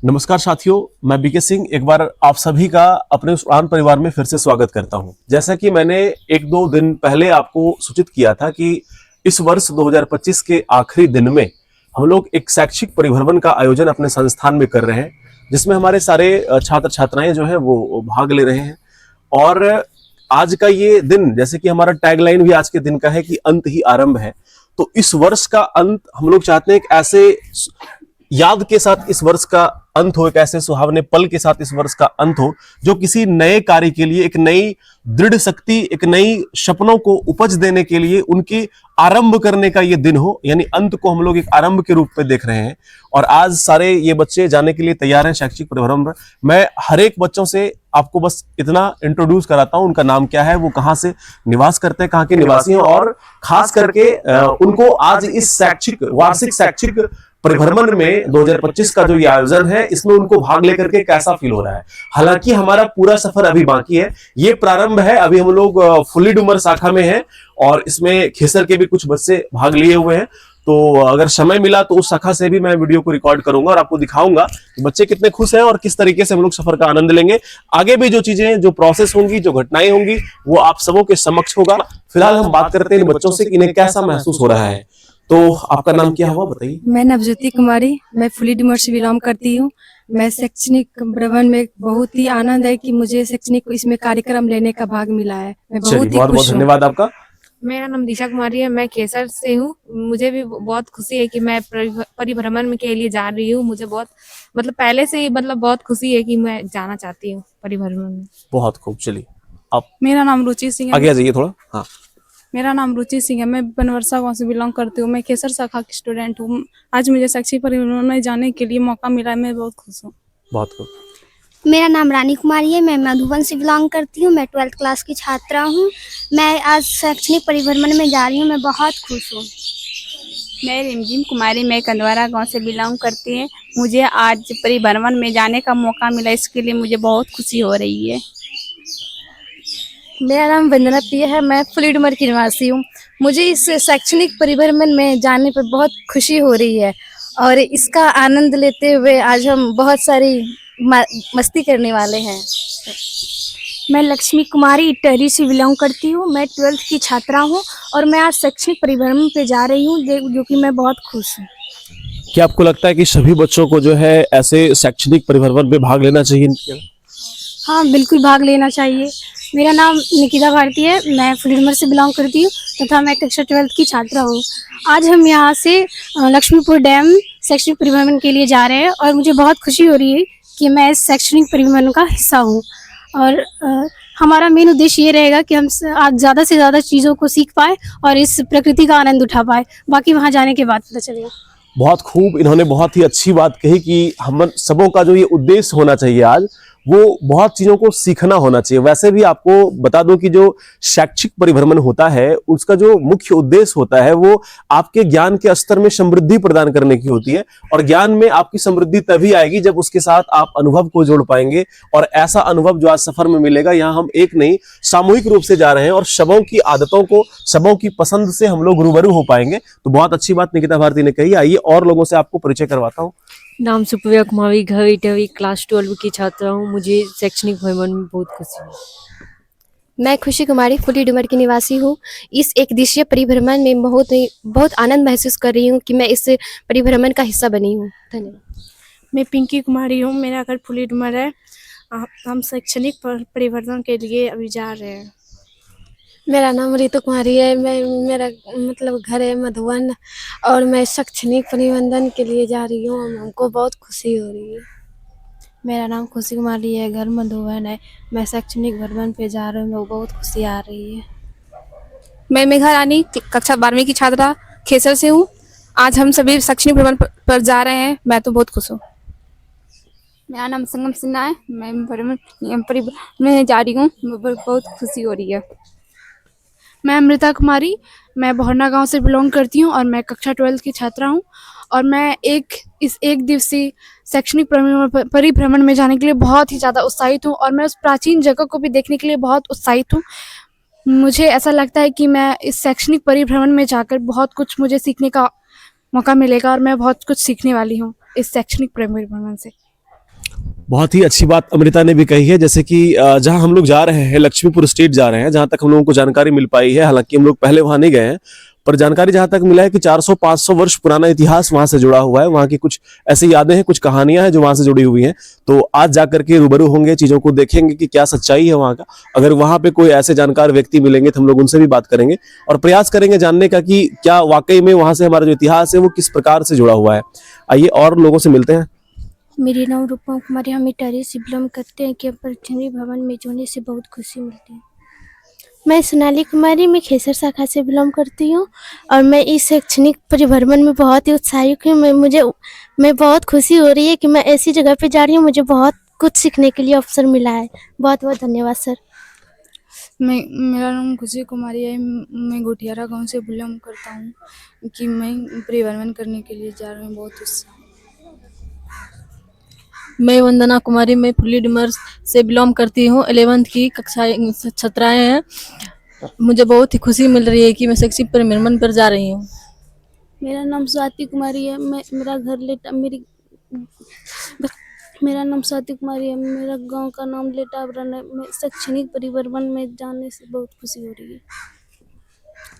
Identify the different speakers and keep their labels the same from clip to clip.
Speaker 1: नमस्कार साथियों, मैं बीके सिंह एक बार आप सभी का अपने उस उड़ान परिवार में फिर से स्वागत करता हूं। जैसा कि मैंने एक दो दिन पहले आपको सूचित किया था कि इस वर्ष 2025 के आखिरी दिन में हम लोग एक शैक्षिक परिभ्रमण का आयोजन अपने संस्थान में कर रहे हैं, जिसमें हमारे सारे छात्र छात्राएं जो हैं वो भाग ले रहे हैं। और आज का ये दिन, जैसे कि हमारा टैगलाइन भी आज के दिन का है कि अंत ही आरंभ है, तो इस वर्ष का अंत हम लोग चाहते हैं एक ऐसे याद के साथ इस वर्ष का अंत हो, एक ऐसे सुहावने पल के साथ इस वर्ष का अंत हो जो किसी नए कार्य के लिए, एक नई दृढ़ शक्ति, एक नई सपनों को उपज देने के लिए उनकी आरंभ करने का ये दिन हो। यानी अंत को हम लोग एक आरंभ के रूप में देख रहे हैं और आज सारे ये बच्चे जाने के लिए तैयार हैं शैक्षिक परिभ्रमण। मैं हर एक बच्चों से आपको बस इतना इंट्रोड्यूस कराता हूं, उनका नाम क्या है, वो कहां से निवास करते हैं, कहां के निवासी हैं, और खास करके उनको आज इस वार्षिक शैक्षिक परिभ्रमण में 2025 का जो ये आयोजन है, इसमें उनको भाग लेकर के कैसा फील हो रहा है। हालांकि हमारा पूरा सफर अभी बाकी है, ये प्रारंभ है। अभी हम लोग फुल्ली डूमर शाखा में हैं और इसमें खेसर के भी कुछ बच्चे भाग लिए हुए हैं। तो अगर समय मिला तो उस शाखा से भी मैं वीडियो को रिकॉर्ड करूंगा और आपको दिखाऊंगा कि बच्चे कितने खुश हैं और किस तरीके से हम लोग सफर का आनंद लेंगे। आगे भी जो चीजें, जो प्रोसेस होंगी, जो घटनाएं होंगी, वो आप सबों के समक्ष होगा। फिलहाल हम बात करते हैं इन बच्चों से कि इन्हें कैसा महसूस हो रहा है। तो आपका नाम क्या हुआ, बताइए।
Speaker 2: मैं नवज्योति कुमारी, मैं फुली डूमर से बिलोंग करती हूँ। मैं शैक्षणिक भ्रमण में बहुत ही आनंद है कि मुझे शैक्षणिक इसमें कार्यक्रम लेने का भाग मिला है। मैं बहुत ही
Speaker 1: बहुत
Speaker 2: खुश हूँ।
Speaker 1: धन्यवाद आपका।
Speaker 3: मेरा नाम दिशा कुमारी है, मैं खेसर से हूँ। मुझे भी बहुत खुशी है कि मैं परिभ्रमण के लिए जा रही हूँ। मुझे बहुत पहले से ही बहुत खुशी है कि मैं जाना चाहती हूँ परिभ्रमण में।
Speaker 1: बहुत खूब, चलिए आप।
Speaker 2: मेरा नाम रुचि सिंह है।
Speaker 1: आगे आ जाइए थोड़ा। हाँ,
Speaker 2: मेरा नाम रुचि सिंह है, मैं बनवर्षा गांव से बिलोंग करती हूँ। मैं खेसर शाखा की स्टूडेंट हूँ। आज मुझे शैक्षिक परिभ्रमण में जाने के लिए मौका मिला है, मैं बहुत खुश हूँ।
Speaker 1: बहुत खूब।
Speaker 4: मेरा नाम रानी कुमारी है, मैं मधुबन से बिलोंग करती हूँ। मैं 12th क्लास की छात्रा हूँ। मैं आज शैक्षणिक परिभ्रमण में जा रही हूँ, मैं बहुत खुश हूँ।
Speaker 5: मैं रिमझिम कुमारी, मैं कंदवारा गांव से बिलोंग करती है। मुझे आज परिभ्रमण में जाने का मौका मिला, इसके लिए मुझे बहुत खुशी हो रही है।
Speaker 2: मेरा नाम वंदना प्रिय है, मैं फुली डूमर की निवासी हूँ। मुझे इस शैक्षणिक परिभ्रमण में जाने पर बहुत खुशी हो रही है और इसका आनंद लेते हुए आज हम बहुत सारी मस्ती करने वाले हैं।
Speaker 4: मैं लक्ष्मी कुमारी टिहरी से बिलोंग करती हूँ। मैं 12th की छात्रा हूँ और मैं आज शैक्षणिक परिभ्रमण पे जा रही हूँ, जो कि मैं बहुत खुश हूँ।
Speaker 1: क्या आपको लगता है कि सभी बच्चों को जो है ऐसे शैक्षणिक परिभ्रमण में भाग लेना चाहिए?
Speaker 4: हाँ, बिल्कुल भाग लेना चाहिए। मेरा नाम निकिता भारती है, मैं फुली डूमर से बिलोंग करती हूँ तथा मैं कक्षा 12th की छात्रा हूँ। आज हम यहाँ से लक्ष्मीपुर डैम शैक्षणिक परिभ्रमण के लिए जा रहे हैं और मुझे बहुत खुशी हो रही है कि मैं इस शैक्षणिक परिभ्रमण का हिस्सा हूँ। और हमारा मेन उद्देश्य ये रहेगा कि हम आज ज़्यादा से ज़्यादा चीज़ों को सीख पाए और इस प्रकृति का आनंद उठा पाए। बाकी वहाँ जाने के बाद पता चलेगा।
Speaker 1: बहुत खूब, इन्होंने बहुत ही अच्छी बात कही कि हम सबों का जो ये उद्देश्य होना चाहिए आज, वो बहुत चीजों को सीखना होना चाहिए। वैसे भी आपको बता दो कि जो शैक्षिक परिभ्रमण होता है, उसका जो मुख्य उद्देश्य होता है वो आपके ज्ञान के स्तर में समृद्धि प्रदान करने की होती है। और ज्ञान में आपकी समृद्धि तभी आएगी जब उसके साथ आप अनुभव को जोड़ पाएंगे। और ऐसा अनुभव जो आज सफर में मिलेगा, यहाँ हम एक नहीं सामूहिक रूप से जा रहे हैं और सबों की आदतों को, सबों की पसंद से हम लोग रूबरू हो पाएंगे। तो बहुत अच्छी बात निकिता भारती ने कही। आइए और लोगों से आपको परिचय करवाता हूँ।
Speaker 6: नाम सुप्रिया कुमारी, घर इटवी, क्लास 12 की छात्रा हूँ। मुझे शैक्षणिक भ्रमण में बहुत खुशी है।
Speaker 7: मैं खुशी कुमारी फुली डूमर की निवासी हूँ। इस एक दिवसीय परिभ्रमण में बहुत आनंद महसूस कर रही हूँ कि मैं इस परिभ्रमण का हिस्सा बनी हूँ। धन्यवाद।
Speaker 8: मैं पिंकी कुमारी हूँ, मेरा घर फुली डूमर है। हम शैक्षणिक परिभ्रमण के लिए अभी जा रहे हैं।
Speaker 9: मेरा नाम रितु कुमारी है, मेरा घर है मधुबन और मैं शैक्षणिक परिभ्रमण के लिए जा रही हूँ। हमको बहुत खुशी हो रही है।
Speaker 2: मेरा नाम खुशी कुमारी है, घर मधुबन है। मैं शैक्षणिक भ्रमण पे जा रही हूँ, बहुत खुशी आ रही है।
Speaker 3: मैं मेघा रानी, कक्षा 12वीं की छात्रा, खेसर से हूँ। आज हम सभी शैक्षणिक भ्रमण पर जा रहे हैं, मैं तो बहुत खुश हूँ।
Speaker 5: मेरा नाम संगम सिन्हा है, मैं परिभ्रमण में जा रही हूँ, बहुत खुशी हो रही है।
Speaker 8: मैं अमृता कुमारी, मैं बोहरना गांव से बिलोंग करती हूँ और मैं कक्षा 12th की छात्रा हूँ। और मैं इस एक दिवसीय शैक्षणिक परिभ्रमण में जाने के लिए बहुत ही ज़्यादा उत्साहित हूँ और मैं उस प्राचीन जगह को भी देखने के लिए बहुत उत्साहित हूँ। मुझे ऐसा लगता है कि मैं इस शैक्षणिक परिभ्रमण में जाकर बहुत कुछ मुझे सीखने का मौका मिलेगा और मैं बहुत कुछ सीखने वाली हूँ इस शैक्षणिक परिभ्रमण से।
Speaker 1: बहुत ही अच्छी बात अमृता ने भी कही है, जैसे कि जहां हम लोग जा रहे हैं, लक्ष्मीपुर स्टेट जा रहे हैं, जहां तक हम लोगों को जानकारी मिल पाई है, हालांकि हम लोग पहले वहां नहीं गए हैं, पर जानकारी जहां तक मिला है कि 400-500 वर्ष पुराना इतिहास वहां से जुड़ा हुआ है। वहां की कुछ ऐसी यादें हैं, कुछ कहानियां हैं जो वहां से जुड़ी हुई हैं। तो आज जाकर के रूबरू होंगे, चीजों को देखेंगे कि क्या सच्चाई है वहां का। अगर वहां पे कोई ऐसे जानकार व्यक्ति मिलेंगे तो हम लोग उनसे भी बात करेंगे और प्रयास करेंगे जानने का कि क्या वाकई में वहां से हमारा जो इतिहास है वो किस प्रकार से जुड़ा हुआ है। आइए और लोगों से मिलते हैं।
Speaker 10: मेरी नाम रूपम कुमारी, हम इटारी से बिलोंग करते हैं कि पश्चिमी भवन में जुड़ने से बहुत खुशी मिलती है।
Speaker 7: मैं सोनाली कुमारी, मैं खेसर शाखा से बिलोंग करती हूँ और मैं इस शैक्षणिक परिभ्रमण में बहुत ही उत्साहित हूँ। मैं बहुत खुशी हो रही है कि मैं ऐसी जगह पे जा रही हूँ, मुझे बहुत कुछ सीखने के लिए अवसर मिला है। बहुत बहुत धन्यवाद सर।
Speaker 8: मेरा नाम खुशी कुमारी है, मैं गोटियारा गांव से बिलोंग करता हूँ कि मैं परिभ्रमण करने के लिए जा रही हूँ, बहुत उत्साह।
Speaker 6: मैं वंदना कुमारी, मैं फुलीडुमर से बिलोंग करती हूँ, 11वीं की कक्षा छात्राएं हैं। मुझे बहुत ही खुशी मिल रही है कि मैं शैक्षिक परिभ्रमण पर जा रही हूँ।
Speaker 10: मेरा नाम स्वाति कुमारी है, मेरा नाम स्वाति कुमारी है, मेरा गांव का नाम लेटावरन है। मैं शैक्षणिक परिभ्रमण में जाने से बहुत खुशी हो रही है।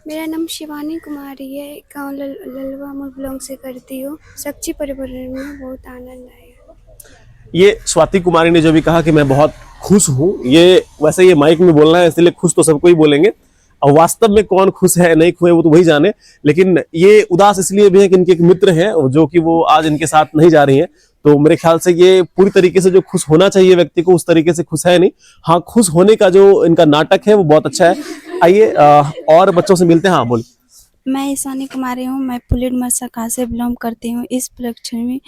Speaker 9: मेरा नाम शिवानी कुमारी है, गांव ललवा में बिलोंग से करती हूँ। शैक्षिक परिभ्रमण में बहुत आनंद आया।
Speaker 1: ये स्वाति कुमारी ने जो भी कहा कि मैं बहुत खुश हूँ, ये वैसे ये माइक में बोलना है इसलिए खुश तो सबको ही बोलेंगे, और वास्तव में कौन खुश है नहीं खुश है वो तो वही जाने। लेकिन ये उदास इसलिए भी है कि इनके एक मित्र हैं जो कि वो आज इनके साथ नहीं जा रही हैं। तो मेरे ख्याल से ये पूरी तरीके से जो खुश होना चाहिए व्यक्ति को उस तरीके से खुश है नहीं। हाँ, खुश होने का जो इनका नाटक है वो बहुत अच्छा है। आइए और बच्चों से मिलते हैं। हाँ बोलिए।
Speaker 9: मैं ईशानी कुमारी हूँ, मैं फुलीडुमर शाखा से बिलोंग करती हूँ। इस परीक्षा में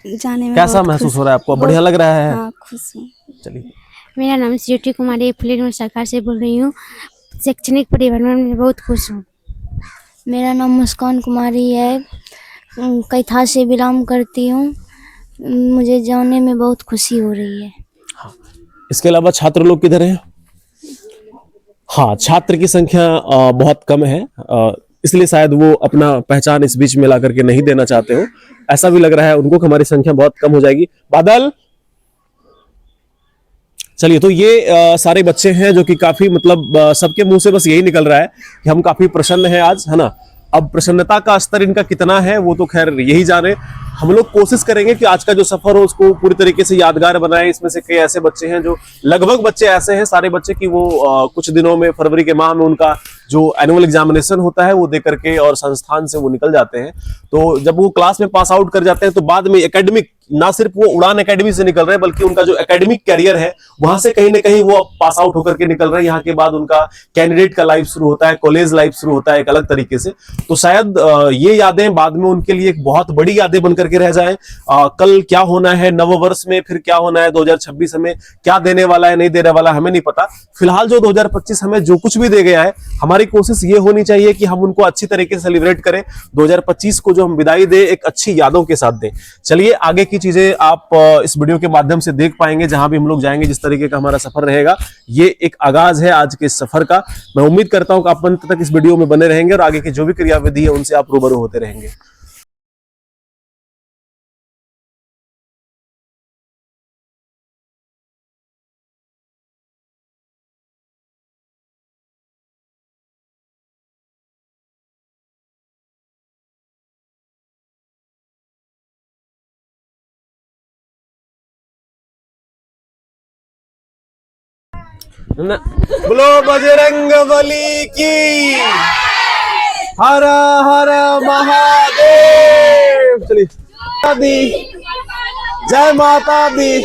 Speaker 9: जाने में
Speaker 1: कैसा महसूस हो रहा है आपको? बढ़िया लग रहा है?
Speaker 9: हाँ, खुश हूँ।
Speaker 1: चलिए।
Speaker 10: मेरा नाम स्वीटी कुमारी, फुलीडुमर शाखा से बोल रही हूँ। शैक्षणिक परिभ्रमण में बहुत खुश हूँ।
Speaker 7: मेरा नाम मुस्कान कुमारी है, कैथा से बिलोंग करती हूँ। मुझे जाने में बहुत खुशी हो रही है।
Speaker 1: हाँ, इसके अलावा छात्र लोग किधर हैं? हाँ, छात्र की संख्या बहुत कम है, इसलिए शायद वो अपना पहचान इस बीच में ला करके नहीं देना चाहते हो। ऐसा भी लग रहा है उनको कि हमारी संख्या बहुत कम हो जाएगी। बादल, चलिए। तो ये सारे बच्चे हैं जो कि काफी मतलब सबके मुंह से बस यही निकल रहा है कि हम काफी प्रसन्न हैं आज, है ना। अब प्रसन्नता का स्तर इनका कितना है वो तो खैर यही जाने। हम लोग कोशिश करेंगे कि आज का जो सफर हो उसको पूरी तरीके से यादगार बनाएं। इसमें से कई ऐसे बच्चे हैं जो लगभग बच्चे ऐसे हैं सारे बच्चे कि वो कुछ दिनों में फरवरी के माह में उनका जो एनुअल एग्जामिनेशन होता है वो दे करके और संस्थान से वो निकल जाते हैं। तो जब वो क्लास में पास आउट कर जाते हैं तो बाद में एकेडमिक, ना सिर्फ वो उड़ान एकेडमी से निकल रहे हैं बल्कि उनका जो एकेडमिक कैरियर है वहां से कहीं ना कहीं वो पास आउट होकर के निकल रहे हैं। यहाँ के बाद उनका कैंडिडेट का लाइफ शुरू होता है, कॉलेज लाइफ शुरू होता है एक अलग तरीके से। तो शायद ये यादें बाद में उनके लिए एक बहुत बड़ी यादें बनकर के रह जाएं। कल क्या होना है नव वर्ष में, फिर क्या होना है 2026 हमें क्या देने वाला है नहीं देने वाला हमें नहीं पता। फिलहाल जो 2025 हमें जो कुछ भी दे गया है, हमारी कोशिश ये होनी चाहिए कि हम उनको अच्छी तरीके से सेलिब्रेट करें। 2025 को जो हम विदाई दे एक अच्छी यादों के साथ दें। चलिए, आगे की चीजें आप इस वीडियो के माध्यम से देख पाएंगे। जहां भी हम लोग जाएंगे, जिस तरीके का हमारा सफर रहेगा, ये एक आगाज है आज के इस सफर का। मैं उम्मीद करता हूं कि आप अंत तक इस वीडियो में बने रहेंगे और आगे की जो भी क्रियाविधि है उनसे आप रूबरू होते रहेंगे। बोलो बजरंग बली की, हर हर महादेव। चलिए, जय माता दी।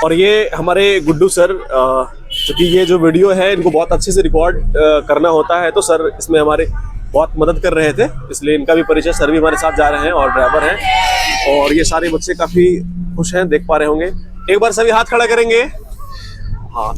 Speaker 1: और ये हमारे गुड्डू सर, क्योंकि ये जो वीडियो है इनको बहुत अच्छे से रिकॉर्ड करना होता है, तो सर इसमें हमारे बहुत मदद कर रहे थे, इसलिए इनका भी परिचय। सर भी हमारे साथ जा रहे हैं और ड्राइवर हैं। और ये सारे बच्चे काफी खुश हैं, देख पा रहे होंगे। एक बार सभी हाथ खड़ा करेंगे। हाँ,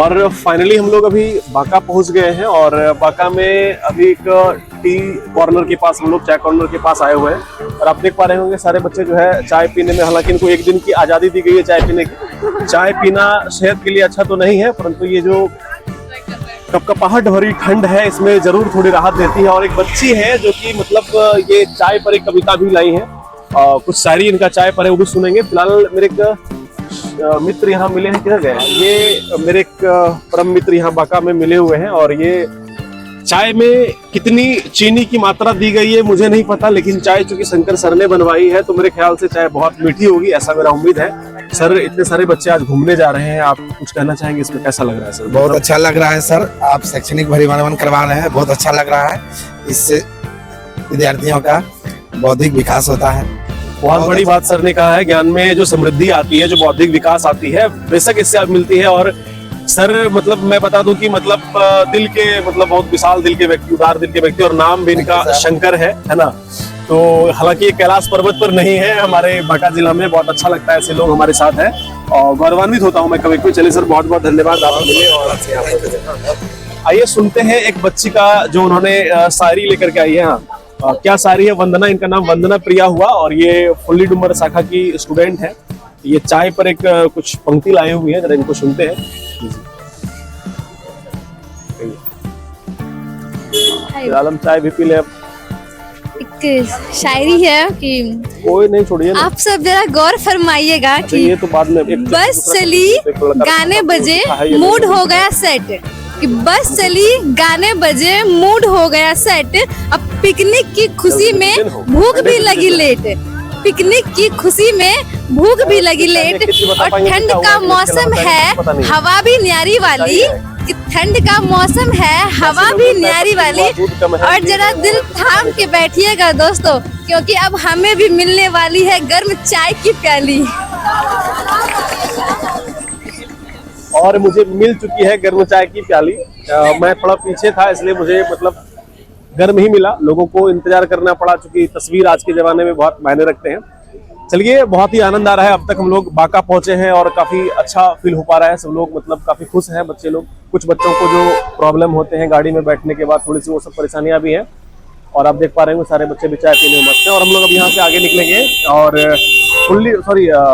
Speaker 1: और फाइनली हम लोग अभी बांका पहुंच गए हैं और बांका में अभी एक टी कॉर्नर के पास हम लोग चाय कॉर्नर के पास आए हुए हैं और आप देख पा रहे होंगे सारे बच्चे जो है चाय पीने में, हालांकि इनको एक दिन की आज़ादी दी गई है चाय पीने की। चाय पीना सेहत के लिए अच्छा तो नहीं है, परंतु ये जो कपकपाहट भरी ठंड है इसमें जरूर थोड़ी राहत देती है। और एक बच्ची है जो कि मतलब ये चाय पर एक कविता भी लाई है, कुछ शायरी इनका चाय पर है, वो भी सुनेंगे। फिलहाल मेरे एक मित्र यहाँ मिले हैं, किधर गए? ये मेरे एक परम मित्र यहाँ बांका में मिले हुए हैं और ये चाय में कितनी चीनी की मात्रा दी गई है मुझे नहीं पता, लेकिन चाय चूंकि शंकर सर ने बनवाई है तो मेरे ख्याल से चाय बहुत मीठी होगी, ऐसा मेरा उम्मीद है। सर, इतने सारे बच्चे आज घूमने जा रहे हैं, आप कुछ कहना चाहेंगे इसमें? कैसा लग रहा है सर?
Speaker 11: बहुत अच्छा लग रहा है सर, आप शैक्षणिक परिभ्रमण करवा रहे हैं, बहुत अच्छा लग रहा है। इससे विद्यार्थियों का बौद्धिक विकास होता है।
Speaker 1: बहुत बड़ी बात सर ने कहा है, ज्ञान में जो समृद्धि आती है, जो बौद्धिक विकास आती है, बेशक इससे आप मिलती है। और सर मतलब मैं बता दूं कि मतलब दिल के मतलब बहुत विशाल दिल के व्यक्ति, उदार दिल के व्यक्ति, और नाम भी इनका शंकर है ना। तो हालांकि ये कैलाश पर्वत पर नहीं है, हमारे बांका जिला में। बहुत अच्छा लगता है ऐसे लोग हमारे साथ हैं और गौरवान्वित होता हूँ मैं कभी कभी। चलिए सर, बहुत बहुत धन्यवाद, आप मिले। और आइए सुनते हैं एक बच्ची का जो उन्होंने शायरी लेकर के आई है। हाँ, क्या शायरी है? वंदना, इनका नाम वंदना प्रिया हुआ और ये फुल्ली डुमर शाखा की स्टूडेंट है। ये चाय पर एक कुछ पंक्ति लाए हुई है, जरा इनको सुनते हैं। फिलहाल हम चाय भी पी ले।
Speaker 2: एक शायरी है कि
Speaker 1: कोई नहीं, छोड़िए ना।
Speaker 2: आप सब जरा गौर फरमाइएगा कि
Speaker 1: ये तो बाद में
Speaker 2: बस चली गाने बजे मूड हो गया सेट, कि बस चली गाने बजे मूड हो गया सेट, अब पिकनिक की खुशी में भूख भी लगी लेट, पिकनिक की खुशी में भूख भी लगी लेट, और ठंड का मौसम है हवा भी न्यारी वाली, कि ठंड का मौसम है हवा भी न्यारी वाली। और जरा दिल थाम के बैठिएगा दोस्तों, क्योंकि अब हमें भी मिलने वाली है गर्म चाय की प्याली।
Speaker 1: और मुझे मिल चुकी है गर्म चाय की प्याली। मैं थोड़ा पीछे था इसलिए मुझे मतलब गर्म ही मिला, लोगों को इंतजार करना पड़ा, चूंकि तस्वीर आज के जमाने में बहुत मायने रखते हैं। चलिए, बहुत ही आनंद आ रहा है। अब तक हम लोग बांका पहुंचे हैं और काफी अच्छा फील हो पा रहा है। सब लोग मतलब काफी खुश हैं, बच्चे लोग। कुछ बच्चों को जो प्रॉब्लम होते हैं गाड़ी में बैठने के बाद, थोड़ी सी वो सब परेशानियां भी हैं। और आप देख पा रहे हैं सारे बच्चे भी चाय पीने में मस्त हैं। और हम लोग अब यहाँ से आगे निकलेंगे और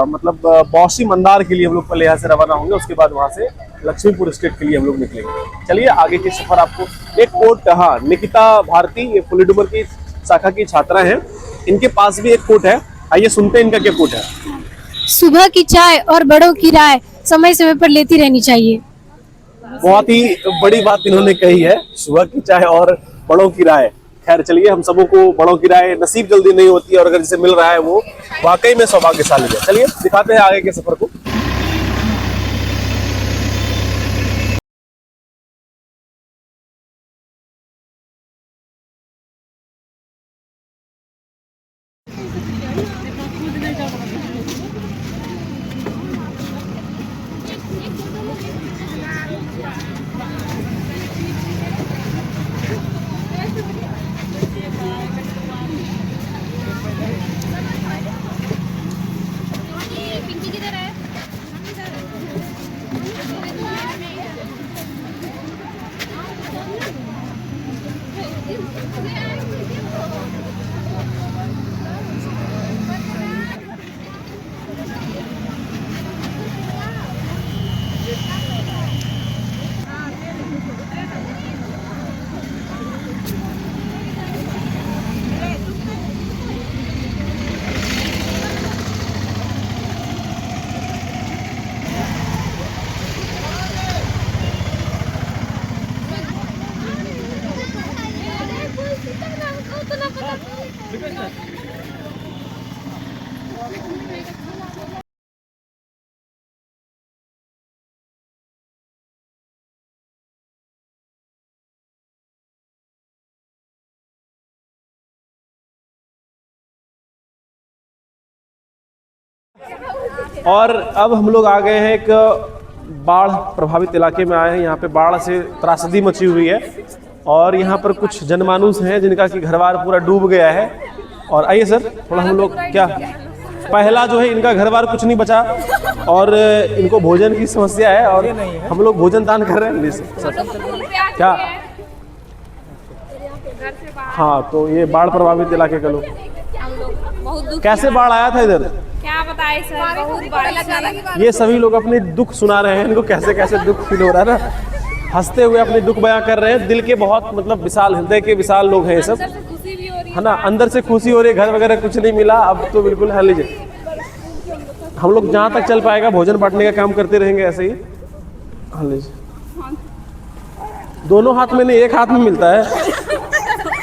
Speaker 1: मतलब बौसी मंदार के लिए हम लोग पहले यहाँ से रवाना होंगे, उसके बाद वहाँ से लक्ष्मीपुर स्टेट के लिए हम लोग निकलेंगे। चलिए आगे की सफर आपको एक कोट कहा। निकिता भारती, ये फुल्ली डुमर की शाखा की छात्रा हैं, इनके पास भी एक कोट है, आइए सुनते हैं इनका क्या कोट है।
Speaker 4: सुबह की चाय और बड़ों की राय समय समय पर लेती रहनी चाहिए।
Speaker 1: बहुत ही बड़ी बात इन्होंने कही है, सुबह की चाय और बड़ों की राय। खैर चलिए, हम सबों को बड़ों की राय नसीब जल्दी नहीं होती है और अगर जिसे मिल रहा है वो वाकई में सौभाग्यशाली है। चलिए दिखाते हैं आगे के सफर को। और अब हम लोग आ गए हैं एक बाढ़ प्रभावित इलाके में आए हैं। यहाँ पे बाढ़ से त्रासदी मची हुई है और यहाँ पर कुछ जनमानुस हैं जिनका कि घरबार पूरा डूब गया है। और आइए सर, थोड़ा हम लोग क्या पहला जो है इनका घर बार कुछ नहीं बचा और इनको भोजन की समस्या है और हम लोग भोजन दान कर रहे हैं। क्या? हाँ, तो ये बाढ़ प्रभावित इलाके का लोग कैसे बाढ़ आया था इधर
Speaker 3: क्या बताए सर, बहुत बारिश।
Speaker 1: ये सभी लोग अपने दुख सुना रहे हैं, इनको कैसे कैसे दुख फील हो रहा है ना, हंसते हुए अपने दुख बयां कर रहे हैं। दिल के बहुत मतलब विशाल हृदय के विशाल लोग हैं ये सब, है ना। अंदर से खुशी हो रही है, घर वगैरह कुछ नहीं मिला, अब तो बिल्कुल हाँ लीजिए। हम लोग जहाँ तक चल पाएगा भोजन बांटने का काम करते रहेंगे ऐसे ही। हाँ लीजिए, दोनों हाथ में नहीं, एक हाथ में मिलता है।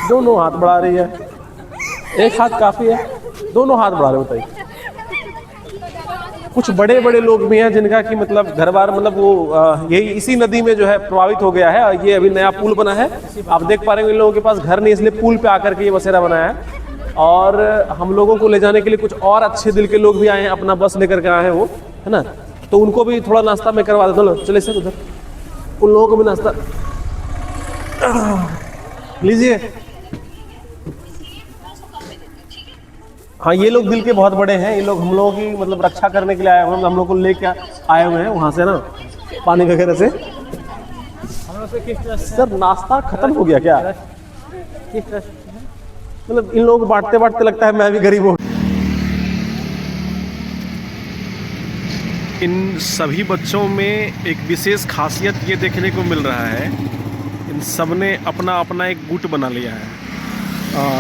Speaker 1: दोनों हाथ बढ़ा रही है, एक हाथ काफी है, दोनों हाथ बढ़ा रहे। बताइए, कुछ बड़े बड़े लोग भी हैं जिनका कि मतलब घर बार मतलब वो यही इसी नदी में जो है प्रभावित हो गया है। और ये अभी नया पुल बना है, आप देख पा रहे हैं इन लोगों के पास घर नहीं, इसलिए पुल पे आकर के ये बसेरा बनाया है। और हम लोगों को ले जाने के लिए कुछ और अच्छे दिल के लोग भी आए हैं, अपना बस लेकर के आए हैं वो, है ना। तो उनको भी थोड़ा नाश्ता मैं करवा देता हूँ। चले सर उधर, उन लोगों को भी नाश्ता लीजिए। हाँ, ये लोग दिल के बहुत बड़े हैं, ये लोग हम लोगों की मतलब रक्षा करने के लिए आए हुए हैं, हम लोग को लेके आए हुए हैं वहाँ से ना, पानी वगैरह से। सर नाश्ता खत्म हो गया क्या? मतलब इन लोगों को बांटते बांटते लगता है मैं भी गरीब हूँ। इन सभी बच्चों में एक विशेष खासियत ये देखने को मिल रहा है, इन सब ने अपना अपना एक गुट बना लिया है।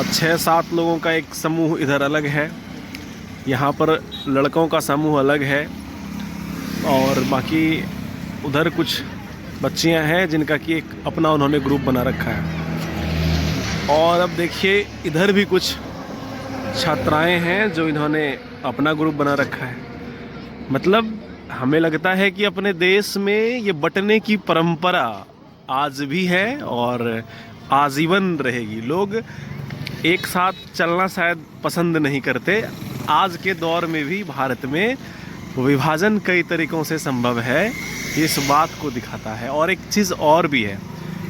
Speaker 1: 6-7 लोगों का एक समूह इधर अलग है, यहाँ पर लड़कों का समूह अलग है और बाकी उधर कुछ बच्चियाँ हैं जिनका कि एक अपना उन्होंने ग्रुप बना रखा है। और अब देखिए इधर भी कुछ छात्राएं हैं जो इन्होंने अपना ग्रुप बना रखा है। मतलब हमें लगता है कि अपने देश में ये बंटने की परंपरा आज भी है और आजीवन रहेगी। लोग एक साथ चलना शायद पसंद नहीं करते। आज के दौर में भी भारत में विभाजन कई तरीक़ों से संभव है, इस बात को दिखाता है। और एक चीज़ और भी है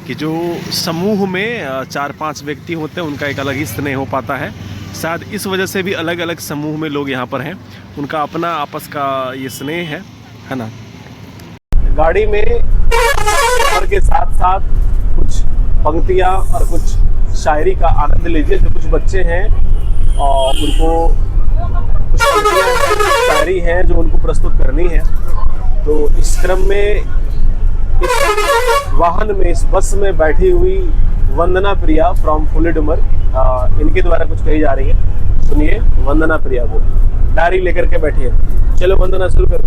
Speaker 1: कि जो समूह में 4-5 व्यक्ति होते हैं उनका एक अलग ही स्नेह हो पाता है। शायद इस वजह से भी अलग अलग समूह में लोग यहाँ पर हैं, उनका अपना आपस का ये स्नेह है ना। गाड़ी में सफर के साथ साथ कुछ पंक्तियाँ और कुछ शायरी का आनंद लीजिए। जो कुछ बच्चे हैं और उनको कुछ शायरी हैं जो उनको प्रस्तुत करनी है, तो इस क्रम में इस वाहन में, इस बस में बैठी हुई वंदना प्रिया फ्रॉम फुलीडुमर, इनके द्वारा कुछ कही जा रही है। सुनिए, वंदना प्रिया को डायरी लेकर के बैठी है। चलो वंदना शुरू करो।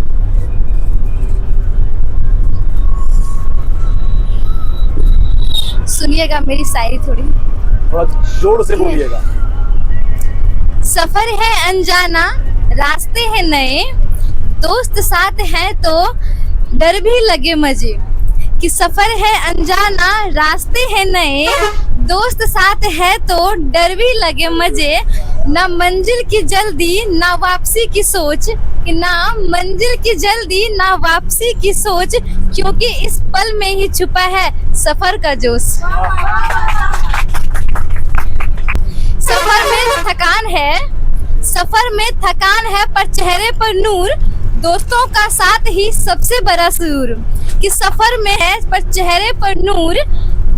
Speaker 2: सुनिएगा मेरी शायरी, थोड़ा
Speaker 1: जोर से बोलिएगा।
Speaker 2: सफर है अनजाना, रास्ते हैं नए, दोस्त साथ हैं तो डर भी लगे मजे। कि सफर है अनजाना, रास्ते हैं नए, दोस्त साथ है तो डर भी लगे मजे। ना मंजिल की जल्दी ना वापसी की सोच, कि ना मंजिल की जल्दी ना वापसी की सोच, क्योंकि इस पल में ही छुपा है सफर का जोश। सफर में थकान है पर चेहरे पर नूर, दोस्तों का साथ ही सबसे बड़ा सुरूर। कि सफर में है पर चेहरे पर नूर,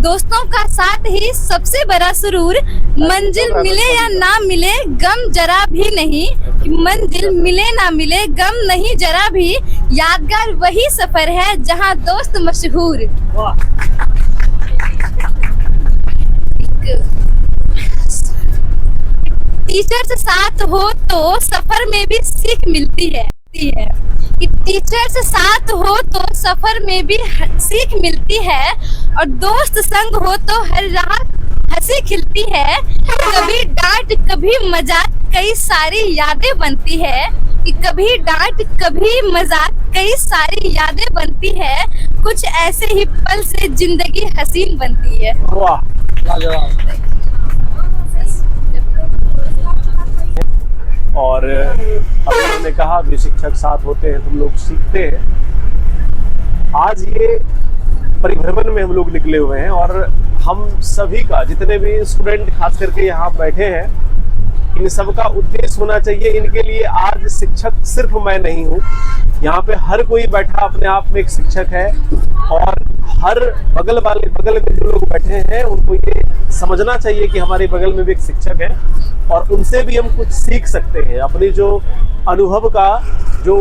Speaker 2: दोस्तों का साथ ही सबसे बड़ा सुरूर। मंजिल मिले या ना मिले गम जरा भी नहीं, मंजिल मिले ना मिले गम नहीं जरा भी। यादगार वही सफर है जहां दोस्त मशहूर। टीचर साथ हो तो सफर में भी सीख मिलती है। कि टीचर से साथ हो तो सफर में भी सीख मिलती है, और दोस्त संग हो तो हर राह हंसी खिलती है। कभी डांट कभी मजाक कई सारी यादें बनती है, कि कभी डांट कभी मजाक कई सारी यादें बनती है। कुछ ऐसे ही पल से जिंदगी हसीन बनती है।
Speaker 1: वाह, और अभी उन्होंने कहा भी शिक्षक साथ होते हैं तुम लोग सीखते हैं। आज ये परिभ्रमण में हम लोग निकले हुए हैं और हम सभी का, जितने भी स्टूडेंट खास करके यहाँ बैठे हैं, इन सब का उद्देश्य होना चाहिए। इनके लिए आज शिक्षक सिर्फ मैं नहीं हूँ, यहाँ पे हर कोई बैठा अपने आप में एक शिक्षक है, और हर बगल में जो लोग बैठे हैं उनको ये समझना चाहिए कि हमारे बगल में भी एक शिक्षक है और उनसे भी हम कुछ सीख सकते हैं। अपनी जो अनुभव का जो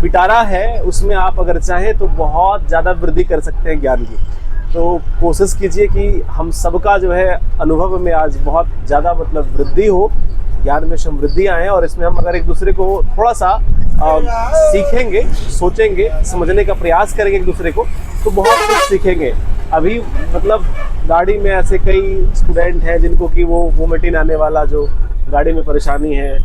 Speaker 1: पिटारा है उसमें आप अगर चाहें तो बहुत ज़्यादा वृद्धि कर सकते हैं ज्ञान की। तो कोशिश कीजिए कि हम सबका जो है अनुभव में आज बहुत ज़्यादा मतलब वृद्धि हो, ज्ञान में समृद्धि आए, और इसमें हम अगर एक दूसरे को थोड़ा सा सीखेंगे, सोचेंगे, समझने का प्रयास करेंगे एक दूसरे को, तो बहुत कुछ सीखेंगे। अभी मतलब गाड़ी में ऐसे कई स्टूडेंट हैं जिनको कि वो वोमिटिंग आने वाला जो गाड़ी में परेशानी है,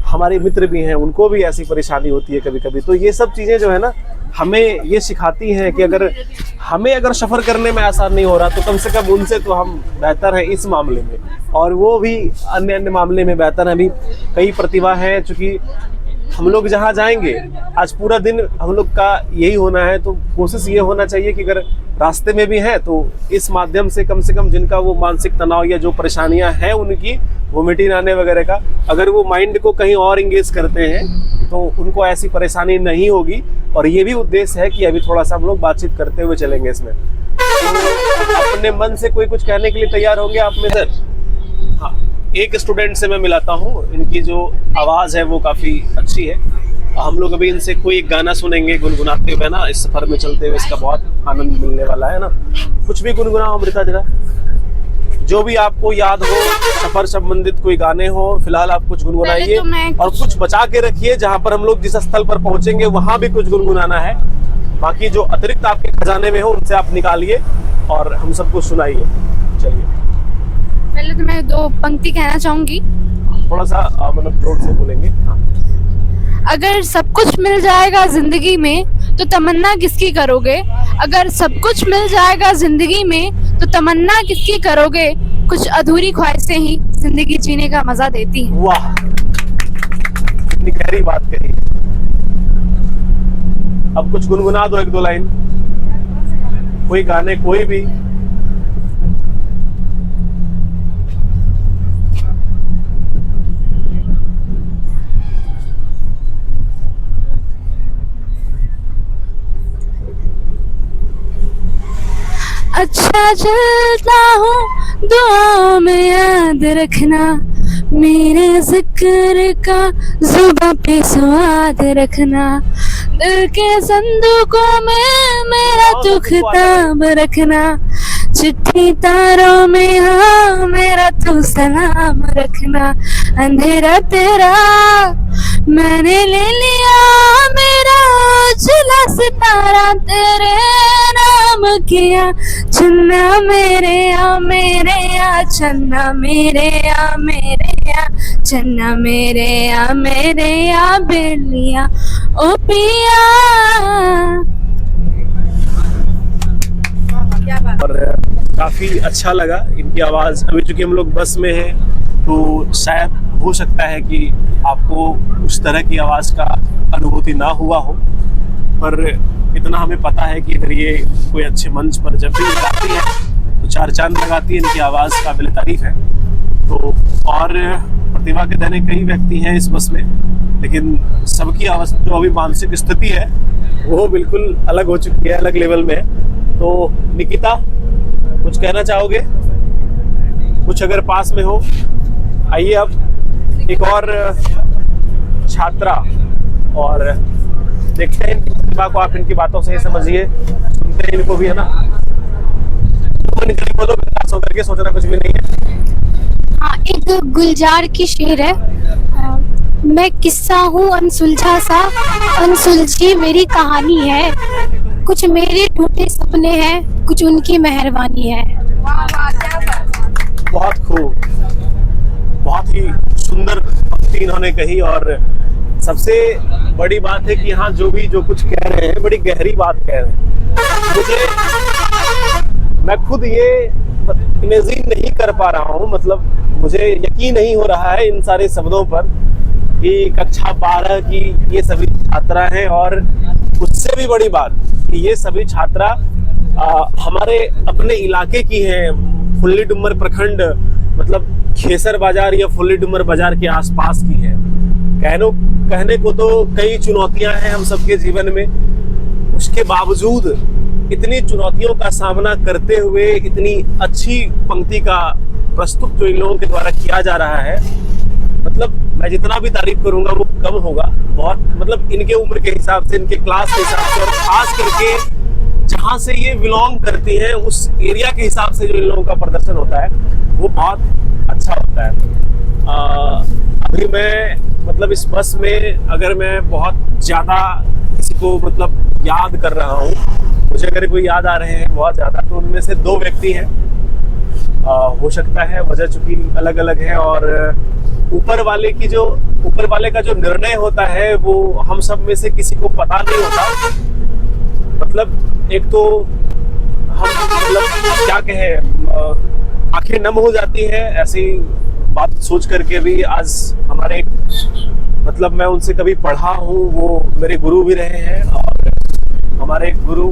Speaker 1: हमारे मित्र भी हैं, उनको भी ऐसी परेशानी होती है कभी कभी। तो ये सब चीज़ें जो है ना हमें ये सिखाती हैं कि अगर सफ़र करने में आसान नहीं हो रहा तो कम से कम उनसे तो हम बेहतर हैं इस मामले में, और वो भी अन्य मामले में बेहतर हैं। अभी कई प्रतिभा है, चूँकि हम लोग जहाँ जाएंगे आज पूरा दिन हम लोग का यही होना है, तो कोशिश ये होना चाहिए कि अगर रास्ते में भी हैं तो इस माध्यम से कम जिनका वो मानसिक तनाव या जो परेशानियां हैं उनकी वोमिटिंग आने वगैरह का, अगर वो माइंड को कहीं और इंगेज करते हैं तो उनको ऐसी परेशानी नहीं होगी। और ये भी उद्देश्य है कि अभी थोड़ा सा हम लोग बातचीत करते हुए चलेंगे इसमें। तो अपने मन से कोई कुछ कहने के लिए तैयार होंगे आप में सर? हाँ, एक स्टूडेंट से मैं मिलाता हूँ, इनकी जो आवाज़ है वो काफ़ी अच्छी है। हम लोग अभी इनसे कोई एक गाना सुनेंगे गुनगुनाते हुए ना, इस सफ़र में चलते हुए, इसका बहुत आनंद मिलने वाला है ना। कुछ भी गुनगुनाओ अमृता जरा, जो भी आपको याद हो, सफ़र संबंधित कोई गाने हो, फिलहाल आप कुछ गुनगुनाइए और कुछ बचा के रखिए। जहाँ पर हम लोग जिस स्थल पर पहुँचेंगे वहाँ भी कुछ गुनगुनाना है। बाकी जो अतिरिक्त आपके खजाने में हो उनसे आप निकालिए और हम सबको सुनाइए। चलिए,
Speaker 8: पहले तो मैं 2 पंक्ति कहना चाहूंगी।
Speaker 1: थोड़ा सा मतलब जोर से बोलेंगे।
Speaker 8: अगर सब कुछ मिल जाएगा जिंदगी में तो तमन्ना किसकी करोगे? अगर सब कुछ मिल जाएगा जिंदगी में तो तमन्ना किसकी करोगे? कुछ अधूरी ख्वाहिशें ही जिंदगी जीने का मजा देती हैं।
Speaker 1: वाह, कितनी गहरी बात कही। अब कुछ गुनगुना दो 1-2 लाइन, कोई गाने, कोई भी।
Speaker 10: अच्छा चलता हूँ दुआओं में याद रखना, मेरे जिक्र का जुबां पे स्वाद रखना, दिल के संदूकों में मेरा तू खिताब रखना, चिट्ठी तारों में हाँ मेरा तू सलाम रखना। अंधेरा तेरा मैंने ले लिया, मेरा उजला सितारा तेरे नाम किया, चन्ना मेरे आ चन्ना मेरे आ चन्ना मेरे आ बेलिया ओ पिया।
Speaker 1: और काफी अच्छा लगा इनकी आवाज। अभी चूंकि हम लोग बस में हैं तो शायद हो सकता है कि आपको उस तरह की आवाज का अनुभूति ना हुआ हो, पर इतना हमें पता है कि अगर ये कोई अच्छे मंच पर जब भी गाती है तो 4 चांद लगाती है। इनकी आवाज काबिल तारीफ है। तो और प्रतिभा के धनी कई व्यक्ति हैं इस बस में, लेकिन सबकी आवाज जो अभी मानसिक स्थिति है वो बिल्कुल अलग हो चुकी है, अलग लेवल में है। तो निकिता, कुछ कहना चाहोगे? कुछ अगर पास में हो, आइए। अब एक और छात्रा, और देखते हैं प्रतिभा को, आप इनकी बातों से ही समझिए, सुनते हैं इनको भी, है ना। बोलो, बिंदास होकर के, सोचना कुछ भी नहीं है।
Speaker 4: हाँ, एक गुलजार की शेर है, मैं किस्सा हूँ अनसुलझा सा, अनसुलझी मेरी कहानी है, कुछ मेरे टूटे सपने हैं, कुछ उनकी मेहरबानी है।
Speaker 1: बहुत खूब, बहुत ही सुंदर पंक्ति इन्होंने कही। और सबसे बड़ी बात है कि यहाँ जो कुछ कह रहे हैं बड़ी गहरी बात कह रहे हैं। मैं खुद ये इमेजिन नहीं कर पा रहा हूँ, मतलब मुझे यकीन नहीं हो रहा है इन सारे शब्दों पर कि कक्षा 12 की ये सभी छात्रा हैं, और उससे भी बड़ी बात कि ये सभी छात्रा हमारे अपने इलाके की हैं। फुल्ली डुमर प्रखंड मतलब खेसर बाजार या फुल्ली डुमर बाजार के आसपास की है। कहने को तो कई चुनौतियां हैं हम सबके जीवन में, उसके बावजूद इतनी चुनौतियों का सामना करते हुए इतनी अच्छी पंक्ति का प्रस्तुत जो इन लोगों के द्वारा किया जा रहा है, मतलब मैं जितना भी तारीफ करूंगा वो कम होगा। बहुत मतलब इनके उम्र के हिसाब से, इनके क्लास के हिसाब से, और खास करके जहां से ये बिलोंग करती हैं उस एरिया के हिसाब से जो इन लोगों का प्रदर्शन होता है वो बहुत अच्छा होता है। अभी मैं मतलब इस बस में अगर मैं बहुत ज्यादा किसी को मतलब याद कर रहा हूँ, मुझे अगर कोई याद आ रहे हैं बहुत ज्यादा, तो उनमें से 2 व्यक्ति हैं। हो सकता है वजह चूंकि अलग अलग है, और ऊपर वाले का जो निर्णय होता है वो हम सब में से किसी को पता नहीं होता। मतलब एक तो हम मतलब क्या कहें, आंखें नम हो जाती है ऐसी बात सोच करके भी। आज हमारे मतलब मैं उनसे कभी पढ़ा हूँ, वो मेरे गुरु भी रहे हैं, और हमारे एक गुरु,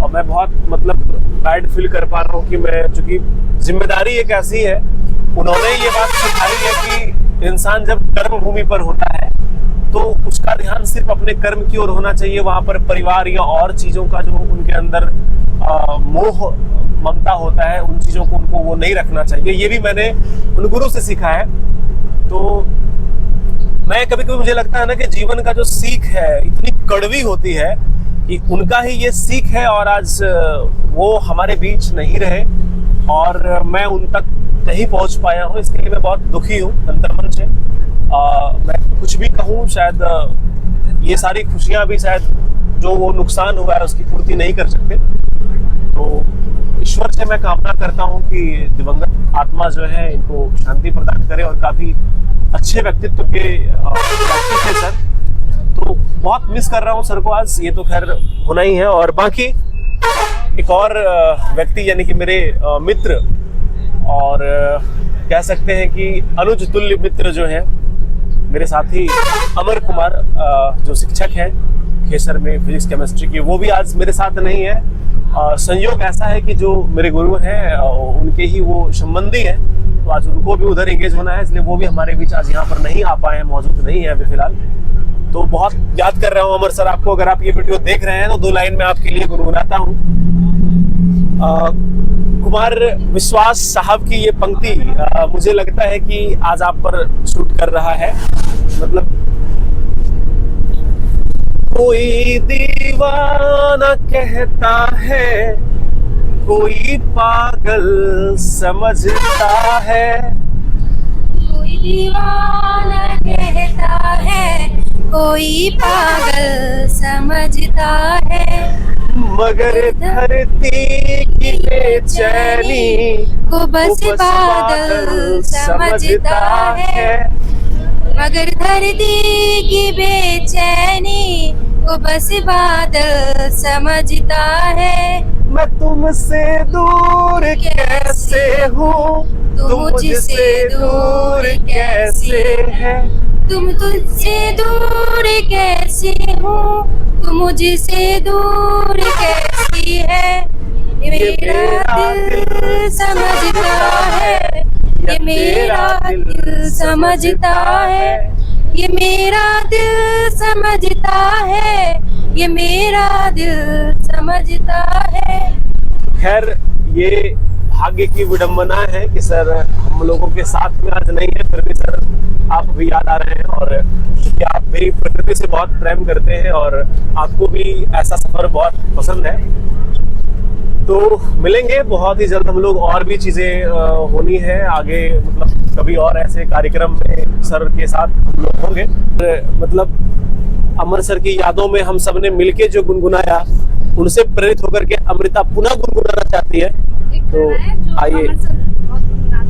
Speaker 1: और मैं बहुत मतलब प्राइड फील कर पा रहा हूँ कि मैं, चूंकि जिम्मेदारी एक ऐसी है, उन्होंने ये बात सिखाई है कि इंसान जब कर्म भूमि पर होता है तो उसका ध्यान सिर्फ अपने कर्म की ओर होना चाहिए। वहां पर परिवार या और चीजों का जो उनके अंदर मोह ममता होता है, उन चीजों को उनको वो नहीं रखना चाहिए। ये भी मैंने उन गुरु से सीखा है। तो मैं कभी कभी मुझे लगता है ना कि जीवन का जो सीख है इतनी कड़वी होती है कि उनका ही ये सीख है, और आज वो हमारे बीच नहीं रहे और मैं उन तक नहीं पहुंच पाया हूं। इसके लिए मैं बहुत दुखी हूं अंतर्मन से। मैं कुछ भी कहूं, शायद ये सारी खुशियां भी शायद जो वो नुकसान हुआ है उसकी पूर्ति नहीं कर सकते। तो ईश्वर से मैं कामना करता हूं कि दिवंगत आत्मा जो है इनको शांति प्रदान करे, और काफी अच्छे व्यक्तित्व के व्यक्ति थे सर। तो बहुत मिस कर रहा हूं सर को आज, ये तो खैर होना ही है। और बाकी एक और व्यक्ति यानी कि मेरे मित्र, और कह सकते हैं कि अनुज तुल्य मित्र जो है मेरे साथी अमर कुमार, जो शिक्षक हैं खेसर में फिजिक्स केमिस्ट्री की, वो भी आज मेरे साथ नहीं है। संयोग ऐसा है कि जो मेरे गुरु हैं उनके ही वो संबंधी हैं, तो आज उनको भी उधर एंगेज होना है, इसलिए वो भी हमारे बीच आज यहाँ पर नहीं आ पाए हैं, मौजूद नहीं है अभी फिलहाल। तो बहुत याद कर रहा हूँ अमर सर आपको। अगर आप ये वीडियो देख रहे हैं तो 2 लाइन में आपके लिए गुनगुनाता हूँ। कुमार विश्वास साहब की ये पंक्ति मुझे लगता है कि आज आप पर शूट कर रहा है। मतलब कोई दीवाना कहता है, कोई पागल समझता है,
Speaker 2: कोई दीवाना कहता है, कोई पागल समझता है,
Speaker 1: मगर धरती की बेचैनी
Speaker 2: को बस बादल समझता है, मगर धरती की बेचैनी को बस बादल समझता है।
Speaker 1: मैं तुमसे दूर कैसे हूँ, तुम मुझसे दूर कैसे है,
Speaker 2: तुम तुझसे दूर कैसे हो, तुम मुझसे दूर कैसी है। ये मेरा दिल समझता है, ये मेरा दिल समझता है, ये मेरा दिल समझता है, ये मेरा दिल समझता है।
Speaker 1: खैर ये भाग्य की विडंबना है कि सर हम लोगों के साथ में आज नहीं है, फिर भी सर आप भी याद आ रहे हैं। और क्योंकि आप मेरी प्रकृति से बहुत प्रेम करते हैं और आपको भी ऐसा सफर बहुत पसंद है, तो मिलेंगे बहुत ही जल्द हम लोग। और भी चीजें होनी है आगे, मतलब कभी और ऐसे कार्यक्रम में सर के साथ हम लोग होंगे। मतलब अमर सर की यादों में हम सब ने मिलके जो गुनगुनाया, उनसे प्रेरित होकर के अमृता पुनः गुनगुनाना चाहती है। तो आइए।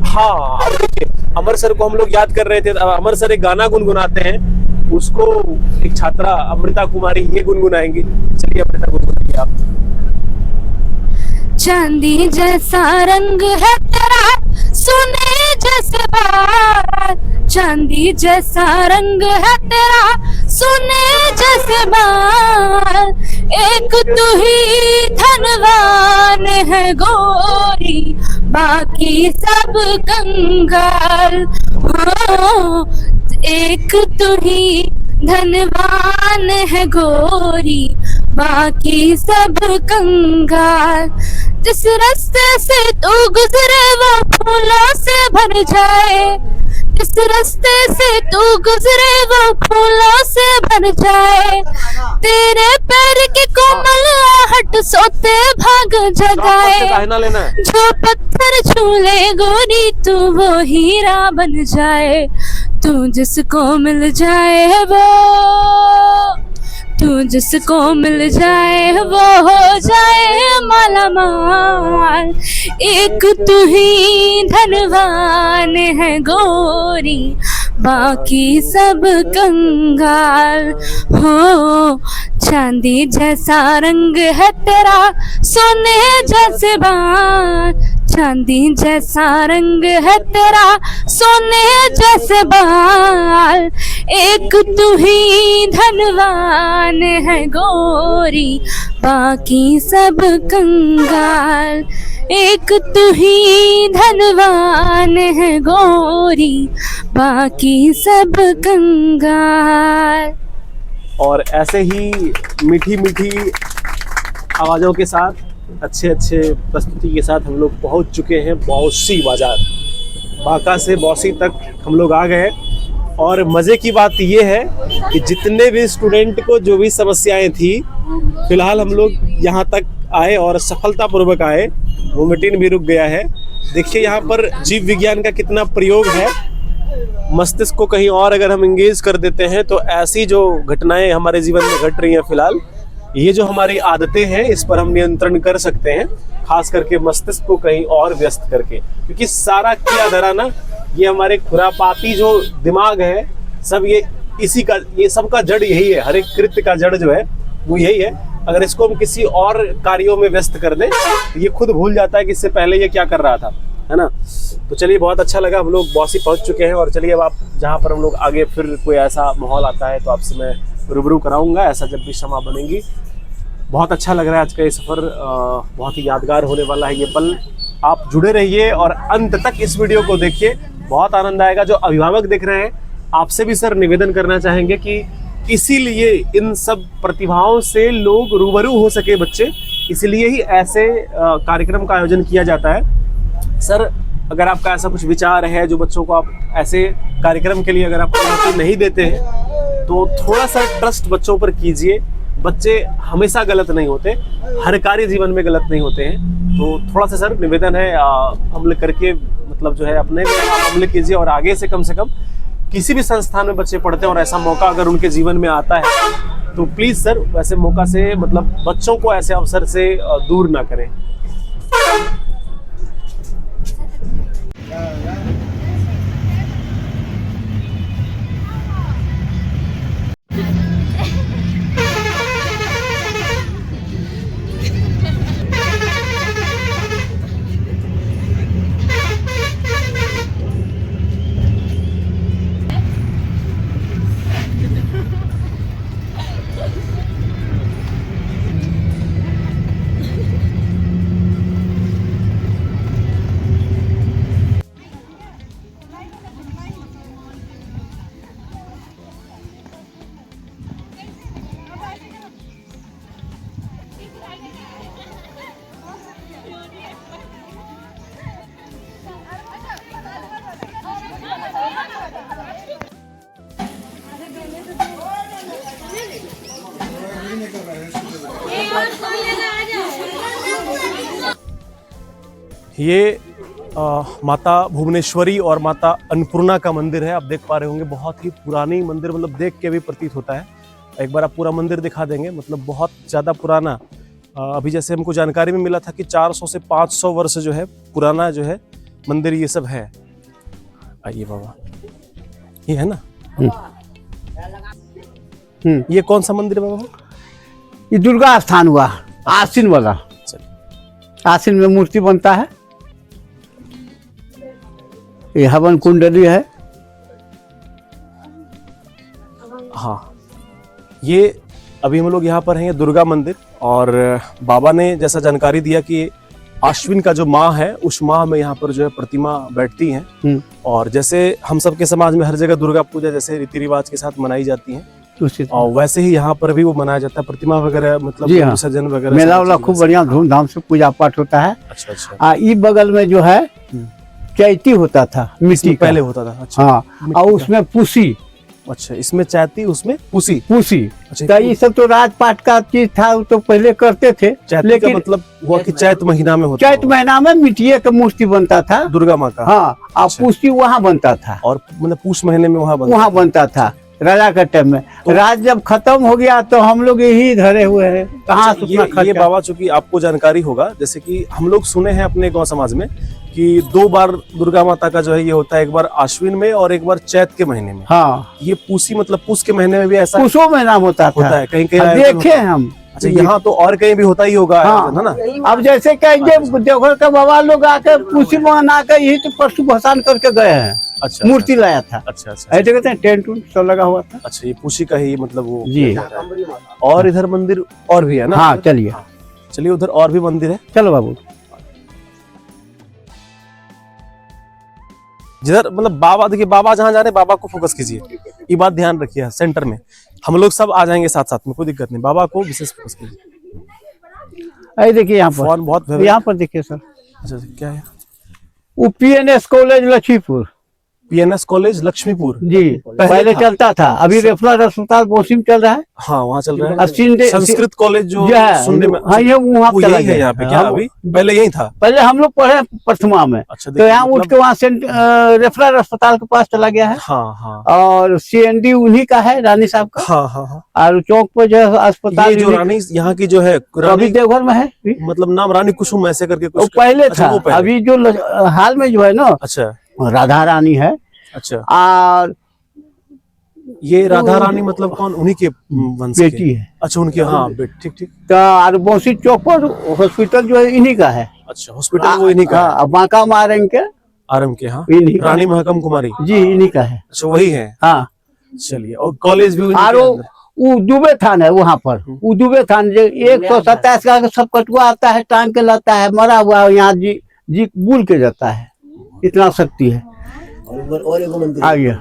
Speaker 1: हाँ, अब देखिए अमर सर को हम लोग याद कर रहे थे, अमर सर एक गाना गुनगुनाते हैं, उसको एक छात्रा अमृता कुमारी ये गुनगुनाएंगी। चलिए अमृता गुनगुनाइए आप।
Speaker 2: चांदी जैसा रंग है तेरा, सोने जैसे बाल, चांदी जैसा रंग है तेरा, सोने जैसे बाल,
Speaker 10: एक तू ही धनवान है गोरी, बाकी सब कंगाल। हाँ, एक तू ही धनवान है गोरी, बाकी सब कंगाल। जिस रास्ते से तू गुजरे वो फूलों से भर जाए, जिस रास्ते से तू गुजरे वो फूलों से भर जाए। तेरे पैर की कोमल आहट सोते भाग जगाए, जो पत्थर छू ले गोरी तू वो हीरा बन जाए। तू जिसको मिल जाए वो, तू जिसको मिल जाए वो हो जाए माला माल। एक तू ही धनवान है गोरी, बाकी सब कंगाल। हो चांदी जैसा रंग है तेरा, सोने जैसे बाल। चांदी जैसा रंग है तेरा, सोने जैसे बाल। एक तू ही धनवान है गोरी, बाकी सब कंगाल। एक तू ही धनवान है गोरी, बाकी सब कंगाल।
Speaker 1: और ऐसे ही मीठी मीठी आवाज़ों के साथ, अच्छे अच्छे प्रस्तुति के साथ हम लोग पहुंच चुके हैं बौसी बाज़ार। बांका से बौसी तक हम लोग आ गए। और मज़े की बात ये है कि जितने भी स्टूडेंट को जो भी समस्याएं थी, फिलहाल हम लोग यहाँ तक आए और सफलतापूर्वक आए। वोमिटिंग भी रुक गया है। देखिए यहाँ पर जीव विज्ञान का कितना प्रयोग है। मस्तिष्क को कहीं और अगर हम इंगेज कर देते हैं तो ऐसी जो घटनाएं हमारे जीवन में घट रही हैं फिलहाल, ये जो हमारी आदतें हैं इस पर हम नियंत्रण कर सकते हैं, खास करके मस्तिष्क को कहीं और व्यस्त करके। क्योंकि सारा किया धरा ना, ये हमारे खुरापाती जो दिमाग है, सब ये इसी का, ये सब का जड़ यही है। हर एक कृत्य का जड़ जो है वो यही है। अगर इसको हम किसी और कार्यों में व्यस्त कर दें तो ये खुद भूल जाता है कि इससे पहले ये क्या कर रहा था, है ना। तो चलिए, बहुत अच्छा लगा। हम लोग बौसी पहुंच चुके हैं और चलिए अब आप जहाँ पर हम लोग आगे फिर कोई ऐसा माहौल आता है तो आपसे मैं रूबरू कराऊंगा, ऐसा जब भी क्षमा बनेगी। बहुत अच्छा लग रहा है आज का ये सफ़र, बहुत ही यादगार होने वाला है ये पल। आप जुड़े रहिए और अंत तक इस वीडियो को देखिए, बहुत आनंद आएगा। जो अभिभावक देख रहे हैं, आपसे भी सर निवेदन करना चाहेंगे कि इसीलिए इन सब प्रतिभाओं से लोग रूबरू हो सके बच्चे, इसीलिए ही ऐसे कार्यक्रम का आयोजन किया जाता है। सर, अगर आपका ऐसा कुछ विचार है जो बच्चों को आप ऐसे कार्यक्रम के लिए अगर आप अनुमति नहीं देते हैं तो थोड़ा सा ट्रस्ट बच्चों पर कीजिए। बच्चे हमेशा गलत नहीं होते, हर कार्य जीवन में गलत नहीं होते हैं। तो थोड़ा सा सर निवेदन है, अमल करके मतलब जो है अपने में आप अमल कीजिए। और आगे से कम किसी भी संस्थान में बच्चे पढ़ते हैं और ऐसा मौका अगर उनके जीवन में आता है तो प्लीज़ सर वैसे मौका से मतलब बच्चों को ऐसे अवसर से दूर ना करें। ये माता भुवनेश्वरी और माता अन्नपूर्णा का मंदिर है। आप देख पा रहे होंगे, बहुत ही पुरानी मंदिर, मतलब देख के भी प्रतीत होता है। एक बार आप पूरा मंदिर दिखा देंगे, मतलब बहुत ज़्यादा पुराना। अभी जैसे हमको जानकारी में मिला था कि 400 से 500 वर्ष जो है पुराना जो है मंदिर ये सब है। आइए बाबा, ये है ना। ये कौन सा मंदिर है बाबा?
Speaker 12: ये दुर्गा स्थान हुआ, आसीन वाला। आसीन में मूर्ति बनता है। ये हवन कुंडली है।
Speaker 1: हाँ, ये अभी हम लोग यहाँ पर हैं दुर्गा मंदिर, और बाबा ने जैसा जानकारी दिया कि आश्विन का जो माह है उस माह में यहाँ पर जो है प्रतिमा बैठती हैं, और जैसे हम सबके समाज में हर जगह दुर्गा पूजा जैसे रीति रिवाज के साथ मनाई जाती है, और वैसे ही यहाँ पर भी वो मनाया जाता है, प्रतिमा वगैरह मतलब विसर्जन वगैरह
Speaker 12: मेला वाला खूब बढ़िया धूमधाम से पूजा पाठ होता है।
Speaker 1: अच्छा अच्छा।
Speaker 12: ई बगल में जो है चैती होता था, मिट्टी
Speaker 1: पहले होता था। अच्छा।
Speaker 12: हाँ, और उसमें पूसी।
Speaker 1: अच्छा, इसमें चैती उसमें पूसी।
Speaker 12: पूसी।
Speaker 1: अच्छा,
Speaker 12: तो ये सब तो राजपाट का चीज था, तो पहले करते थे।
Speaker 1: लेकिन मतलब हुआ कि चैत महीना में होता,
Speaker 12: चैत महीना में मिट्टी का मूर्ति बनता था
Speaker 1: दुर्गा माँ का।
Speaker 12: हाँ, और पूसी वहाँ बनता था,
Speaker 1: और मतलब पूष महीने में वहाँ
Speaker 12: बनता था राजा के टाइम में। तो राज जब खत्म हो गया तो हम लोग यही धरे हुए हैं। कहाँ
Speaker 1: ये बाबा, चूंकि आपको जानकारी होगा, जैसे कि हम लोग सुने हैं अपने गांव समाज में कि 2 बार दुर्गा माता का जो है ये होता है, एक बार आश्विन में और एक बार चैत के महीने में।
Speaker 12: हाँ,
Speaker 1: ये पूसी मतलब पूस के महीने में भी ऐसा
Speaker 12: पूसो महीना होता
Speaker 1: है, कहीं कहीं
Speaker 12: देखे हम।
Speaker 1: अच्छा, यहाँ तो और कहीं भी होता ही होगा।
Speaker 12: हाँ,
Speaker 1: है ना।
Speaker 12: अब जैसे कहीं देवघर का बाबा लोग आकर पूसी मना कर यही तो पशु भसान करके गए हैं।
Speaker 1: अच्छा,
Speaker 12: मूर्ति लाया था।
Speaker 1: अच्छा अच्छा।
Speaker 12: ऐसे कहते हैं, टेंट उंट सब लगा हुआ था।
Speaker 1: अच्छा, ये पूसी का ही मतलब वो
Speaker 12: जी।
Speaker 1: और इधर मंदिर और भी है ना।
Speaker 12: हाँ, चलिए
Speaker 1: चलिए, उधर और भी मंदिर है।
Speaker 12: चलो बाबू।
Speaker 1: जिधर मतलब बाबा, देखिए बाबा जहाँ जा रहे हैं, बाबा को फोकस कीजिए, ये बात ध्यान रखिए। सेंटर में हम लोग सब आ जाएंगे साथ साथ में, कोई दिक्कत नहीं, बाबा को विशेष फोकस कीजिए।
Speaker 12: अरे देखिए यहाँ पर,
Speaker 1: फोन बहुत
Speaker 12: यहाँ पर देखिए सर।
Speaker 1: अच्छा, क्या है?
Speaker 12: PNS college Lakshmipur.
Speaker 1: PNS college Lakshmipur
Speaker 12: ji, पहले चलता था, अभी रेफरल अस्पताल बोसिम चल रहा है।
Speaker 1: हाँ, वहाँ चल रहा है। संस्कृत कॉलेज जो
Speaker 12: सुनने में, हाँ, ये वहाँ चला
Speaker 1: है यहाँ पे। क्या अभी पहले यही था?
Speaker 12: पहले हम लोग पढ़े प्रथमा में।
Speaker 1: अच्छा,
Speaker 12: तो यहाँ उठ के वहाँ से रेफरल अस्पताल के पास चला गया है।
Speaker 1: हाँ हाँ।
Speaker 12: और CND उन्हीं का है, रानी साहब का।
Speaker 1: हाँ हाँ हाँ।
Speaker 12: और चौक पर जो है अस्पताल,
Speaker 1: जो रानी यहाँ की जो है,
Speaker 12: अभी देवघर में है,
Speaker 1: मतलब नाम रानी कुसुम ऐसे करके कुछ
Speaker 12: पहले था। अभी जो हाल में जो है ना,
Speaker 1: अच्छा,
Speaker 12: राधा रानी है।
Speaker 1: अच्छा,
Speaker 12: और
Speaker 1: ये राधा रानी मतलब कौन? उन्हीं के वंश
Speaker 12: बेटी है।
Speaker 1: अच्छा, उनके। हाँ, बेटी। ठीक ठीक।
Speaker 12: तो बौसी चौक पर हॉस्पिटल जो है इन्हीं का है।
Speaker 1: अच्छा, हॉस्पिटल वो इन्हीं का है।
Speaker 12: बांका मारेंग के
Speaker 1: आरएम के। हाँ,
Speaker 12: रानी
Speaker 1: महकम कुमारी
Speaker 12: जी, इन्हीं का है।
Speaker 1: अच्छा, वही है।
Speaker 12: हाँ,
Speaker 1: चलिए। और कॉलेज भी
Speaker 12: दुबे थान है वहाँ पर। दुबे थान जो 127 का सब कटुआ आता है, टांग के लाता है, मरा हुआ यहाँ जी बुल के जाता है, इतना शक्ति है। आइए,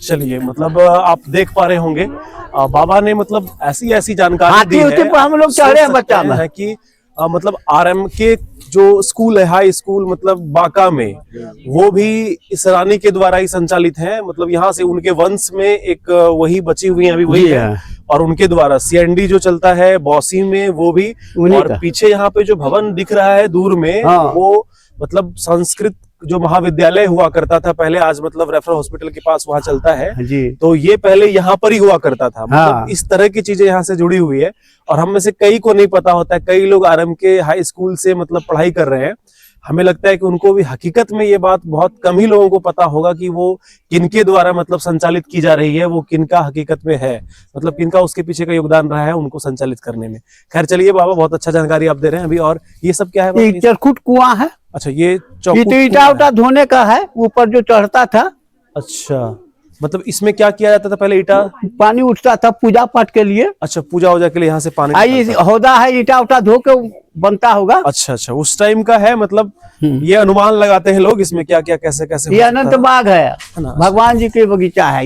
Speaker 1: चलिए, मतलब आप देख पा रहे होंगे बाबा ने मतलब ऐसी जानकारी दी है।
Speaker 12: हम लोग चढ़े हैं बच्चा में
Speaker 1: है कि मतलब आरएम के जो स्कूल है, हाई स्कूल मतलब बांका में, वो भी इस रानी के द्वारा ही संचालित है। मतलब यहाँ से उनके वंश में एक वही बची हुई है, अभी वही है। और उनके द्वारा CND जो चलता है बौसी में, वो भी। और पीछे यहाँ पे जो भवन दिख रहा है दूर में, वो मतलब संस्कृत जो महाविद्यालय हुआ करता था पहले, आज मतलब रेफरल हॉस्पिटल के पास वहाँ चलता है जी। तो ये पहले यहाँ पर ही हुआ करता था। मतलब इस तरह की चीजें यहाँ से जुड़ी हुई है, और हम में से कई को नहीं पता होता है। कई लोग आरएम के हाई स्कूल से मतलब पढ़ाई कर रहे हैं, हमें लगता है कि उनको भी हकीकत में ये बात बहुत कम ही लोगों को पता होगा कि वो किनके द्वारा मतलब संचालित की जा रही है, वो किनका हकीकत में है, मतलब किनका उसके पीछे का योगदान रहा है उनको संचालित करने में। खैर चलिए बाबा, बहुत अच्छा जानकारी आप दे रहे हैं अभी। और ये सब क्या है?
Speaker 12: चरखुट कुआं है।
Speaker 1: अच्छा, ये
Speaker 12: ईटा उटा धोने का है, ऊपर जो चढ़ता था।
Speaker 1: अच्छा, मतलब इसमें क्या किया जाता था पहले? ईटा
Speaker 12: पानी उठता था पूजा पाठ के लिए।
Speaker 1: अच्छा, पूजा वूजा के लिए यहाँ से पानी
Speaker 12: होदा है, ईटा उटा धो के बनता होगा।
Speaker 1: अच्छा अच्छा, उस टाइम का है। मतलब ये अनुमान लगाते हैं लोग इसमें क्या क्या कैसे कैसे।
Speaker 12: ये अनंत बाग है, भगवान जी के बगीचा है।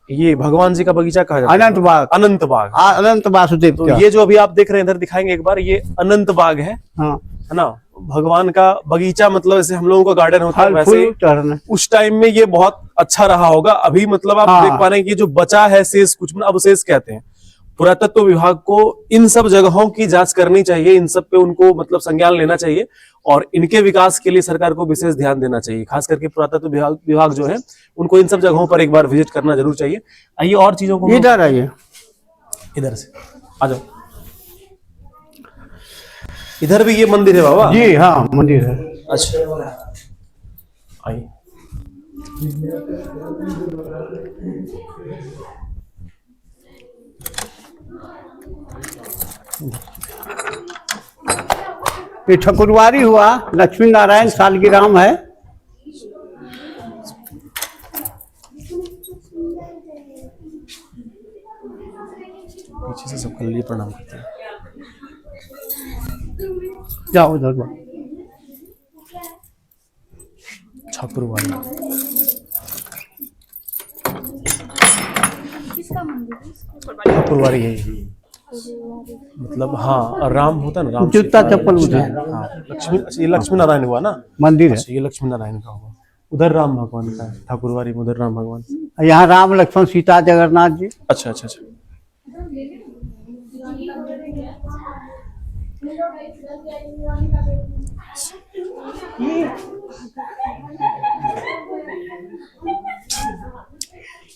Speaker 1: ये भगवान जी का बगीचा कहा जाता है।
Speaker 12: अनंत बाग।
Speaker 1: अनंत बाग,
Speaker 12: अनंत वासुदेव।
Speaker 1: तो ये जो अभी आप देख रहे हैं, इधर दिखाएंगे एक बार, ये अनंत बाग है।
Speaker 12: हाँ,
Speaker 1: है ना, भगवान का बगीचा। मतलब जैसे हम लोगों का गार्डन होता है वैसे उस टाइम में ये बहुत अच्छा रहा होगा। अभी मतलब आप देख पा रहे हैं कि जो बचा है शेष, कुछ अवशेष कहते हैं। पुरातत्व विभाग को इन सब जगहों की जांच करनी चाहिए, इन सब पे उनको मतलब संज्ञान लेना चाहिए, और इनके विकास के लिए सरकार को विशेष ध्यान देना चाहिए। खास करके पुरातत्व विभाग जो है, उनको इन सब जगहों पर एक बार विजिट करना जरूर चाहिए। आइए और चीजों को,
Speaker 12: इधर आइए,
Speaker 1: इधर से आ जाओ। इधर भी ये मंदिर है बाबा?
Speaker 12: जी हाँ, मंदिर है।
Speaker 1: अच्छा, आइए।
Speaker 12: ये ठकुरवारी हुआ, लक्ष्मी नारायण सालगिराम है।
Speaker 1: पीछे से सबके लिए प्रणाम करते हैं।
Speaker 12: जाओ उधर जाओ।
Speaker 1: ठाकुरवाड़ी ठाकुरवाड़ी है ये। मतलब हाँ राम होता है ना, राम
Speaker 12: जूता चप्पल उधर।
Speaker 1: हाँ लक्ष्मी, अच्छा ये लक्ष्मी नारायण हुआ ना
Speaker 12: मंदिर है।
Speaker 1: अच्छा ये लक्ष्मी नारायण का हुआ, उधर राम भगवान का है, ठाकुरवाड़ी में उधर राम भगवान।
Speaker 12: यहाँ राम लक्ष्मण सीता जगन्नाथ जी।
Speaker 1: अच्छा अच्छा अच्छा।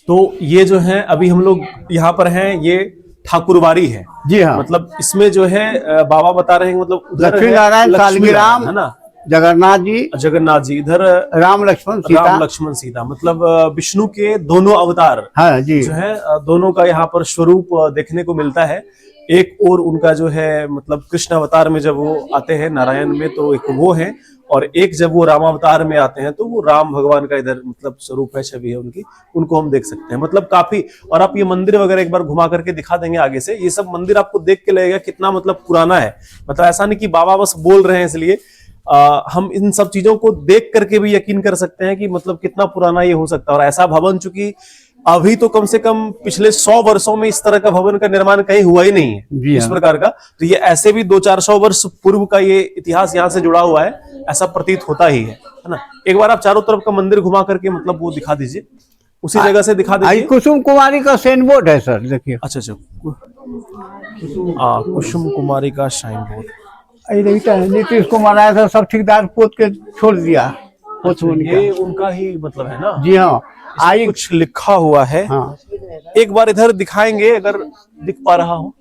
Speaker 1: तो ये जो है अभी हम लोग यहाँ पर हैं, ये ठाकुरवाड़ी है
Speaker 12: जी हाँ।
Speaker 1: मतलब इसमें जो है बाबा बता रहे हैं मतलब उधर
Speaker 12: लक्ष्मी
Speaker 1: है
Speaker 12: नारायण
Speaker 1: लक्ष्मी
Speaker 12: सालग्राम
Speaker 1: नारायण, है ना,
Speaker 12: जगन्नाथ जी,
Speaker 1: जगन्नाथ जी, इधर
Speaker 12: राम लक्ष्मण सीता।
Speaker 1: राम लक्ष्मण सीता मतलब विष्णु के दोनों अवतार
Speaker 12: हाँ जी।
Speaker 1: जो है दोनों का यहाँ पर स्वरूप देखने को मिलता है। एक और उनका जो है मतलब कृष्ण अवतार में जब वो आते हैं नारायण में तो एक वो है, और एक जब वो राम अवतार में आते हैं तो वो राम भगवान का इधर मतलब स्वरूप है, छवि है उनकी, उनको हम देख सकते हैं मतलब काफी। और आप ये मंदिर वगैरह एक बार घुमा करके दिखा देंगे आगे से, ये सब मंदिर आपको देख के लगेगा कितना मतलब पुराना है। मतलब ऐसा नहीं कि बाबा बस बोल रहे हैं इसलिए, हम इन सब चीजों को देख करके भी यकीन कर सकते हैं कि मतलब कितना पुराना ये हो सकता है। और ऐसा भवन चूंकि अभी तो कम से कम पिछले 100 वर्षों में इस तरह का भवन का निर्माण कहीं हुआ ही नहीं है इस प्रकार का, तो ये ऐसे भी 200-400 वर्ष पूर्व का ये इतिहास यहाँ से जुड़ा हुआ है, ऐसा प्रतीत होता ही है ना। एक बार आप चारों तरफ का मंदिर घुमा करके मतलब वो दिखा दीजिए, उसी जगह से दिखा दीजिए।
Speaker 12: कुसुम कुमारी का साइन बोर्ड है सर, देखिए।
Speaker 1: अच्छा अच्छा, कुसुम कुमारी का साइन बोर्ड।
Speaker 12: नीतीश कुमार आया था, सब ठेकेदार पोत के छोड़ दिया।
Speaker 1: ये उनका ही मतलब है ना।
Speaker 12: जी हाँ, आई
Speaker 1: कुछ लिखा हुआ है।
Speaker 12: हाँ।
Speaker 1: एक बार इधर दिखाएंगे अगर दिख पा रहा हो।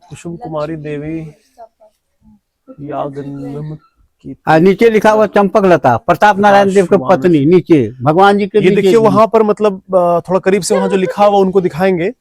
Speaker 1: कुसुम कुमारी देवी यागनम की,
Speaker 12: नीचे लिखा हुआ चंपक लता, प्रताप नारायण देव की पत्नी, नीचे भगवान जी के।
Speaker 1: ये देखिए वहां पर मतलब थोड़ा करीब से वहां जो लिखा हुआ उनको दिखाएंगे।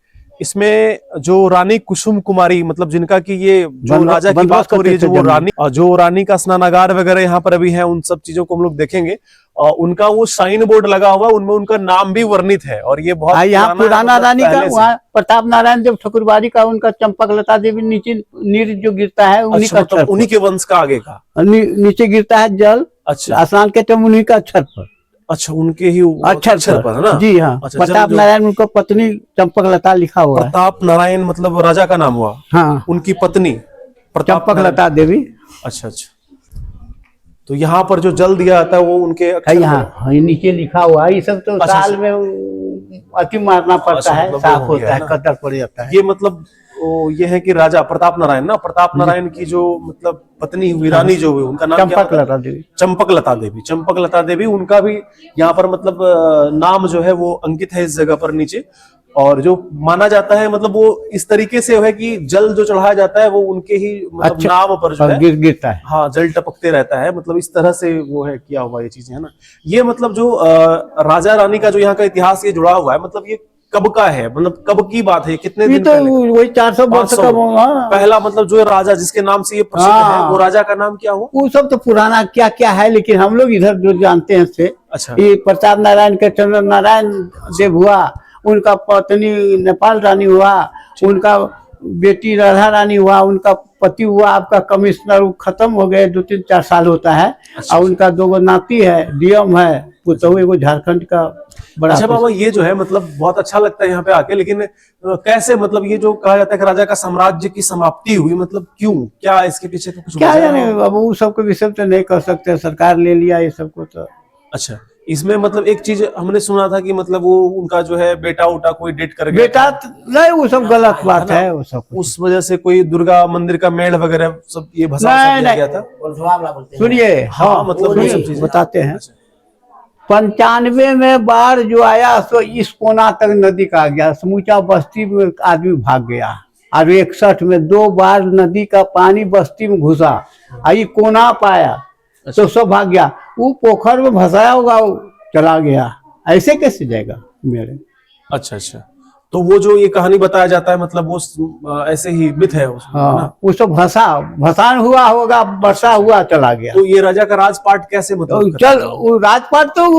Speaker 1: इसमें जो रानी कुसुम कुमारी मतलब जिनका कि ये जो राजा की बात हो रही है, जो वो रानी, जो रानी का स्नानागार वगैरह यहाँ पर अभी है, उन सब चीजों को हम लोग देखेंगे। और उनका वो साइन बोर्ड लगा हुआ, उनमें उनका नाम भी वर्णित है। और ये बहुत
Speaker 12: यहाँ पुराना रानी का, वहाँ प्रताप नारायण देव ठाकुरबाड़ी का, उनका चंपक लता देवी नीचे नीर जो गिरता है उन्हीं का,
Speaker 1: मतलब उन्हीं के वंश का आगे का
Speaker 12: नीचे गिरता है जल।
Speaker 1: अच्छा,
Speaker 12: स्नान के टाइम उन्हीं का अक्षर पर।
Speaker 1: अच्छा, उनके ही
Speaker 12: अक्षर
Speaker 1: पर है ना।
Speaker 12: जी हाँ।
Speaker 1: अच्छा,
Speaker 12: प्रताप नारायण उनका पत्नी चंपक लता लिखा हुआ है।
Speaker 1: प्रताप नारायण मतलब राजा का नाम हुआ।
Speaker 12: हाँ,
Speaker 1: उनकी पत्नी
Speaker 12: चंपक लता देवी।
Speaker 1: अच्छा अच्छा, तो यहाँ पर जो जल दिया जाता है वो उनके
Speaker 12: यहाँ नीचे लिखा हुआ है। ये सब तो साल में अति मारना पड़ता है, साफ होता है, कतर पड़ जाता है।
Speaker 1: ये मतलब ये है कि राजा प्रताप नारायण ना, प्रताप नारायण की जो मतलब पत्नी हुई, रानी जो हुई, उनका नाम
Speaker 12: चंपक लता देवी।
Speaker 1: चंपक लता देवी, चंपक लता देवी, उनका भी यहाँ पर मतलब नाम जो है वो अंकित है इस जगह पर नीचे। और जो माना जाता है मतलब वो इस तरीके से है कि जल जो चढ़ाया जाता है वो उनके ही मतलब नाम पर जो है
Speaker 12: गिरता है।
Speaker 1: हाँ, जल टपकते रहता है, मतलब इस तरह से वो है किया हुआ ये चीजें, है ना। ये मतलब जो राजा रानी का जो यहाँ का इतिहास ये जुड़ा हुआ है, मतलब ये कब का है, मतलब कब की बात है, कितने दिन
Speaker 12: तो वही 400 वर्ष का
Speaker 1: पहला मतलब जो राजा जिसके नाम से ये प्रसिद्ध है, वो राजा का नाम क्या हुआ?
Speaker 12: वो सब तो पुराना क्या क्या है, लेकिन हम लोग इधर जो जानते हैं से,
Speaker 1: अच्छा,
Speaker 12: ये प्रताप नारायण के चंद्र नारायण देव हुआ, उनका पत्नी नेपाल रानी हुआ, उनका बेटी राधा रानी हुआ, उनका पति हुआ आपका कमिश्नर, खत्म हो गए, 2-3-4 साल होता है।
Speaker 1: अच्छा,
Speaker 12: और उनका 2 नाती है, डीएम है, पुतहु एगो झारखंड का बड़ा।
Speaker 1: अच्छा बाबा, ये जो है मतलब बहुत अच्छा लगता है यहाँ पे आके, लेकिन कैसे मतलब ये जो कहा जाता है कि राजा का साम्राज्य की समाप्ति हुई, मतलब क्यों, क्या इसके पीछे कुछ
Speaker 12: क्या जाने बाबू, वो सब के विषय तो नहीं कर सकते, सरकार ले लिया ये सबको तो।
Speaker 1: अच्छा, इसमें मतलब एक चीज हमने सुना था कि मतलब वो उनका जो है बेटा उटा कोई डेट कर गया,
Speaker 12: बेटा नहीं, वो सब गलत बात है, वो सब
Speaker 1: उस वजह से कोई दुर्गा मंदिर का मेढ़ वगैरह सब ये भसा गया था।
Speaker 12: सुनिए,
Speaker 1: हाँ मतलब ये सब चीजें
Speaker 12: बताते हैं। 95 में बाढ़ जो आया तो इस कोना तक नदी का आ गया, समूचा बस्ती में आदमी भाग गया। और 61 में 2 बार नदी का पानी बस्ती में घुसा, आई कोना पाया तो सब भाग गया। वो पोखर में फंसाया होगा, वो चला गया, ऐसे कैसे जाएगा मेरे।
Speaker 1: अच्छा अच्छा, तो वो जो ये कहानी बताया जाता है मतलब वो ऐसे ही मिथ है
Speaker 12: हाँ, वो सब भसान हुआ होगा, वर्षा हुआ, चला गया।
Speaker 1: तो ये राजा का राजपाट कैसे मतलब
Speaker 12: चल, वो राजपाट तो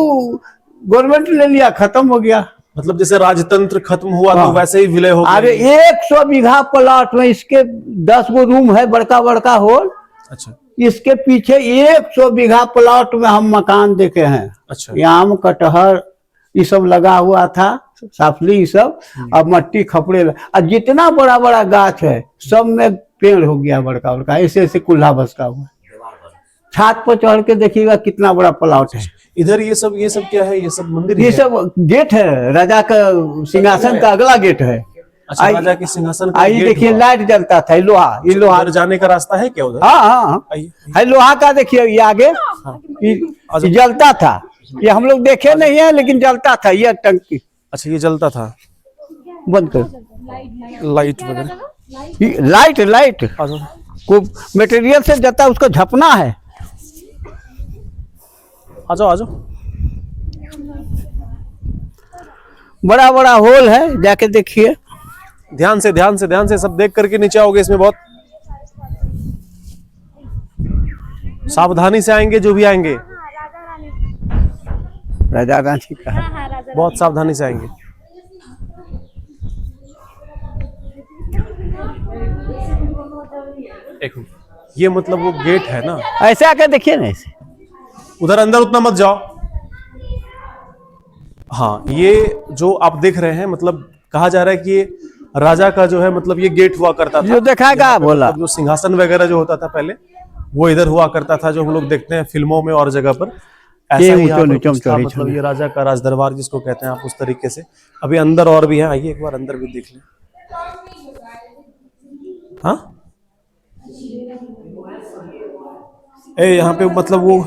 Speaker 12: गवर्नमेंट ले लिया, खत्म हो गया।
Speaker 1: मतलब जैसे राजतंत्र खत्म हुआ
Speaker 12: हाँ।
Speaker 1: तो वैसे ही विलय हो
Speaker 12: अरे
Speaker 1: गए।
Speaker 12: 100 बीघा प्लॉट में इसके 10 गो रूम है, बड़का बड़का हॉल।
Speaker 1: अच्छा
Speaker 12: इसके पीछे 100 बीघा प्लॉट में हम मकान देखे हैं।
Speaker 1: अच्छा
Speaker 12: आम कटहर ये सब लगा हुआ था, साफली ये सब, अब मट्टी खपड़े और जितना बड़ा बड़ा गाछ है सब में पेड़ हो गया बड़का बड़का, ऐसे ऐसे कुल्ला बसका हुआ। छत पर चढ़ के देखिएगा कितना बड़ा प्लॉट है।
Speaker 1: इधर ये सब क्या है? ये सब मंदिर
Speaker 12: ये
Speaker 1: है?
Speaker 12: सब गेट है, राजा का सिंहासन का अगला गेट है।
Speaker 1: अच्छा, राजा के सिंहासन का
Speaker 12: आइए
Speaker 1: गेट
Speaker 12: देखिए
Speaker 1: हुआ।
Speaker 12: लाइट जलता था, ये लोहा
Speaker 1: उधर जाने का रास्ता है क्या उधर?
Speaker 12: हाँ हाँ
Speaker 1: आइए।
Speaker 12: है लोहा का, देखिए ये आगे ये जलता था, ये हम लोग देखे नहीं है लेकिन जलता था ये टंकी।
Speaker 1: अच्छा ये जलता था,
Speaker 12: बंद कर
Speaker 1: लाइट वगैरह।
Speaker 12: लाइट लाइट को मटेरियल से जलता है, उसको झपना है।
Speaker 1: आ जाओ आ जाओ।
Speaker 12: बड़ा बड़ा होल है, जाके देखिए।
Speaker 1: ध्यान से सब देख करके नीचे आओगे। इसमें बहुत सावधानी से आएंगे जो भी आएंगे,
Speaker 12: राजा रानी का
Speaker 1: बहुत सावधानी से आएंगे। एक मिनट, ये मतलब वो गेट है ना?
Speaker 12: ऐसे आके देखिए ना, ऐसे
Speaker 1: उधर अंदर उतना मत जाओ। हाँ, ये जो आप देख रहे हैं, मतलब कहा जा रहा है कि ये राजा का जो है, मतलब ये गेट हुआ करता था।
Speaker 12: जो दिखाएगा बोला,
Speaker 1: मतलब जो सिंहासन वगैरह जो होता था पहले, वो इधर हुआ करता था, जो हम लोग देखते हैं फिल्मों में और जगह पर। ऐसा ही यहाँ पर कुछ था, मतलब ये राजा का राजदरबार जिसको कहते हैं आप, उस तरीके से। अभी अंदर और भी है, आइए एक बार अंदर भी देख लें। हाँ यहाँ पे मतलब वो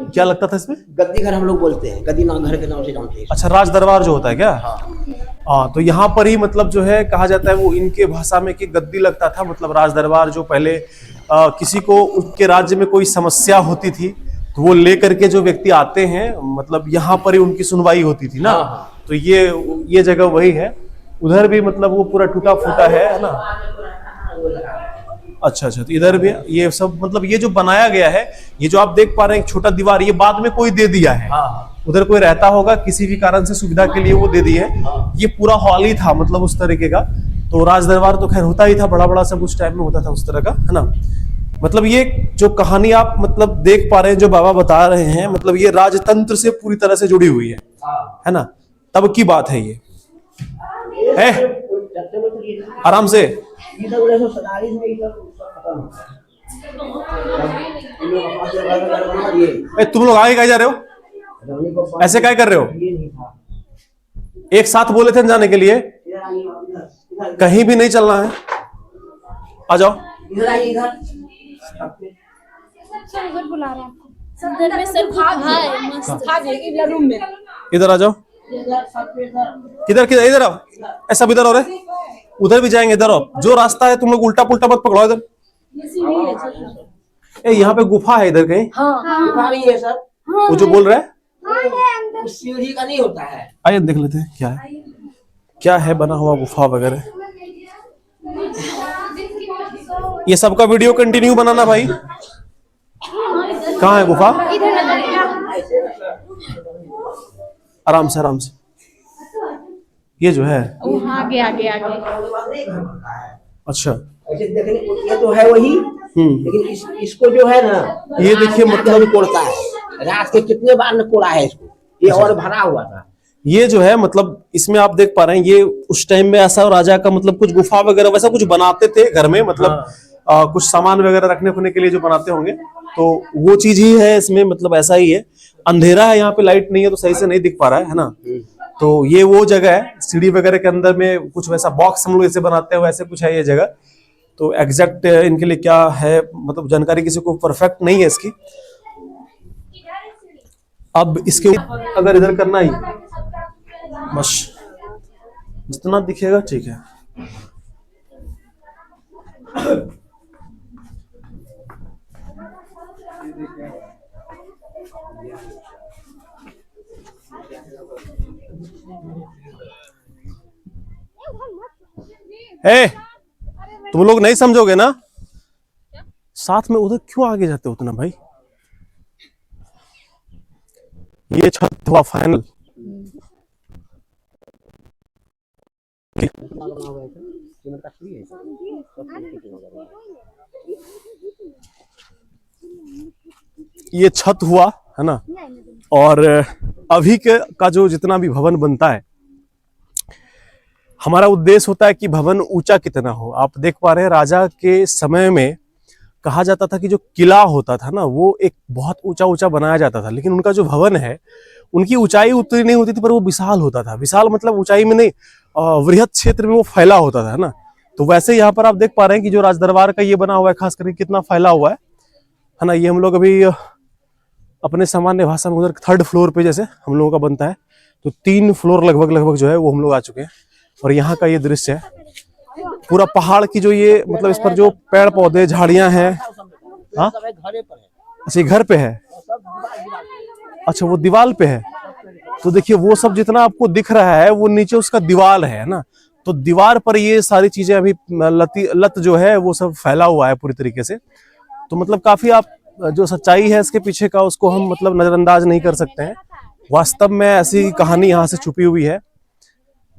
Speaker 1: क्या लगता था इसमें?
Speaker 13: गद्दी घर हम लोग बोलते हैं, गद्दी नाम घर के नाम से जानते हैं।
Speaker 1: अच्छा, राज दरबार जो होता है क्या? हाँ, तो यहाँ पर ही मतलब जो है कहा जाता है, वो इनके भाषा में कि गद्दी लगता था। मतलब राज दरबार जो पहले किसी को उनके राज्य में कोई समस्या होती थी तो वो लेकर के जो व्यक्ति आते हैं, मतलब यहाँ पर ही उनकी सुनवाई होती थी ना। तो ये जगह वही है। उधर भी मतलब वो पूरा टूटा फूटा है ना? अच्छा, तो इधर भी ये सब, मतलब ये जो बनाया गया है, ये जो आप देख पा रहे हैं छोटा दीवार, ये बाद में कोई दे दिया है। उधर कोई रहता होगा, किसी भी कारण से सुविधा के लिए वो दे दी है। ये पूरा हॉल ही था, मतलब उस तरीके का। तो राज दरबार तो खैर होता ही था, बड़ा बड़ा सब उस टाइम में होता था उस तरह का, है ना? मतलब ये जो कहानी आप मतलब देख पा रहे हैं, जो बाबा बता रहे हैं, मतलब ये राजतंत्र से पूरी तरह से जुड़ी हुई है ना? तब की बात है ये है। आराम से। तुम लोग आगे कहाँ जा रहे हो? ऐसे क्या कर रहे हो? एक साथ बोले थे जाने के लिए, कहीं भी नहीं चलना है। आ जाओ। इधर आ जाओ। किधर किधर? इधर आओ। ऐसा इधर हो रहे, उधर भी जाएंगे। इधर आओ। जो रास्ता है तुम लोग उल्टा पुल्टा मत पकड़ो। इधर यहाँ पे गुफा है इधर कहीं?
Speaker 13: गुफा भी है सर।
Speaker 1: वो जो बोल रहा है
Speaker 13: सीढ़ी का नहीं होता है।
Speaker 1: आइए देख लेते हैं क्या है बना हुआ गुफा वगैरह। ये सबका वीडियो कंटिन्यू बनाना भाई। कहाँ है गुफा? आराम से। ये जो है
Speaker 3: आगे आगे आगे।
Speaker 1: अच्छा,
Speaker 13: ऐसे देखने ये तो है वही, लेकिन इसको जो है ना,
Speaker 1: ये देखिए मतलब
Speaker 13: कोड़ता है। रात के कितने बार ने कोड़ा है इसको, ये और भरा हुआ था।
Speaker 1: ये जो है मतलब इसमें आप देख पा रहे हैं, ये उस टाइम में ऐसा राजा का मतलब कुछ गुफा वगैरह वैसा कुछ बनाते थे घर में, मतलब कुछ सामान वगैरह रखने के लिए जो बनाते होंगे, तो वो चीज ही है इसमें। मतलब ऐसा ही है। अंधेरा है यहाँ पे, लाइट नहीं है तो सही से नहीं दिख पा रहा है ना? तो ये वो जगह है, सीढ़ी वगैरह के अंदर में कुछ वैसा बॉक्स हम लोग ऐसे बनाते हैं, वैसे कुछ है ये जगह। तो एग्जैक्ट इनके लिए क्या है, मतलब जानकारी किसी को परफेक्ट नहीं है इसकी। अब इसके अगर इधर करना ही बस जितना दिखेगा ठीक है। तुम लोग नहीं समझोगे ना? साथ में उधर क्यों आगे जाते हो उतना भाई? ये छत हुआ फाइनल। ये छत हुआ है ना। और अभी का जो जितना भी भवन बनता है, हमारा उद्देश्य होता है कि भवन ऊंचा कितना हो। आप देख पा रहे हैं राजा के समय में कहा जाता था कि जो किला होता था ना वो एक बहुत ऊंचा ऊंचा बनाया जाता था, लेकिन उनका जो भवन है उनकी ऊंचाई उतनी नहीं होती थी, पर वो विशाल होता था। विशाल मतलब ऊंचाई में नहीं, वृहद क्षेत्र में वो फैला होता था ना। तो वैसे यहाँ पर आप देख पा रहे हैं कि जो राजदरबार का ये बना हुआ है खास करके कितना फैला हुआ है ना। ये हम लोग अभी अपने सामान्य भाषा में उधर 3rd फ्लोर पे जैसे हम लोगों का बनता है, तो 3 फ्लोर लगभग जो है वो हम लोग आ चुके हैं। और यहाँ का ये दृश्य है पूरा पहाड़ की, जो ये मतलब इस पर जो पेड़ पौधे झाड़ियां हैं। हाँ अच्छा, घर पे है, अच्छा वो दीवार पे है। तो देखिए वो सब जितना आपको दिख रहा है वो नीचे उसका दीवार है ना। तो दीवार पर ये सारी चीजें अभी लत जो है वो सब फैला हुआ है पूरी तरीके से। तो मतलब काफी आप जो सच्चाई है इसके पीछे का उसको हम मतलब नजरअंदाज नहीं कर सकते हैं। वास्तव में ऐसी कहानी यहाँ से छुपी हुई है।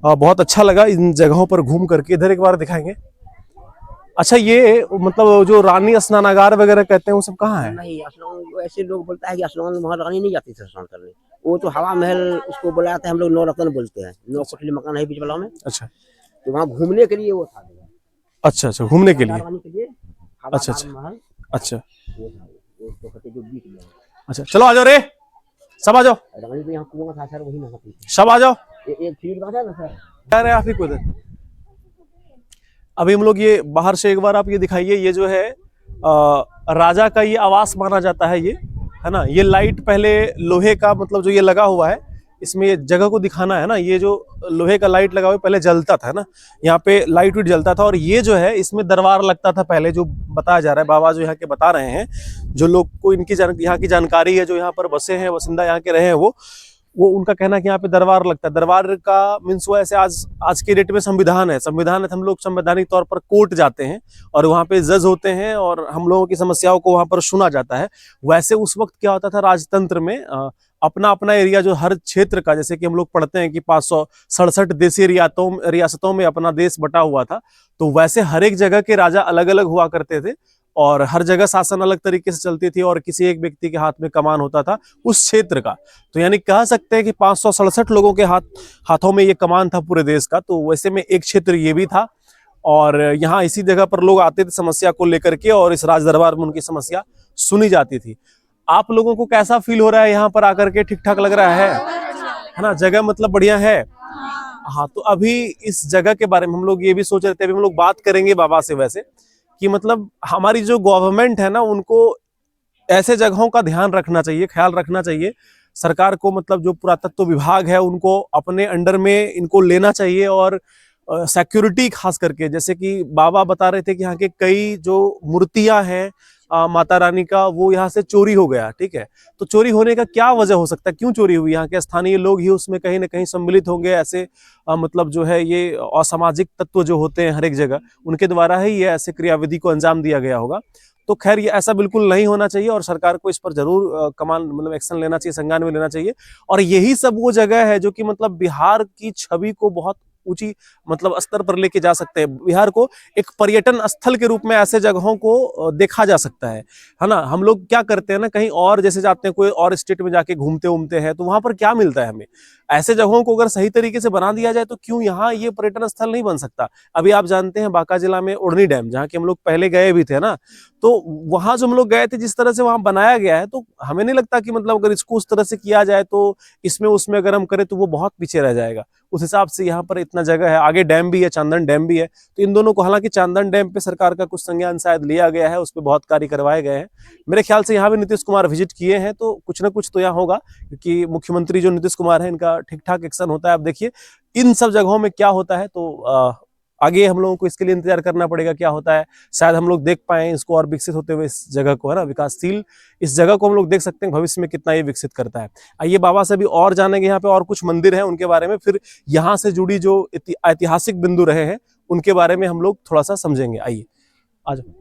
Speaker 1: बहुत अच्छा लगा इन जगहों पर घूम करके। इधर एक बार दिखाएंगे। अच्छा ये मतलब जो रानी स्नानागार वगैरह कहते हैं वो सब कहाँ है?
Speaker 13: नहीं, स्नान ऐसे लोग बोलता है कि स्नान महारानी नहीं जाती स्नान करने, वो तो हवा महल उसको बुलाते हैं, हम लोग 9 रत्न बोलते हैं। 9 कोठली मकान है बीच वाला में।
Speaker 1: अच्छा,
Speaker 13: तो वहाँ घूमने के लिए वो था।
Speaker 1: अच्छा अच्छा, घूमने के लिए। अच्छा अच्छा
Speaker 13: महल
Speaker 1: अच्छा
Speaker 13: वो था, वो तो कहते जो बीच में।
Speaker 1: अच्छा, चलो आ जाओ रे, सब आ जाओ,
Speaker 13: रानी तो यहाँ कुआं था सर, वही नहाती थी।
Speaker 1: सब आ जाओ।
Speaker 13: एक फील्ड बात है ना सर,
Speaker 1: क्या रहे आप ही को इधर। अभी हम लोग ये बाहर से एक बार आप ये दिखाइए, ये जो है राजा का ये आवास माना जाता है ये, है ना। ये लाइट पहले लोहे का मतलब जो ये लगा हुआ है, इसमें ये जगह को दिखाना है ना। ये जो लोहे का लाइट लगा हुआ है पहले जलता था ना, यहाँ पे लाइट वाइट जलता था। और ये जो है इसमें दरबार लगता था पहले, जो बताया जा रहा है बाबा जो यहाँ के बता रहे हैं, जो लोग को इनकी यहाँ की जानकारी है, जो यहाँ पर बसे हैं, बासिंदा यहाँ के रहे हैं, वो उनका कहना है कि यहाँ पे दरबार लगता है। दरबार का मीन्स वो ऐसे आज के डेट में संविधान है, संविधान है, हम लोग संवैधानिक तौर पर कोर्ट जाते हैं और वहाँ पे जज होते हैं और हम लोगों की समस्याओं को वहाँ पर सुना जाता है। वैसे उस वक्त क्या होता था राजतंत्र में, अपना अपना एरिया जो हर क्षेत्र का, जैसे कि हम लोग पढ़ते हैं कि 567 देशीय रियासतों में अपना देश बटा हुआ था, तो वैसे हर एक जगह के राजा अलग अलग हुआ करते थे और हर जगह शासन अलग तरीके से चलती थी और किसी एक व्यक्ति के हाथ में कमान होता था उस क्षेत्र का। तो यानी कह सकते हैं कि 567 लोगों के हाथों में ये कमान था पूरे देश का। तो वैसे में एक क्षेत्र ये भी था और यहाँ इसी जगह पर लोग आते थे समस्या को लेकर के और इस राज दरबार में उनकी समस्या सुनी जाती थी। आप लोगों को कैसा फील हो रहा है यहाँ पर आकर के? ठीक ठाक लग रहा है ना? जगह मतलब बढ़िया है। हाँ, तो अभी इस जगह के बारे में हम लोग ये भी सोच रहे थे, अभी हम लोग बात करेंगे बाबा से वैसे, कि मतलब हमारी जो गवर्नमेंट है ना उनको ऐसे जगहों का ध्यान रखना चाहिए, ख्याल रखना चाहिए। सरकार को मतलब जो पुरातत्व विभाग है उनको अपने अंडर में इनको लेना चाहिए और सिक्योरिटी खास करके, जैसे कि बाबा बता रहे थे कि यहाँ के कई जो मूर्तियां हैं माता रानी का, वो यहाँ से चोरी हो गया। ठीक है, तो चोरी होने का क्या वजह हो सकता है, क्यों चोरी हुई? यहाँ के स्थानीय लोग ही उसमें कहीं ना कहीं सम्मिलित होंगे। ऐसे मतलब जो है ये असामाजिक तत्व जो होते हैं हर एक जगह, उनके द्वारा ही ये ऐसे क्रियाविधि को अंजाम दिया गया होगा। तो खैर ये ऐसा बिल्कुल नहीं होना चाहिए और सरकार को इस पर जरूर कमान मतलब एक्शन लेना चाहिए, संज्ञान में लेना चाहिए। और यही सब वो जगह है जो कि मतलब बिहार की छवि को बहुत ऊंची मतलब स्तर पर लेके जा सकते हैं। बिहार को एक पर्यटन स्थल के रूप में ऐसे जगहों को देखा जा सकता है ना। हम लोग क्या करते हैं ना, कहीं और जैसे जाते हैं, कोई और स्टेट में जाके घूमते उमते हैं, तो वहां पर क्या मिलता है हमें? ऐसे जगहों को अगर सही तरीके से बना दिया जाए तो क्यों यहाँ ये पर्यटन स्थल नहीं बन सकता? अभी आप जानते हैं बांका जिला में ओढ़नी डैम, जहाँ के हम लोग पहले गए भी थे ना, तो वहां जो हम लोग गए थे, जिस तरह से वहां बनाया गया है, तो हमें नहीं लगता कि मतलब अगर इसको उस तरह से किया जाए तो इसमें उसमें अगर हम करें तो वो बहुत पीछे रह जाएगा। उस हिसाब से यहाँ पर इतना जगह है, आगे डैम भी है, चांदन डैम भी है, तो इन दोनों को, हालांकि चांदन डैम पे सरकार का कुछ संज्ञान शायद लिया गया है, उस पर बहुत कार्य करवाए गए हैं। मेरे ख्याल से यहाँ भी नीतीश कुमार विजिट किए हैं, तो कुछ ना कुछ तो यहाँ होगा, क्योंकि मुख्यमंत्री जो नीतीश कुमार है इनका ठीक ठाक एक्शन होता है। आप देखिए इन सब जगहों में क्या होता है, तो आगे हम लोगों को इसके लिए इंतजार करना पड़ेगा क्या होता है। शायद हम लोग देख पाए इसको और विकसित होते हुए, इस जगह को, है ना, विकासशील इस जगह को हम लोग देख सकते हैं भविष्य में कितना ये विकसित करता है। आइए बाबा से भी और जानेंगे, यहाँ पे और कुछ मंदिर हैं उनके बारे में, फिर यहाँ से जुड़ी जो ऐतिहासिक बिंदु रहे हैं उनके बारे में हम लोग थोड़ा सा समझेंगे। आइए आ जाओ।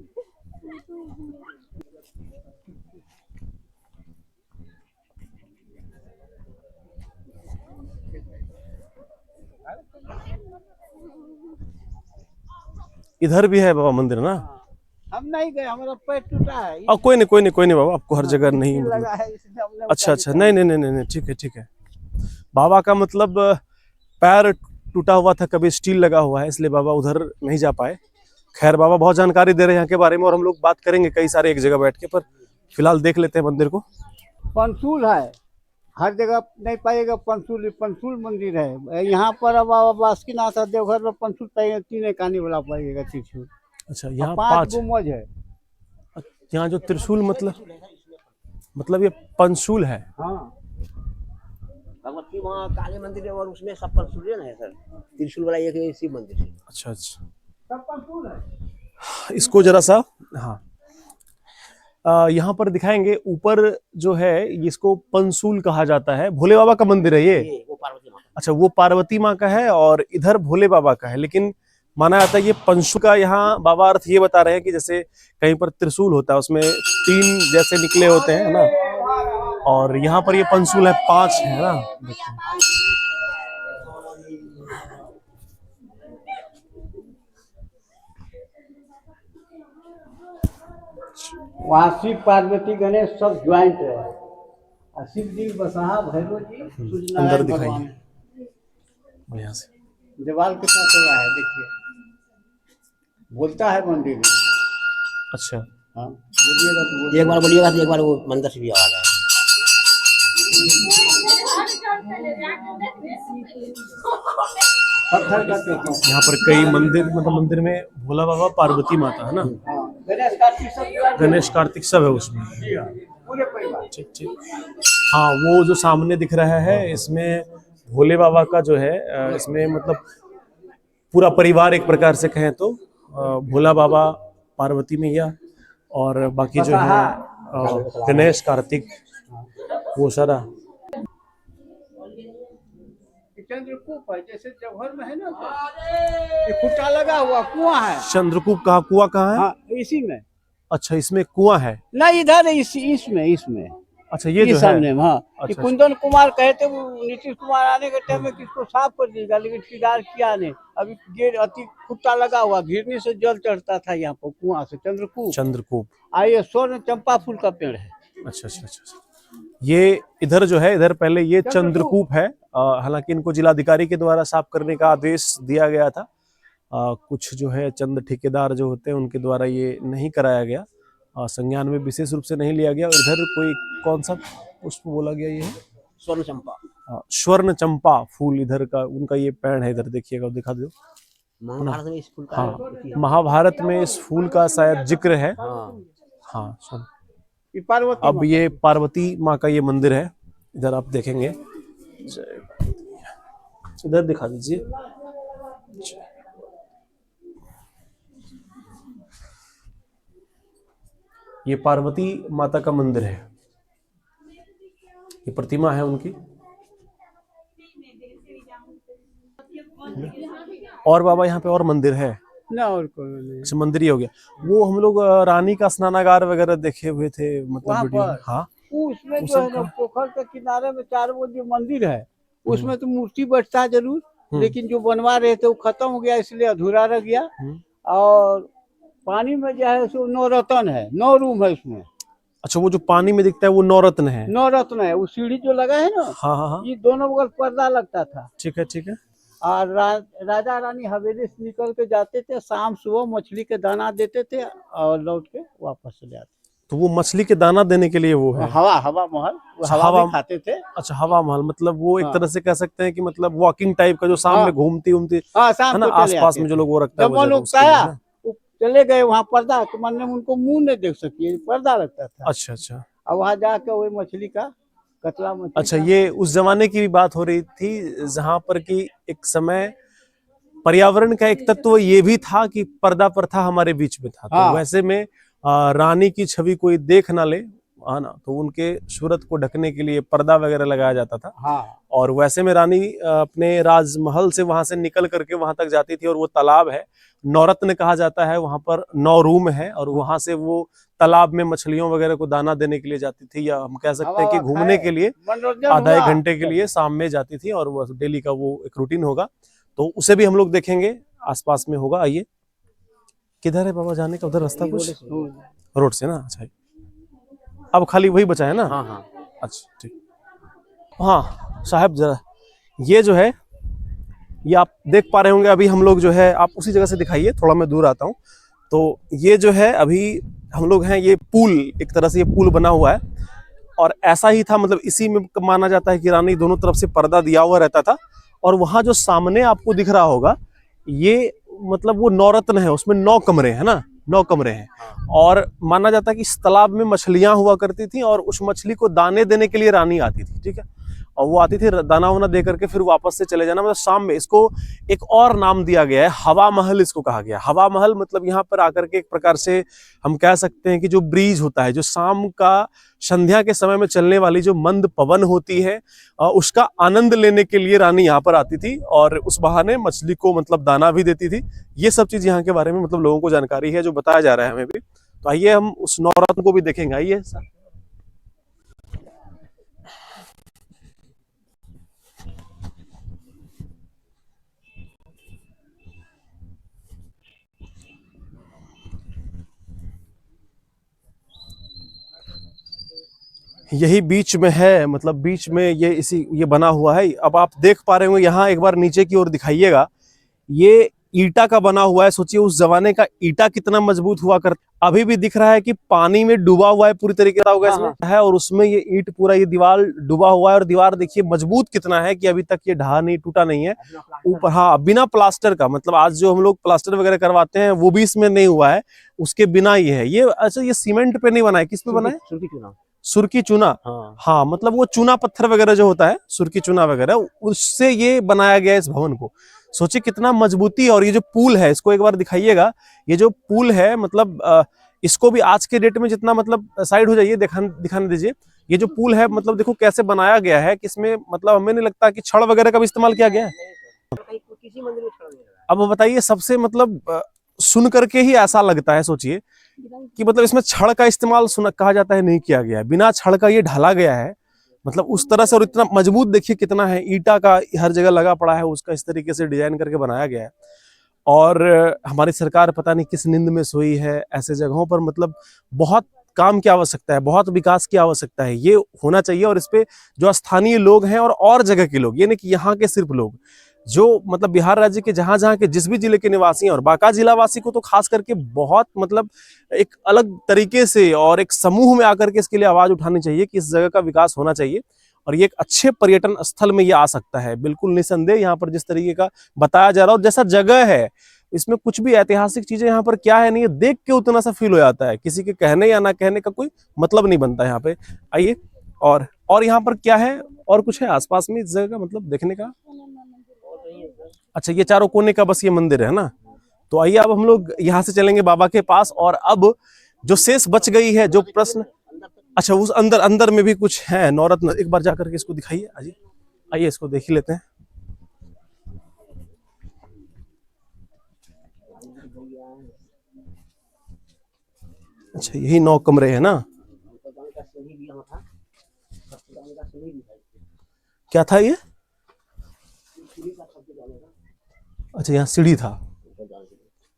Speaker 1: इधर भी है बाबा मंदिर ना?
Speaker 12: हम नहीं गए, हमारा पैर टूटा है।
Speaker 1: कोई नहीं बाबा, आपको हर जगह नहीं
Speaker 12: लगा है इसलिए हमने
Speaker 1: अच्छा नहीं, ठीक है। बाबा का मतलब पैर टूटा हुआ था, कभी स्टील लगा हुआ है, इसलिए बाबा उधर नहीं जा पाए। खैर बाबा बहुत जानकारी दे रहे हैं यहाँ के बारे में और हम लोग बात करेंगे कई सारे एक जगह बैठ के, पर फिलहाल देख लेते हैं मंदिर को।
Speaker 12: पंसूल है, हर जगह नहीं पाएगा। पंसूल मंदिर है यहाँ पर। अब बाबा बासुकीनाथ देवघर में पंसूल पाएगा, 3 एकानी वाला पाएगा त्रिशूल।
Speaker 1: अच्छा, यहाँ
Speaker 12: 5 गुम्बज है।
Speaker 1: यहाँ जो त्रिशूल मतलब ये पंसूल है।
Speaker 12: हाँ,
Speaker 13: भगवती वहाँ काली मंदिर है और उसमें सब पंसूल है सर। त्रिशूल वाला एक शिव मंदिर है।
Speaker 1: अच्छा,
Speaker 12: सब पंसूल है।
Speaker 1: इसको जरा सा, हाँ यहाँ पर दिखाएंगे। ऊपर जो है इसको पंसूल कहा जाता है। भोले बाबा का मंदिर है ये?
Speaker 13: वो पार्वती माँ।
Speaker 1: अच्छा, वो पार्वती माँ का है और इधर भोले बाबा का है, लेकिन माना जाता है ये पंसूल का। यहाँ बाबा अर्थ ये बता रहे हैं कि जैसे कहीं पर त्रिशूल होता है, उसमें 3 जैसे निकले होते हैं ना, और यहाँ पर ये पंसूल है 5 है ना।
Speaker 12: वहाँ शिव पार्वती गणेश सब ज्वाइंट है। और शिव जी बसहा भैरव जी
Speaker 1: अंदर दिखाइए यहाँ से।
Speaker 12: दीवार कितना चौड़ा है देखिए, बोलता है मंदिर में।
Speaker 1: अच्छा,
Speaker 12: हाँ बोलिएगा तो बोलिए।
Speaker 13: एक बार बोलिएगा तो एक बार वो मंदिर से भी आवाज आए।
Speaker 12: पत्थर का देखो।
Speaker 1: यहाँ पर कई मंदिर, मतलब मंदिर में भोला बाबा, पार्वती माता है ना, गणेश कार्तिक सब है उसमें।
Speaker 12: पूरे परिवार।
Speaker 1: ठीक। हाँ, वो जो सामने दिख रहा है इसमें भोले बाबा का जो है, इसमें मतलब पूरा परिवार एक प्रकार से कहें तो, भोला बाबा, पार्वती मैया और बाकी जो है गणेश कार्तिक, वो सारा।
Speaker 12: चंद्रकूप है, जैसे देवघर में है ना, ये खुट्टा लगा हुआ कुआं है।
Speaker 1: चंद्रकूप कहाँ, कुआं कहाँ है?
Speaker 12: हाँ, इसी में।
Speaker 1: अच्छा, इसमें कुआं है?
Speaker 12: नहीं, इधर इसमें।
Speaker 1: अच्छा, ये जो
Speaker 12: सामने
Speaker 1: है।
Speaker 12: हाँ।
Speaker 1: अच्छा,
Speaker 12: कुंदन कुमार कहते वो नीतीश कुमार आने के टाइम में किसको साफ कर देगा, लेकिन किदार किया नहीं। अभी ये अति खुट्टा लगा हुआ, घिरनी से जल चढ़ता था यहाँ पर कुआं से। चंद्रकूप। ये स्वर्ण चंपा फूल का पेड़ है।
Speaker 1: अच्छा। ये इधर जो है, इधर पहले ये चंद्रकूप है। हालांकि इनको जिलाधिकारी के द्वारा साफ करने का आदेश दिया गया था। कुछ जो है चंद ठेकेदार जो होते हैं उनके द्वारा ये नहीं कराया गया, संज्ञान में विशेष रूप से नहीं लिया गया। और इधर कोई कौन सा पुष्प बोला गया? ये है
Speaker 13: स्वर्ण चंपा।
Speaker 1: स्वर्ण चंपा फूल इधर का, उनका ये पेड़ है। इधर देखिएगा, दिखा दो।
Speaker 13: महाभारत में इस फूल का,
Speaker 1: हाँ, महाभारत में इस फूल का शायद जिक्र है। हाँ, सुन। अब ये पार्वती माँ का ये मंदिर है। इधर आप देखेंगे, इधर दिखा दीजिए। ये पार्वती माता का मंदिर है, ये प्रतिमा है उनकी। और बाबा यहाँ पे और मंदिर है
Speaker 12: ना? और कोई नहीं।
Speaker 1: अच्छा, मंदिर ही हो गया। वो हम लोग रानी का स्नानागार वगैरह देखे हुए थे, मतलब वीडियो। हाँ,
Speaker 12: उसमें जो है ना, पोखर के किनारे में 4 वो जो मंदिर है, उसमें तो मूर्ति बैठता है जरूर, लेकिन जो बनवा रहे थे वो खत्म हो गया, इसलिए अधूरा रह गया। और पानी में जो है सो 9 रत्न है, 9 रूम है उसमें।
Speaker 1: अच्छा, वो जो पानी में दिखता है वो 9 रत्न है?
Speaker 12: 9 रत्न है। वो सीढ़ी जो लगा है ना,
Speaker 1: हाँ,
Speaker 12: ये दोनों बगल पर्दा लगता था।
Speaker 1: ठीक है।
Speaker 12: और राजा रानी हवेली से निकल के जाते थे, शाम सुबह मछली के दाना देते थे और लौट के वापस चले आते।
Speaker 1: तो वो मछली के दाना देने के लिए वो है?
Speaker 12: हवा महल, हवा में खाते थे।
Speaker 1: अच्छा, हवा महल, मतलब वो एक तरह से कह सकते हैं कि मतलब वॉकिंग टाइप का, जो शाम में घूमती है ना, आसपास में जो लोग वो रखता है।
Speaker 12: चले गए वहाँ, पर्दा तो मन में उनको मुंह नहीं देख सकी, पर्दा लगता था।
Speaker 1: अच्छा।
Speaker 12: अब वहाँ जाके वही मछली का कतला मछली।
Speaker 1: अच्छा, ये उस जमाने की भी बात हो रही थी जहां पर कि एक समय पर्यावरण का एक तत्व ये भी था कि पर्दा प्रथा हमारे बीच में था। तो वैसे में रानी की छवि कोई देख ना ले, है ना, तो उनके सूरत को ढकने के लिए पर्दा वगैरह लगाया जाता था। और वैसे में रानी अपने राजमहल से वहां से निकल करके वहां तक जाती थी, और वो तालाब है, 9 रत्न कहा जाता है, वहां पर 9 रूम है, और वहां से वो तालाब में मछलियों वगैरह को दाना देने के लिए जाती थी, या हम कह सकते हैं कि घूमने के लिए आधा 1 घंटे के लिए शाम में जाती थी, और वो डेली का वो एक रूटीन होगा। तो उसे भी हम लोग देखेंगे, आसपास में होगा। आइए, किधर है बाबा जाने का? उधर रास्ता कुछ रोड से ना? अच्छा, अब खाली वही बचा है ना?
Speaker 13: हाँ हाँ।
Speaker 1: अच्छा ठीक। हाँ साहब, जरा ये जो है, ये आप देख पा रहे होंगे। अभी हम लोग जो है, आप उसी जगह से दिखाइए, थोड़ा मैं दूर आता हूँ। तो ये जो है, अभी हम लोग हैं, ये पुल, एक तरह से ये पुल बना हुआ है और ऐसा ही था, मतलब इसी में माना जाता है कि रानी दोनों तरफ से पर्दा दिया हुआ रहता था। और वहाँ जो सामने आपको दिख रहा होगा, ये मतलब वो नौरत्न है, उसमें 9 कमरे हैं ना, 9 कमरे हैं। और माना जाता है कि इस तालाब में मछलियां हुआ करती थी और उस मछली को दाने देने के लिए रानी आती थी, ठीक है। और वो आती थी, दाना वाना दे करके फिर वापस से चले जाना, मतलब शाम में। इसको एक और नाम दिया गया है, हवा महल इसको कहा गया। हवा महल मतलब यहाँ पर आकर के एक प्रकार से हम कह सकते हैं कि जो ब्रीज होता है, जो शाम का संध्या के समय में चलने वाली जो मंद पवन होती है, उसका आनंद लेने के लिए रानी यहाँ पर आती थी और उस बहाने मछली को मतलब दाना भी देती थी। ये सब चीज यहाँ के बारे में मतलब लोगों को जानकारी है, जो बताया जा रहा है हमें भी। तो आइए हम उस नवरत्न को भी देखेंगे। आइए सर। यही बीच में है, मतलब बीच में ये बना हुआ है। अब आप देख पा रहे होंगे यहाँ, एक बार नीचे की ओर दिखाइएगा, ये ईटा का बना हुआ है। सोचिए उस जमाने का ईटा कितना मजबूत हुआ करता। अभी भी दिख रहा है कि पानी में डूबा हुआ है पूरी तरीके से, होगा इसमें है, और उसमें ये ईंट पूरा, ये दीवार डूबा हुआ है। और दीवार देखिए मजबूत कितना है कि अभी तक ये ढहा नहीं, टूटा नहीं है ऊपर। हाँ, बिना प्लास्टर का, मतलब आज जो हम लोग प्लास्टर वगैरह करवाते हैं वो भी इसमें नहीं हुआ है, उसके बिना ही है ये। अच्छा, ये सीमेंट पे नहीं बना है, किस पे बना है? सुर्की चूना। हाँ, मतलब वो चूना पत्थर वगैरह जो होता है, सुर्की चूना वगैरह, उससे ये बनाया गया है इस भवन को। सोचिए कितना मजबूती। और ये जो पुल है, इसको एक बार दिखाइएगा। ये जो पुल है, मतलब इसको भी आज के डेट में जितना, मतलब साइड हो जाइए, दिखाने दीजिए। ये जो पुल है, मतलब देखो कैसे बनाया गया है, किसमें मतलब हमें नहीं लगता कि छड़ वगैरह का भी इस्तेमाल किया गया है। अब बताइए, सबसे मतलब सुन करके ही ऐसा लगता है, सोचिए कि मतलब इसमें छड़ का इस्तेमाल कहा जाता है, नहीं किया गया है। बिना छड़ का ये ढाला गया है, मतलब उस तरह से। और इतना मजबूत देखिए कितना है, ईटा का हर जगह लगा पड़ा है, उसका इस तरीके से डिजाइन करके बनाया गया है। और हमारी सरकार पता नहीं किस नींद में सोई है। ऐसे जगहों पर मतलब बहुत काम की आवश्यकता है, बहुत विकास की आवश्यकता है, ये होना चाहिए। और इस पे जो स्थानीय लोग हैं और जगह के लोग, ये नहीं कि यहाँ के सिर्फ लोग, जो मतलब बिहार राज्य के जहां जहां के जिस भी जिले के निवासी हैं, और बांका जिला वासी को तो खास करके बहुत मतलब एक अलग तरीके से और एक समूह में आकर के इसके लिए आवाज उठानी चाहिए कि इस जगह का विकास होना चाहिए। और ये एक अच्छे पर्यटन स्थल में ये आ सकता है, बिल्कुल निसंदेह। यहाँ पर जिस तरीके का बताया जा रहा है और जैसा जगह है, इसमें कुछ भी ऐतिहासिक चीजें यहाँ पर क्या है नहीं है, देख के उतना सा फील हो जाता है। किसी के कहने या ना कहने का कोई मतलब नहीं बनता यहाँ पे। आइए, और यहाँ पर क्या है, और कुछ है आसपास में इस जगह का मतलब देखने का? अच्छा, ये चारों कोने का बस ये मंदिर है ना। तो आइए अब हम लोग यहाँ से चलेंगे बाबा के पास। और अब जो शेष बच गई है, जो प्रश्न, अच्छा उस अंदर में भी कुछ है नवरत्न। एक बार जाकर के इसको दिखाइए। आइए इसको देख ही लेते हैं। अच्छा, यही 9 कमरे हैं ना? क्या था ये? अच्छा, यहाँ सीढ़ी था।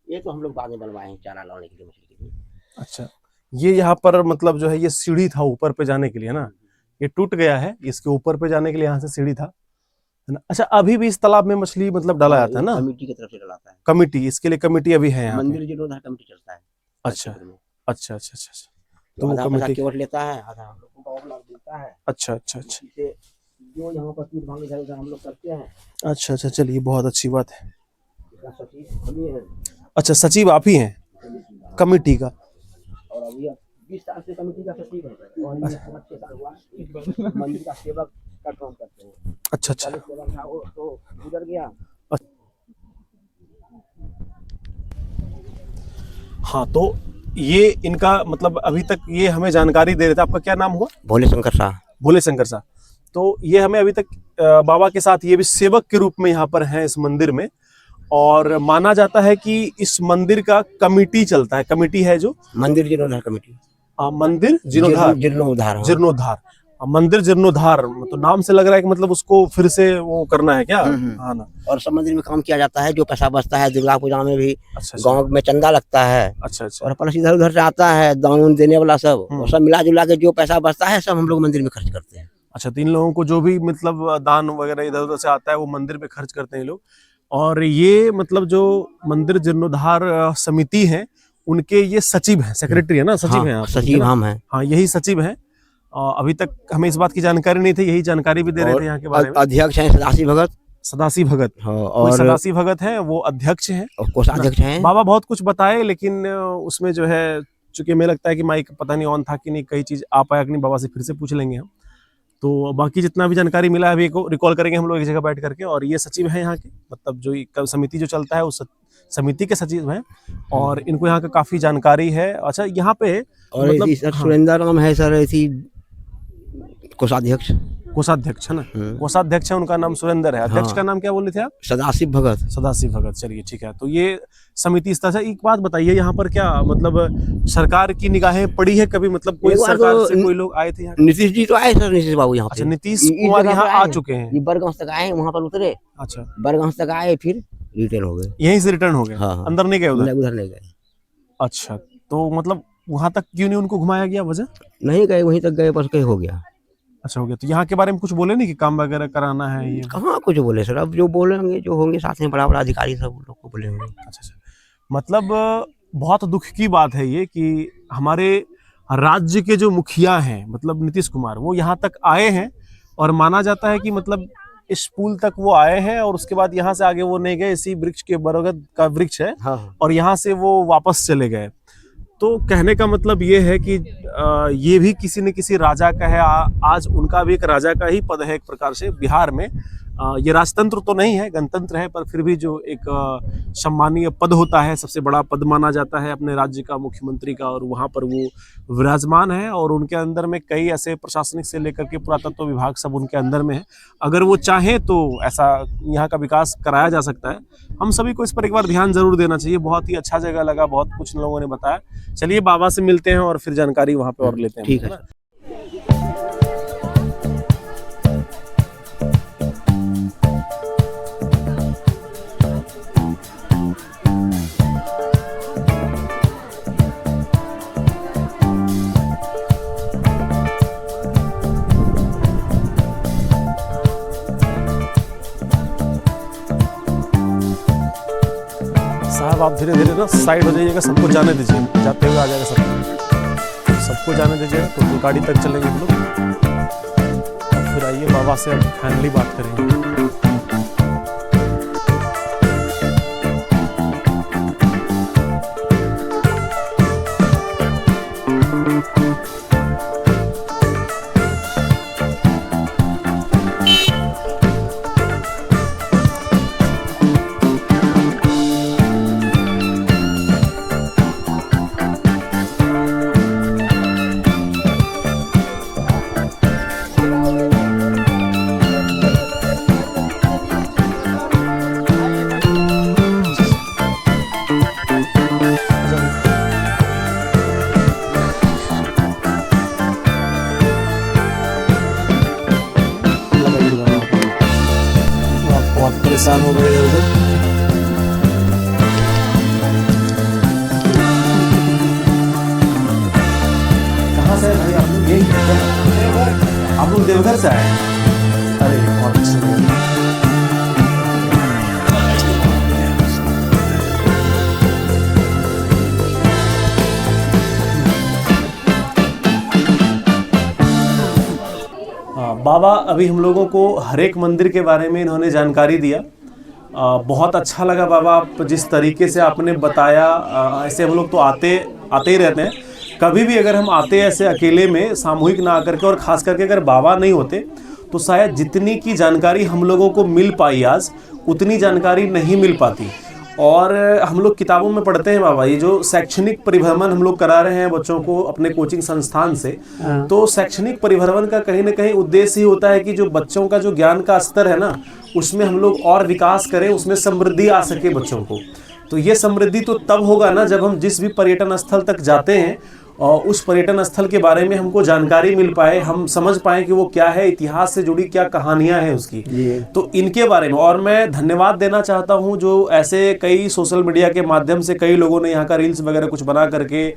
Speaker 13: ये तो हम लोग बाद में बनवाए हैं, चारा लाने के लिए मछली के लिए।
Speaker 1: अच्छा, ये यहाँ पर मतलब जो है ये सीढ़ी था ऊपर पे जाने के लिए ना, ये टूट गया है, इसके ऊपर पे जाने के लिए यहाँ से सीढ़ी था, है ना? अच्छा, अभी भी इस तालाब में मछली मतलब डाला जाता है ना?
Speaker 13: कमेटी की तरफ से डलाता है।
Speaker 1: कमेटी, इसके लिए कमेटी अभी है यहाँ
Speaker 13: मंदिर जीर्णोद्धार कमेटी चलता है।
Speaker 1: अच्छा अच्छा अच्छा अच्छा,
Speaker 13: तो आधा पैसा केवट लेता है, आधा हम लोग को लाभ देता है।
Speaker 1: अच्छा अच्छा अच्छा,
Speaker 13: जो यहाँ पर टूट भांग इधर हम लोग करते हैं।
Speaker 1: अच्छा अच्छा, चलिए बहुत अच्छी बात है।
Speaker 13: सचिव हम ही हैं।
Speaker 1: अच्छा, सचिव आप ही हैं कमेटी का?
Speaker 13: और अभी 20 साल से कमेटी का सचिव है और 6 साल हुआ मंदिर का सेवक का काम करते हैं।
Speaker 1: अच्छा अच्छा,
Speaker 13: सेवक था वो तो गुजर गया।
Speaker 1: हाँ, तो ये इनका मतलब अभी तक ये हमें जानकारी दे रहे थे। आपका क्या नाम हुआ?
Speaker 13: भोले शंकर शाह।
Speaker 1: भोले शंकर शाह। तो ये हमें अभी तक बाबा के साथ ये भी सेवक के रूप में यहाँ पर हैं इस मंदिर में। और माना जाता है कि इस मंदिर का कमेटी चलता है, कमेटी है जो
Speaker 13: मंदिर जीर्णोद्धार कमेटी।
Speaker 1: मंदिर जीर्णोद्धार,
Speaker 13: जीर्णोद्धार।
Speaker 1: जीर्णोद्धार। मंदिर जीर्णोद्धार, तो नाम से लग रहा है कि मतलब उसको फिर से वो करना है क्या? हाँ ना।
Speaker 13: और सब मंदिर में काम किया जाता है, जो पैसा बचता है दुर्गा पूजा में भी
Speaker 1: अच्छा
Speaker 13: गांव में चंदा लगता है।
Speaker 1: अच्छा अच्छा।
Speaker 13: और प्लस इधर उधर से आता है दान देने वाला सब, और सब मिला जुला के जो पैसा बचता है सब हम लोग मंदिर में खर्च करते हैं।
Speaker 1: अच्छा, 3 लोगों को जो भी मतलब दान वगैरह इधर उधर से आता है वो मंदिर पे खर्च करते हैं लोग। और ये मतलब जो मंदिर जीर्णोद्धार समिति है उनके ये सचिव हैं, सेक्रेटरी है ना, सचिव हैं आप?
Speaker 13: सचिव हम हैं।
Speaker 1: हाँ, यही सचिव हैं। अभी तक हमें इस बात की जानकारी नहीं थी, यही जानकारी भी दे रहे थे यहाँ के बारे में।
Speaker 13: अध्यक्ष हैं सदाशिव भगत।
Speaker 1: सदाशिव भगत,
Speaker 13: और
Speaker 1: सदाशिव भगत है, वो अध्यक्ष हैं,
Speaker 13: कोषाध्यक्ष हैं।
Speaker 1: बाबा बहुत कुछ बताए, लेकिन उसमें जो है चूंकि हमें लगता है कि माइक पता नहीं ऑन था कि नहीं, कई चीज आ पाया कि नहीं, बाबा से फिर से पूछ लेंगे हम। तो बाकी जितना भी जानकारी मिला है अभी को रिकॉल करेंगे हम लोग एक जगह बैठ करके। और ये सचिव है यहाँ के, मतलब जो समिति जो चलता है उस समिति के सचिव हैं, और इनको यहाँ का काफी जानकारी है। अच्छा, यहाँ पे
Speaker 13: और
Speaker 1: मतलब
Speaker 13: सुरेंद्र राम है सर, ऐसी कोषाध्यक्ष
Speaker 1: है ना, कोषाध्यक्ष है, उनका नाम सुरेंद्र है। अध्यक्ष का नाम क्या बोले थे आप?
Speaker 13: सदाशिव भगत।
Speaker 1: सदाशिव भगत, चलिए ठीक है। तो ये समिति इस तरह से। एक बात बताइए, यहाँ पर क्या मतलब सरकार की निगाहें पड़ी है कभी, मतलब कोई सरकार से कोई लोग आए थे यहाँ?
Speaker 13: नीतीश जी तो आए सर, नीतीश बाबू यहाँ।
Speaker 1: अच्छा, नीतीश कुमार यहाँ आ चुके हैं?
Speaker 13: बरगांव तक आए, वहाँ पर उतरे।
Speaker 1: अच्छा,
Speaker 13: बरगांव तक आए, फिर रिटर्न हो गए।
Speaker 1: यहीं से रिटर्न हो गए?
Speaker 13: हाँ।
Speaker 1: अंदर नहीं गए उधर?
Speaker 13: उधर नहीं गए।
Speaker 1: अच्छा, तो मतलब वहां तक क्यों नहीं उनको घुमाया गया, वजह?
Speaker 13: नहीं गए, वहीं तक गए, बस कहीं हो गया।
Speaker 1: अच्छा, हो गया। तो यहाँ के बारे में कुछ बोले नहीं कि काम वगैरह कराना है? ये
Speaker 13: कहाँ कुछ बोले सर, अब जो बोलेंगे, जो होंगे साथ में बड़ा बड़ा अधिकारी सब लोग को बोलेंगे।
Speaker 1: अच्छा, मतलब बहुत दुख की बात है ये कि हमारे राज्य के जो मुखिया हैं, मतलब नीतीश कुमार, वो यहाँ तक आए हैं और माना जाता है कि मतलब इस पुल तक वो आए हैं और उसके बाद यहाँ से आगे वो नहीं गए। इसी वृक्ष के, बरगद का वृक्ष है, और यहाँ से वो वापस चले गए। तो कहने का मतलब ये है कि ये भी किसी न किसी राजा का है। आज उनका भी एक राजा का ही पद है एक प्रकार से बिहार में। ये राजतंत्र तो नहीं है, गणतंत्र है, पर फिर भी जो एक सम्मानीय पद होता है, सबसे बड़ा पद माना जाता है अपने राज्य का, मुख्यमंत्री का, और वहाँ पर वो विराजमान है। और उनके अंदर में कई ऐसे प्रशासनिक से लेकर के पुरातत्व विभाग सब उनके अंदर में है। अगर वो चाहें तो ऐसा यहाँ का विकास कराया जा सकता है। हम सभी को इस पर एक बार ध्यान जरूर देना चाहिए। बहुत ही अच्छा जगह लगा, बहुत कुछ लोगों ने बताया। चलिए बाबा से मिलते हैं और फिर जानकारी वहाँ पे और लेते हैं।
Speaker 13: ठीक है।
Speaker 1: साहब आप धीरे धीरे ना साइड हो जाइएगा, सबको जाने दीजिए, जाते हुए आ जाएगा सबको जाने दीजिएगा। तो गाड़ी तक चलेंगे हम लोग, और फिर आइए बाबा से अब फाइनली बात करेंगे। परेशान हो गए उधर। कहाँ से भाई आप लोग? यही आप लोग देवघर से आए? अरे बहुत अच्छा। बाबा अभी हम लोगों को हर एक मंदिर के बारे में इन्होंने जानकारी दिया। बहुत अच्छा लगा बाबा, आप जिस तरीके से आपने बताया। ऐसे हम लोग तो आते ही रहते हैं, कभी भी अगर हम आते ऐसे अकेले में, सामूहिक ना आकर के, और ख़ास करके अगर बाबा नहीं होते तो शायद जितनी की जानकारी हम लोगों को मिल पाई आज, उतनी जानकारी नहीं मिल पाती। और हम लोग किताबों में पढ़ते हैं बाबा, ये जो शैक्षणिक परिभ्रमण हम लोग करा रहे हैं बच्चों को अपने कोचिंग संस्थान से, तो शैक्षणिक परिभ्रमण का कहीं ना कहीं उद्देश्य ही होता है कि जो बच्चों का जो ज्ञान का स्तर है ना, उसमें हम लोग और विकास करें, उसमें समृद्धि आ सके बच्चों को। तो ये समृद्धि तो तब होगा ना जब हम जिस भी पर्यटन स्थल तक जाते हैं और उस पर्यटन स्थल के बारे में हमको जानकारी मिल पाए, हम समझ पाए कि वो क्या है, इतिहास से जुड़ी क्या कहानियां हैं उसकी। तो इनके बारे में और मैं धन्यवाद देना चाहता हूं जो ऐसे कई सोशल मीडिया के माध्यम से कई लोगों ने यहाँ का रील्स वगैरह कुछ बना करके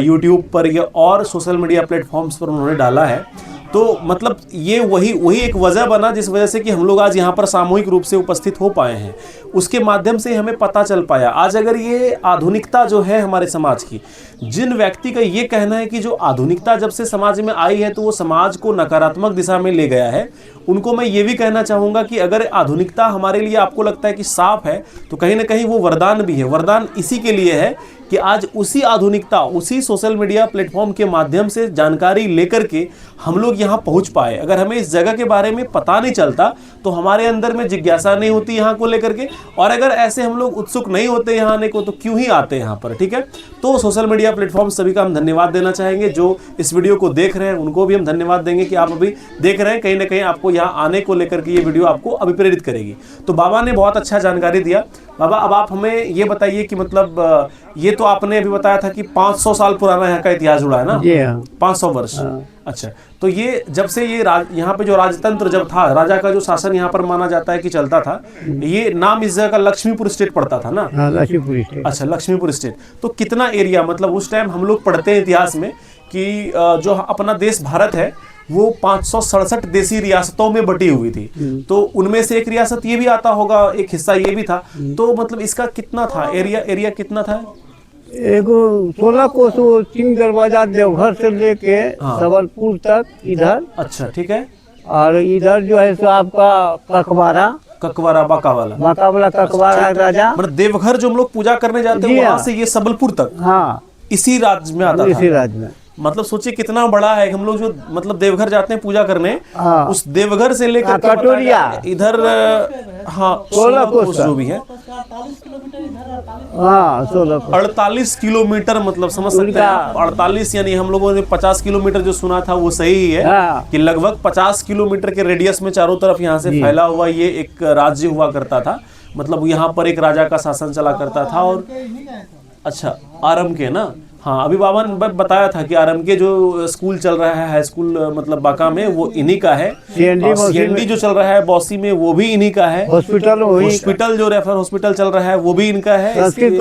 Speaker 1: यूट्यूब पर या और सोशल मीडिया प्लेटफॉर्म्स पर उन्होंने डाला है। तो मतलब ये वही एक वजह बना जिस वजह से कि हम लोग आज यहाँ पर सामूहिक रूप से उपस्थित हो पाए हैं, उसके माध्यम से हमें पता चल पाया। आज अगर ये आधुनिकता जो है हमारे समाज की, जिन व्यक्ति का ये कहना है कि जो आधुनिकता जब से समाज में आई है तो वो समाज को नकारात्मक दिशा में ले गया है, उनको मैं ये भी कहना चाहूँगा कि अगर आधुनिकता हमारे लिए आपको लगता है कि साफ है तो कहीं ना कहीं वो वरदान भी है। वरदान इसी के लिए है कि आज उसी आधुनिकता, उसी सोशल मीडिया प्लेटफॉर्म के माध्यम से जानकारी लेकर के हम लोग यहाँ पहुँच पाए। अगर हमें इस जगह के बारे में पता नहीं चलता तो हमारे अंदर में जिज्ञासा नहीं होती यहाँ को लेकर के, और अगर ऐसे हम लोग उत्सुक नहीं होते यहाँ आने को तो क्यों ही आते यहाँ पर, ठीक है। तो सोशल मीडिया प्लेटफॉर्म सभी का हम धन्यवाद देना चाहेंगे। जो इस वीडियो को देख रहे हैं उनको भी हम धन्यवाद देंगे कि आप अभी देख रहे हैं, कहीं ना कहीं आपको यहाँ आने को लेकर के ये वीडियो आपको अभिप्रेरित करेगी। तो बाबा ने बहुत अच्छा जानकारी दिया। बाबा अब आप हमें ये बताइए कि मतलब ये तो आपने अभी बताया था कि 500 साल पुराना यहाँ का इतिहास जुड़ा है ना?
Speaker 12: जी हाँ।
Speaker 1: 500 वर्ष। अच्छा, तो ये जब से ये यहाँ पे जो राजतंत्र जब था, राजा का जो शासन यहाँ पर माना जाता है कि चलता था, ये नाम इस जगह का लक्ष्मीपुर स्टेट पड़ता था ना?
Speaker 12: लक्ष्मीपुर स्टेट।
Speaker 1: अच्छा, लक्ष्मीपुर स्टेट। तो कितना एरिया, मतलब उस टाइम हम लोग पढ़ते हैं इतिहास में कि जो अपना देश भारत है वो 567 देसी रियासतों में बटी हुई थी, तो उनमें से एक रियासत ये भी आता होगा, एक हिस्सा ये भी था। तो मतलब इसका कितना था एरिया कितना था?
Speaker 12: एगो 16 कोस, तीन दरवाजा देवघर से लेके सबलपुर तक इधर।
Speaker 1: अच्छा, ठीक है।
Speaker 12: और इधर जो है सो आपका ककवारा बाकावाला ककवारा राजा,
Speaker 1: मतलब देवघर जो हम लोग पूजा करने जाते हैं वहां से ये सबलपुर तक,
Speaker 12: हाँ,
Speaker 1: इसी राज्य में आता था।
Speaker 12: इसी राज्य में।
Speaker 1: मतलब सोचिए कितना बड़ा है। हम लोग जो मतलब देवघर जाते हैं पूजा करने, उस देवघर से लेकर
Speaker 12: कटोरिया
Speaker 1: इधर, हाँ,
Speaker 12: 16 कोस
Speaker 1: जो भी है, 48 किलोमीटर, मतलब समझ सकते हैं 48, यानी हम लोगों ने 50 किलोमीटर जो सुना था वो सही ही है कि लगभग 50 किलोमीटर के रेडियस में चारों तरफ यहाँ से फैला हुआ ये एक राज्य हुआ करता था। मतलब यहाँ पर एक राजा का शासन चला करता था। और अच्छा, आरम के ना, हाँ, अभी बाबा ने बताया था कि आरम के जो स्कूल चल रहा है, हाई स्कूल मतलब बांका में, वो इन्हीं का है। सीएनडी जो चल रहा है बौसी में वो भी इन्हीं का है। हॉस्पिटल जो रेफर हॉस्पिटल चल रहा है वो भी इनका है। संस्कृत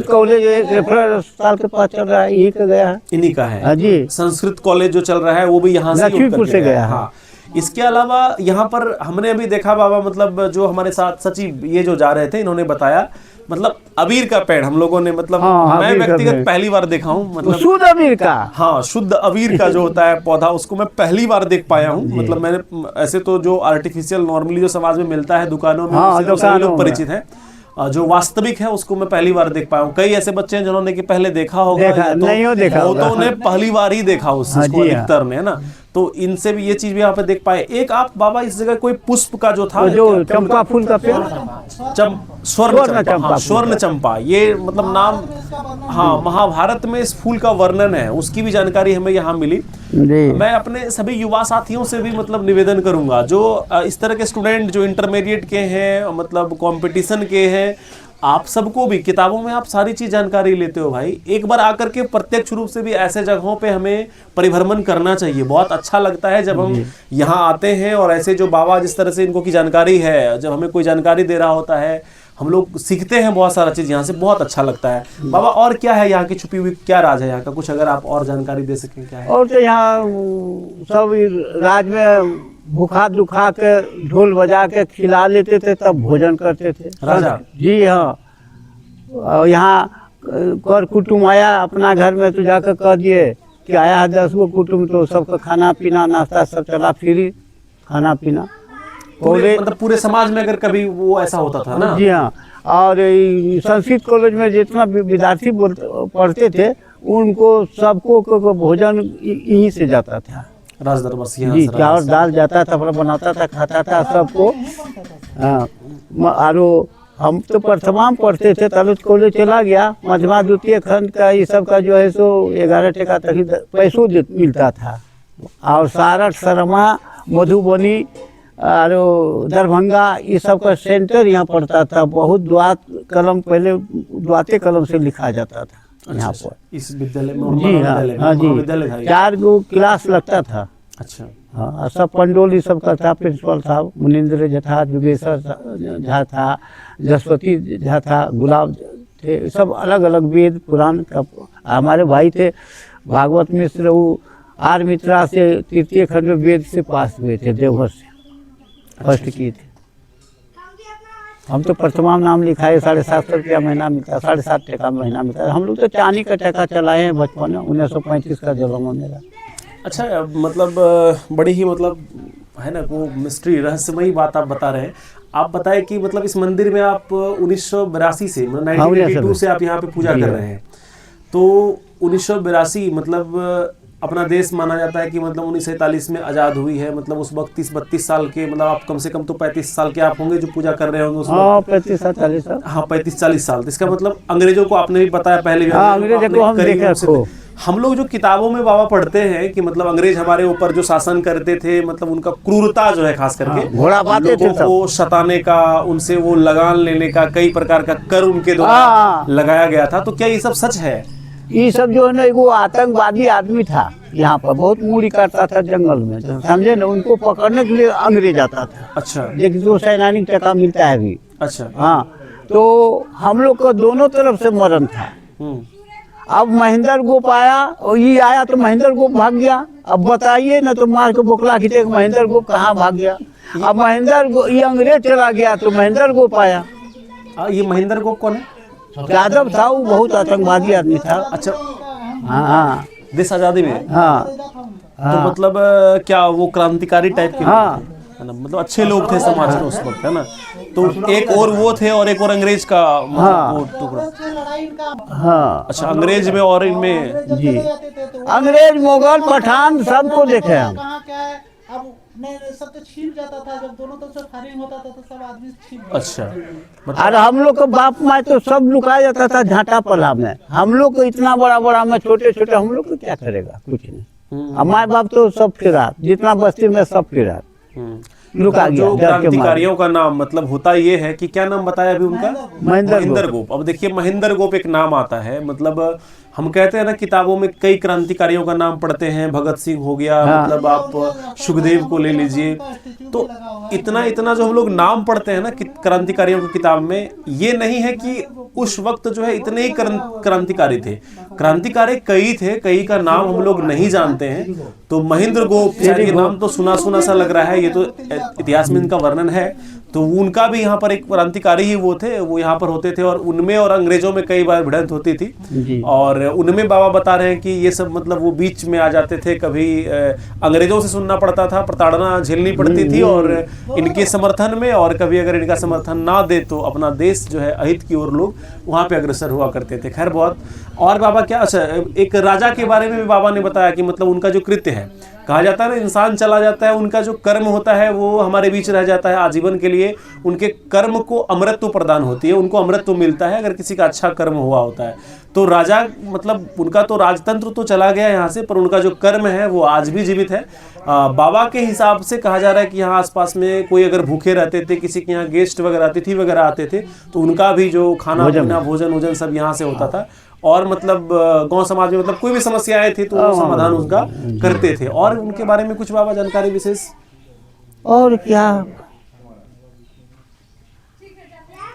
Speaker 12: कॉलेज रेफर अस्पताल के पास चल रहा है, यही का गया है, इन्हीं का
Speaker 1: है जी। संस्कृत कॉलेज जो चल रहा है वो भी यहाँ से
Speaker 12: लक्ष्मीपुर से गया।
Speaker 1: हाँ, इसके अलावा यहाँ पर हमने अभी देखा बाबा, मतलब जो हमारे साथ सचिव ये जो जा रहे थे, इन्होंने बताया मतलब अबीर का पेड़ हम लोगों ने, मतलब मैं व्यक्तिगत पहली बार देखा हूँ, मतलब
Speaker 12: शुद्ध अबीर का,
Speaker 1: हाँ, शुद्ध अबीर का जो होता है पौधा, उसको मैं पहली बार देख पाया हूँ। मतलब मैंने ऐसे तो जो आर्टिफिशियल नॉर्मली जो समाज में मिलता है दुकानों में, सभी लोग परिचित हैं, जो वास्तविक है उसको मैं पहली बार देख पाया हूँ। कई ऐसे बच्चे हैं जिन्होंने कि पहले देखा होगा, तो उन्हें पहली बार ही देखा उस अधिकतर ने, है ना। तो इनसे भी ये चीज भी यहाँ पे देख पाए। एक आप बाबा इस जगह कोई पुष्प का जो था,
Speaker 12: जो चंपा फूल का पेड़,
Speaker 1: स्वर्ण चंपा, ये मतलब नाम, हाँ, महाभारत में इस फूल का वर्णन है, उसकी भी जानकारी हमें यहाँ मिली। मैं अपने सभी युवा साथियों से भी मतलब निवेदन करूंगा, जो इस तरह के स्टूडेंट जो इंटरमीडिएट के हैं, मतलब कंपटीशन के हैं, आप सबको भी किताबों में आप सारी चीज जानकारी लेते हो भाई, एक बार आकर के प्रत्यक्ष रूप से भी ऐसे जगहों पे हमें परिभ्रमण करना चाहिए। बहुत अच्छा लगता है जब हम यहाँ आते हैं और ऐसे जो बाबा जिस तरह से इनको की जानकारी है, जब हमें कोई जानकारी दे रहा होता है, हम लोग सीखते हैं बहुत सारा चीज यहाँ से, बहुत अच्छा लगता है। बाबा और क्या है यहाँ की छुपी हुई, क्या राज है यहाँ का, कुछ अगर आप और जानकारी दे सकें क्या है?
Speaker 12: और तो यहाँ सब राज में भूखा दुखा के ढोल बजा के खिला लेते थे, तब भोजन करते थे
Speaker 1: राजा
Speaker 12: जी। हाँ, और यहाँ कर कुटुम आया अपना घर में तो जाकर कह दिए कि आया है 10 गो कुटुम, तो सबका खाना पीना नाश्ता सब चला, फ्री खाना पीना
Speaker 1: मतलब पूरे समाज में अगर कभी वो ऐसा होता था ना।
Speaker 12: जी हाँ। और संस्कृत कॉलेज में जितना विद्यार्थी पढ़ते थे उनको सबको भोजन यहीं से जाता था,
Speaker 1: राजदरबार से
Speaker 12: जी, चावल दाल जाता था, बनाता था, खाता था सबको। और हम तो प्रथमाम पढ़ते थे, तब कॉलेज चला गया, मध्यमा द्वितीय खंड का ये सब का जो है सो 11 टका तक पैसों मिलता था। और सारठ, शर्मा, मधुबनी और दरभंगा ये सब का सेंटर यहाँ पड़ता था। बहुत द्वात कलम, पहले द्वाते कलम से लिखा जाता था। यहाँ पर।
Speaker 1: इस विद्यालय में
Speaker 12: जी हाँ, हाँ जी,
Speaker 1: महाविद्यालय था ये?
Speaker 12: 4 गो क्लास लगता था।
Speaker 1: अच्छा।
Speaker 12: हाँ, और सब पंडोली सबका था, प्रिंसिपल था, मुनिंद्र झा था, जुगेश्वर झा था, जसपति झा था, गुलाब थे, सब अलग अलग वेद पुराण का। हमारे भाई थे भागवत मिश्र, वो आर मित्रा से 3य खंड में वेद से पास हुए थे, देवघर से फर्स्ट किए थे। हम तो प्रथमा नाम लिखा है, 750 रुपया महीना मिलता है, 7.5 टका महीना मिलता है। हम लोग तो चांदी का टका चलाए हैं बचपन में, 1935 का जन्म है मेरा।
Speaker 1: अच्छा, मतलब बड़ी ही मतलब है ना वो मिस्ट्री रहस्यमयी बात आप बता रहे हैं। आप बताएं कि मतलब इस मंदिर में आप 1982 से मतलब 1982 से आप यहाँ पे पूजा कर रहे हैं। तो 1982 मतलब अपना देश माना जाता है कि मतलब 1947 में आज़ाद हुई है। मतलब उस वक्त 30-32 साल के, मतलब आप कम से कम तो 35 साल के आप होंगे जो पूजा कर रहे होंगे उस वक्त।
Speaker 12: 35-40 साल।
Speaker 1: हाँ, 35-40 साल। तो इसका मतलब अंग्रेजों को आपने भी बताया पहले भी।
Speaker 12: अंग्रेजों को हम देखे रखो।
Speaker 1: हम लोग जो किताबों में बाबा पढ़ते हैं कि मतलब अंग्रेज हमारे ऊपर जो शासन करते थे, मतलब उनका क्रूरता जो है खास करके लोगों को सताने का, उनसे वो लगान लेने का, कई प्रकार का कर उनके द्वारा लगाया गया था। तो क्या ये सब सच है?
Speaker 12: ये सब जो है ना, वो आतंकवादी आदमी था, यहाँ पर बहुत मूड़ी काटता था जंगल में, तो समझे ना, उनको पकड़ने के लिए अंग्रेज आता था।
Speaker 1: अच्छा।
Speaker 12: लेकिन जो सैनानिक टका मिलता है अभी।
Speaker 1: अच्छा।
Speaker 12: हाँ, तो हम लोग को दोनों तरफ से मरण था। अब महेंद्र गोप आया और ये आया तो महेंद्र गोप भाग गया। अब बताइए ना, तो मार के बोखला खींचे महेंद्र गोप कहाँ भाग गया। अब ये अंग्रेज चला गया तो महेंद्र गोप आया।
Speaker 1: ये महेंद्र गोप कौन है?
Speaker 12: यादव था, वो बहुत आतंकवादी आदमी था।
Speaker 1: अच्छा।
Speaker 12: हाँ,
Speaker 1: देश आजादी में।
Speaker 12: हाँ,
Speaker 1: तो मतलब क्या वो क्रांतिकारी टाइप के? हाँ, है ना, मतलब अच्छे लोग थे समाज में उस वक्त, है ना। तो एक और वो थे और एक और अंग्रेज का मतलब टुकड़ा।
Speaker 12: हाँ।
Speaker 1: अच्छा, अंग्रेज में और इनमें
Speaker 12: जी, अंग्रेज मुगल पठान सबको देखे हम।
Speaker 14: सब तो छिप जाता था जब दोनों तरफ से फायरिंग होता था, तो सब आदमी छिप।
Speaker 1: अच्छा,
Speaker 12: और हम लोग का बाप माँ तो सब लुकाया जाता था झाटा पला में। हम लोग को इतना बड़ा बड़ा में, छोटे छोटे हम लोग को क्या करेगा, कुछ नहीं। हमारे बाप तो सब फिरा, जितना बस्ती में सब फिरा लुका गया।
Speaker 1: जो क्रांतिकारियों का नाम मतलब होता ये है कि क्या नाम बताया अभी उनका?
Speaker 12: महेंद्र
Speaker 1: गोप। अब देखिए, महेंद्र गोप एक नाम आता है, मतलब हम कहते हैं ना किताबों में कई क्रांतिकारियों का नाम पढ़ते हैं, भगत सिंह हो गया, मतलब आप सुखदेव को ले लीजिए। तो इतना जो हम लोग नाम पढ़ते हैं ना क्रांतिकारियों की किताब में, ये नहीं है कि उस वक्त जो है इतने ही क्रांतिकारी थे। क्रांतिकारी कई थे, कई का नाम हम लोग नहीं जानते हैं। तो महेंद्र गोप, ये नाम तो सुना सुना सा लग रहा है, ये तो इतिहास में इनका वर्णन है। तो उनका भी यहाँ पर एक क्रांतिकारी ही वो थे, वो यहाँ पर होते थे और उनमें और अंग्रेजों में कई बार भिड़ंत होती थी। और उनमें बाबा बता रहे हैं कि ये सब मतलब वो बीच में आ जाते थे, कभी अंग्रेजों से सुनना पड़ता था, प्रताड़ना झेलनी पड़ती थी और इनके समर्थन में, और कभी अगर इनका समर्थन ना दे तो अपना देश जो है अहित की ओर लोग वहाँ पे अग्रसर हुआ करते थे। खैर बहुत। और बाबा क्या, अच्छा, एक राजा के बारे में भी बाबा ने बताया कि मतलब उनका जो कृत्य है, कहा जाता है ना इंसान चला जाता है, उनका जो कर्म होता है वो हमारे बीच रह जाता है आजीवन के लिए। उनके कर्म को अमृतत्व प्रदान होती है, उनको अमृतत्व मिलता है अगर किसी का अच्छा कर्म हुआ होता है। तो राजा मतलब उनका तो राजतंत्र तो चला गया यहाँ से, पर उनका जो कर्म है वो आज भी जीवित है। बाबा के हिसाब से कहा जा रहा है कि यहाँ आसपास में कोई अगर भूखे रहते थे, किसी के यहाँ गेस्ट वगैरह, अतिथि वगैरह आते थे, तो उनका भी जो खाना पीना, भोजन सब यहाँ से होता था। और मतलब गांव समाज में मतलब कोई भी समस्या आई थी तो वो समाधान उसका करते थे। और उनके बारे में कुछ बाबा जानकारी विशेष?
Speaker 12: और क्या,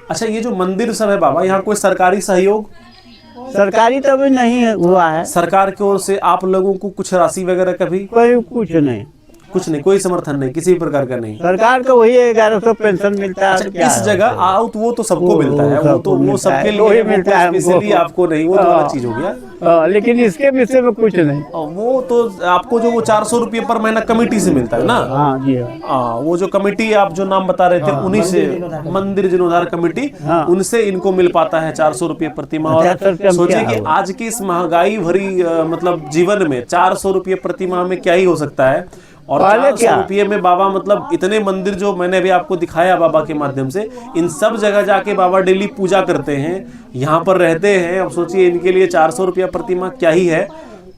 Speaker 1: अच्छा, ये जो मंदिर सब है बाबा, यहाँ कोई सरकारी सहयोग?
Speaker 12: सरकारी तो अभी नहीं हुआ है।
Speaker 1: सरकार की ओर से आप लोगों को कुछ राशि वगैरह कभी?
Speaker 12: कोई कुछ नहीं,
Speaker 1: कुछ नहीं, कोई समर्थन नहीं, किसी भी प्रकार का नहीं।
Speaker 12: सरकार का वही 1100 पेंशन मिलता है।
Speaker 1: अच्छा, इस जगह आउट वो तो सबको मिलता है, वो तो वो सबके लिए
Speaker 12: मिलता है,
Speaker 1: इसलिए आपको नहीं, वो तो अलग चीज हो गया।
Speaker 12: लेकिन इसके विषय में कुछ नहीं।
Speaker 1: वो तो आपको जो वो 400 रुपये पर महीना कमेटी से मिलता है ना?
Speaker 12: हाँ जी,
Speaker 1: वो जो कमेटी आप जो नाम बता रहे थे, उन्हीं से, मंदिर जीर्णोद्धार कमेटी, उनसे इनको मिल पाता है 400 रुपये प्रति माह। और सोचिए कि आज की इस महंगाई भरी मतलब जीवन में 400 रुपये प्रति माह में क्या ही हो सकता है। और 400 रुपये में बाबा मतलब इतने मंदिर जो मैंने अभी आपको दिखाया बाबा के माध्यम से, इन सब जगह जाके बाबा डेली पूजा करते हैं, यहाँ पर रहते हैं। अब सोचिए इनके लिए 400 रुपया प्रति माह क्या ही है।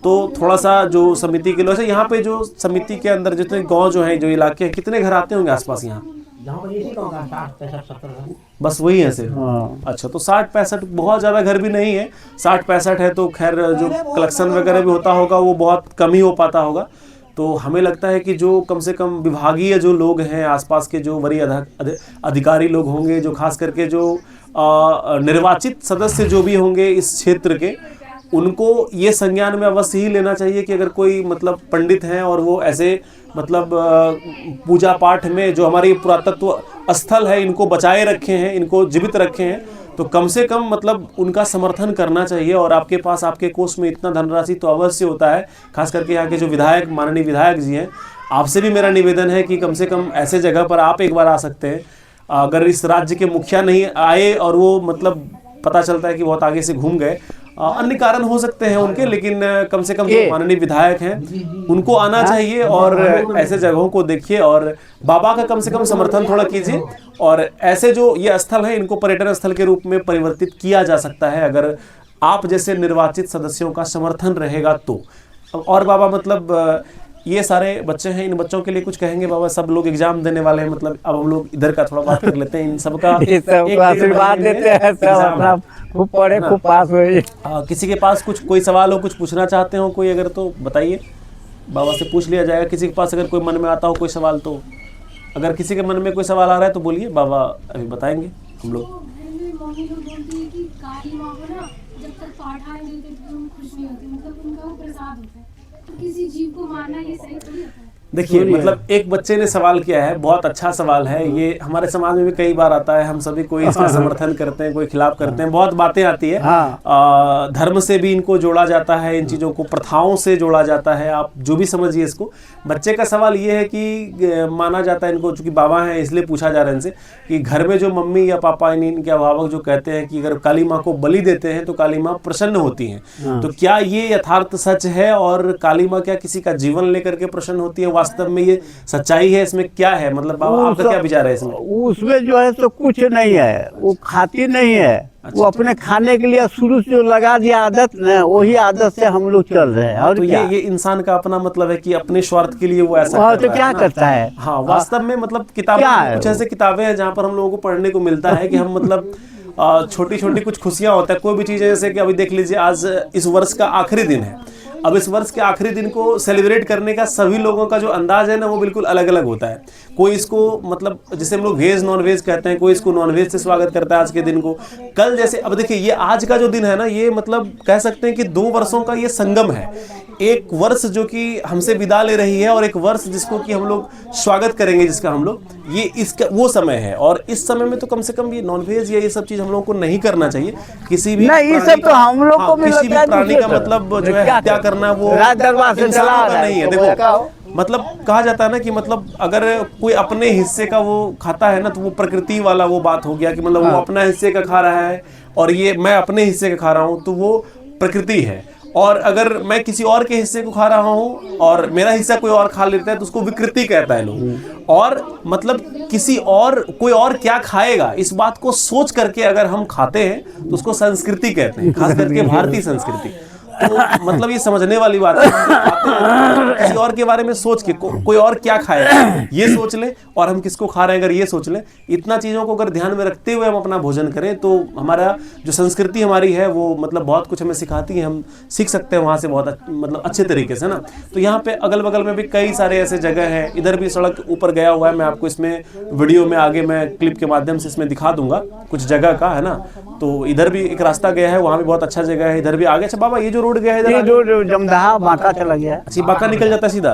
Speaker 1: तो थोड़ा सा जो समिति के लोग, यहाँ पे जो समिति के अंदर जितने गांव जो हैं, जो इलाके हैं, कितने घर आते होंगे आसपास यहाँ?
Speaker 13: जहाँ पर इसी गाँव का 60-65-70
Speaker 1: बस वही है सिर्फ। अच्छा, तो 60-65 बहुत ज़्यादा घर भी नहीं है, 60-65 है तो खैर जो कलेक्शन वगैरह भी होता होगा वो बहुत कम ही हो पाता होगा। तो हमें लगता है कि जो कम से कम विभागीय जो लोग हैं, आसपास के जो वरीय अधिकारी लोग होंगे, जो खास करके जो निर्वाचित सदस्य जो भी होंगे इस क्षेत्र के, उनको ये संज्ञान में अवश्य ही लेना चाहिए कि अगर कोई मतलब पंडित हैं और वो ऐसे मतलब पूजा पाठ में जो हमारी पुरातत्व स्थल है इनको बचाए रखे हैं, इनको जीवित रखे हैं, तो कम से कम मतलब उनका समर्थन करना चाहिए। और आपके पास आपके कोष में इतना धनराशि तो अवश्य होता है, खास करके यहाँ के जो विधायक, माननीय विधायक जी हैं, आपसे भी मेरा निवेदन है कि कम से कम ऐसे जगह पर आप एक बार आ सकते हैं। अगर इस राज्य के मुखिया नहीं आए और वो मतलब पता चलता है कि बहुत आगे से घूम गए, अन्य कारण हो सकते हैं उनके, लेकिन कम से कम जो माननीय विधायक हैं उनको आना चाहिए और ऐसे जगहों को देखिए और बाबा का कम से कम समर्थन थोड़ा कीजिए। और ऐसे जो ये स्थल है इनको पर्यटन स्थल के रूप में परिवर्तित किया जा सकता है अगर आप जैसे निर्वाचित सदस्यों का समर्थन रहेगा तो। और बाबा मतलब ये सारे बच्चे हैं, इन बच्चों के लिए कुछ कहेंगे बाबा? सब लोग एग्जाम देने वाले हैं, मतलब अब हम लोग इधर का थोड़ा बात कर लेते हैं। इन सबका
Speaker 12: आशीर्वाद देते हैं, सब अपना खूब पढ़े खूब पास हुए।
Speaker 1: किसी के पास कुछ कोई सवाल हो, कुछ पूछना चाहते हो कोई अगर, तो बताइए, बाबा से पूछ लिया जाएगा। किसी के पास अगर कोई मन में आता हो कोई सवाल, तो अगर किसी के मन में कोई सवाल आ रहा है तो बोलिए, बाबा अभी बताएंगे हम लोग।
Speaker 4: किसी जीव को मारना ये सही थोड़ी होता है।
Speaker 1: देखिए मतलब एक बच्चे ने सवाल किया है, बहुत अच्छा सवाल है ये। हमारे समाज में भी कई बार आता है, हम सभी कोई इसका समर्थन करते हैं, कोई खिलाफ करते हैं, बहुत बातें आती है। धर्म से भी इनको जोड़ा जाता है, इन चीज़ों को प्रथाओं से जोड़ा जाता है, आप जो भी समझिए इसको। बच्चे का सवाल ये है कि माना जाता है इनको, चूंकि बाबा हैं इसलिए पूछा जा रहा है इनसे, कि घर में जो मम्मी या पापा इनके अभिभावक जो कहते हैं कि अगर काली माँ को बलि देते हैं तो काली माँ प्रसन्न होती हैं, तो क्या ये यथार्थ सच है? और काली माँ क्या किसी का जीवन लेकर के प्रसन्न होती है? वास्तव में ये सच्चाई है? इसमें क्या है, मतलब बाबा आपका क्या विचार है इसमें?
Speaker 12: उसमें जो है तो कुछ नहीं है, वो खाती नहीं है। वो अपने खाने के लिए शुरू से जो लगा दिया आदत न, वही आदत से हम लोग चल रहे हैं। और
Speaker 1: तो ये इंसान का अपना मतलब है कि अपने स्वार्थ के लिए वो ऐसा
Speaker 12: तो क्या करता है।
Speaker 1: हाँ, वास्तव में मतलब किताबें, कुछ ऐसे किताबें हैं जहाँ पर हम लोगों को पढ़ने को मिलता है कि हम मतलब छोटी छोटी कुछ खुशियाँ होता है, कोई भी चीज़, जैसे कि अभी देख लीजिए आज इस वर्ष का आखिरी दिन है। अब इस वर्ष के आखिरी दिन को सेलिब्रेट करने का सभी लोगों का जो अंदाज है ना वो बिल्कुल अलग अलग होता है। कोई इसको मतलब जिसे हम लोग वेज नॉन वेज कहते हैं, कोई इसको नॉन वेज से स्वागत करता है आज के दिन को। कल जैसे अब देखिए ये आज का जो दिन है ना, ये मतलब कह सकते हैं कि 2 वर्षों का ये संगम है। एक वर्ष जो कि हमसे विदा ले रही है और एक वर्ष जिसको कि हम लोग स्वागत करेंगे, जिसका हम लोग ये इसका वो समय है। और इस समय में तो कम से कम ये नॉनवेज या ये सब चीज हम लोग को नहीं करना चाहिए। किसी भी
Speaker 12: नहीं, ये सब तो हम लोग को
Speaker 1: किसी भी प्राणी का मतलब जो है हत्या करना वो इंसानों का नहीं है। देखो मतलब कहा जाता है ना कि मतलब अगर कोई अपने हिस्से का वो खाता है ना तो वो प्रकृति वाला वो बात हो गया कि मतलब वो अपना हिस्से का खा रहा है और ये मैं अपने हिस्से का खा रहा हूँ तो वो प्रकृति है। और अगर मैं किसी और के हिस्से को खा रहा हूँ और मेरा हिस्सा कोई और खा लेता है तो उसको विकृति कहता है लोग। और मतलब किसी और कोई और क्या खाएगा इस बात को सोच करके अगर हम खाते हैं तो उसको संस्कृति कहते हैं, खास करके भारतीय संस्कृति। तो मतलब ये समझने वाली बात है, किसी और के बारे में सोच के कोई और क्या खाएगा ये सोच ले और हम किसको खा रहे हैं अगर ये सोच ले, इतना चीज़ों को अगर ध्यान में रखते हुए हम अपना भोजन करें तो हमारा जो संस्कृति हमारी है वो मतलब बहुत कुछ हमें सिखाती है, हम सीख सकते हैं वहाँ से बहुत मतलब अच्छे तरीके से ना। तो यहाँ पे अगल बगल में भी कई सारे ऐसे जगह हैं, इधर भी सड़क ऊपर गया हुआ है, मैं आपको इसमें वीडियो में आगे मैं क्लिप के माध्यम से इसमें दिखा दूंगा कुछ जगह का, है ना। तो इधर भी एक रास्ता गया है, वहाँ भी बहुत अच्छा जगह है, इधर भी आगे। अच्छा बाबा ये जो रोड गया है इधर
Speaker 12: जो जमदहा बांका चला गया है,
Speaker 1: अच्छा बांका निकल जाता है सीधा।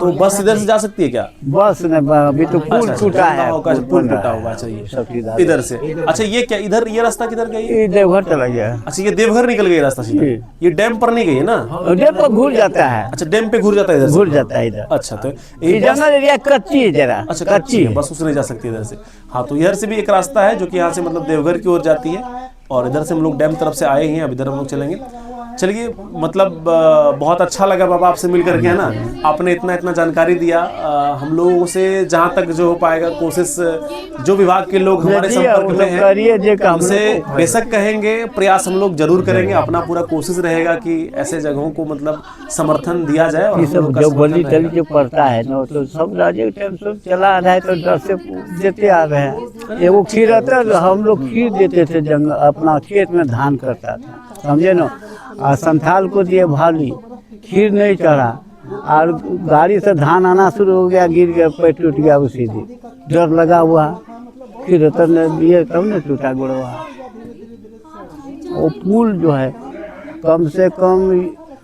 Speaker 1: तो बस इधर से जा सकती है क्या?
Speaker 12: बस अभी तो पुल टूटा है,
Speaker 1: पुल टूटा हुआ चाहिए इधर से। अच्छा ये क्या इधर ये रास्ता किधर गई?
Speaker 12: देवघर चला गया।
Speaker 1: अच्छा ये देवघर निकल गई रास्ता सीधा, ये डैम पर नहीं गई है ना?
Speaker 12: डैम पर घूर जाता है।
Speaker 1: अच्छा डैम पे घूर जाता है, इधर
Speaker 12: घूर जाता है इधर।
Speaker 1: अच्छा तो
Speaker 12: ये जंगल एरिया कच्ची है जरा।
Speaker 1: अच्छा कच्ची है, बस उससे नहीं जा सकती इधर से। हाँ तो इधर से भी एक रास्ता है जो कि यहाँ से मतलब देवघर की ओर जाती है और इधर से हम लोग डैम तरफ से आए हैं, अब इधर हम लोग चलेंगे। चलिए मतलब बहुत अच्छा लगा बाबा आपसे मिलकर के, है ना। आपने इतना जानकारी दिया। हम लोगों से जहाँ तक जो हो पाएगा कोशिश, जो विभाग के लोग हमारे संपर्क में हैं हमसे बेशक कहेंगे, प्रयास हम लोग जरूर करेंगे। अपना पूरा कोशिश रहेगा कि ऐसे जगहों को मतलब समर्थन दिया जाए। और
Speaker 12: जो गली टली जो पड़ता है ना, तो सब राज्य टाइम सब चला रहा है, तो डर से देते आ रहे हैं। एगो खीर रहता है, हम लोग खीर देते थे जंगल अपना खेत में धान करता था, समझे ना। और संथाल को दिए भाली, खीर नहीं चढ़ा, और गाड़ी से धान आना शुरू हो गया, गिर गया, पैर टूट गया, उसी दिन डर लगा हुआ। खीर उतरने दिए तब न टूटा गुड़वा। वो पुल जो है कम से कम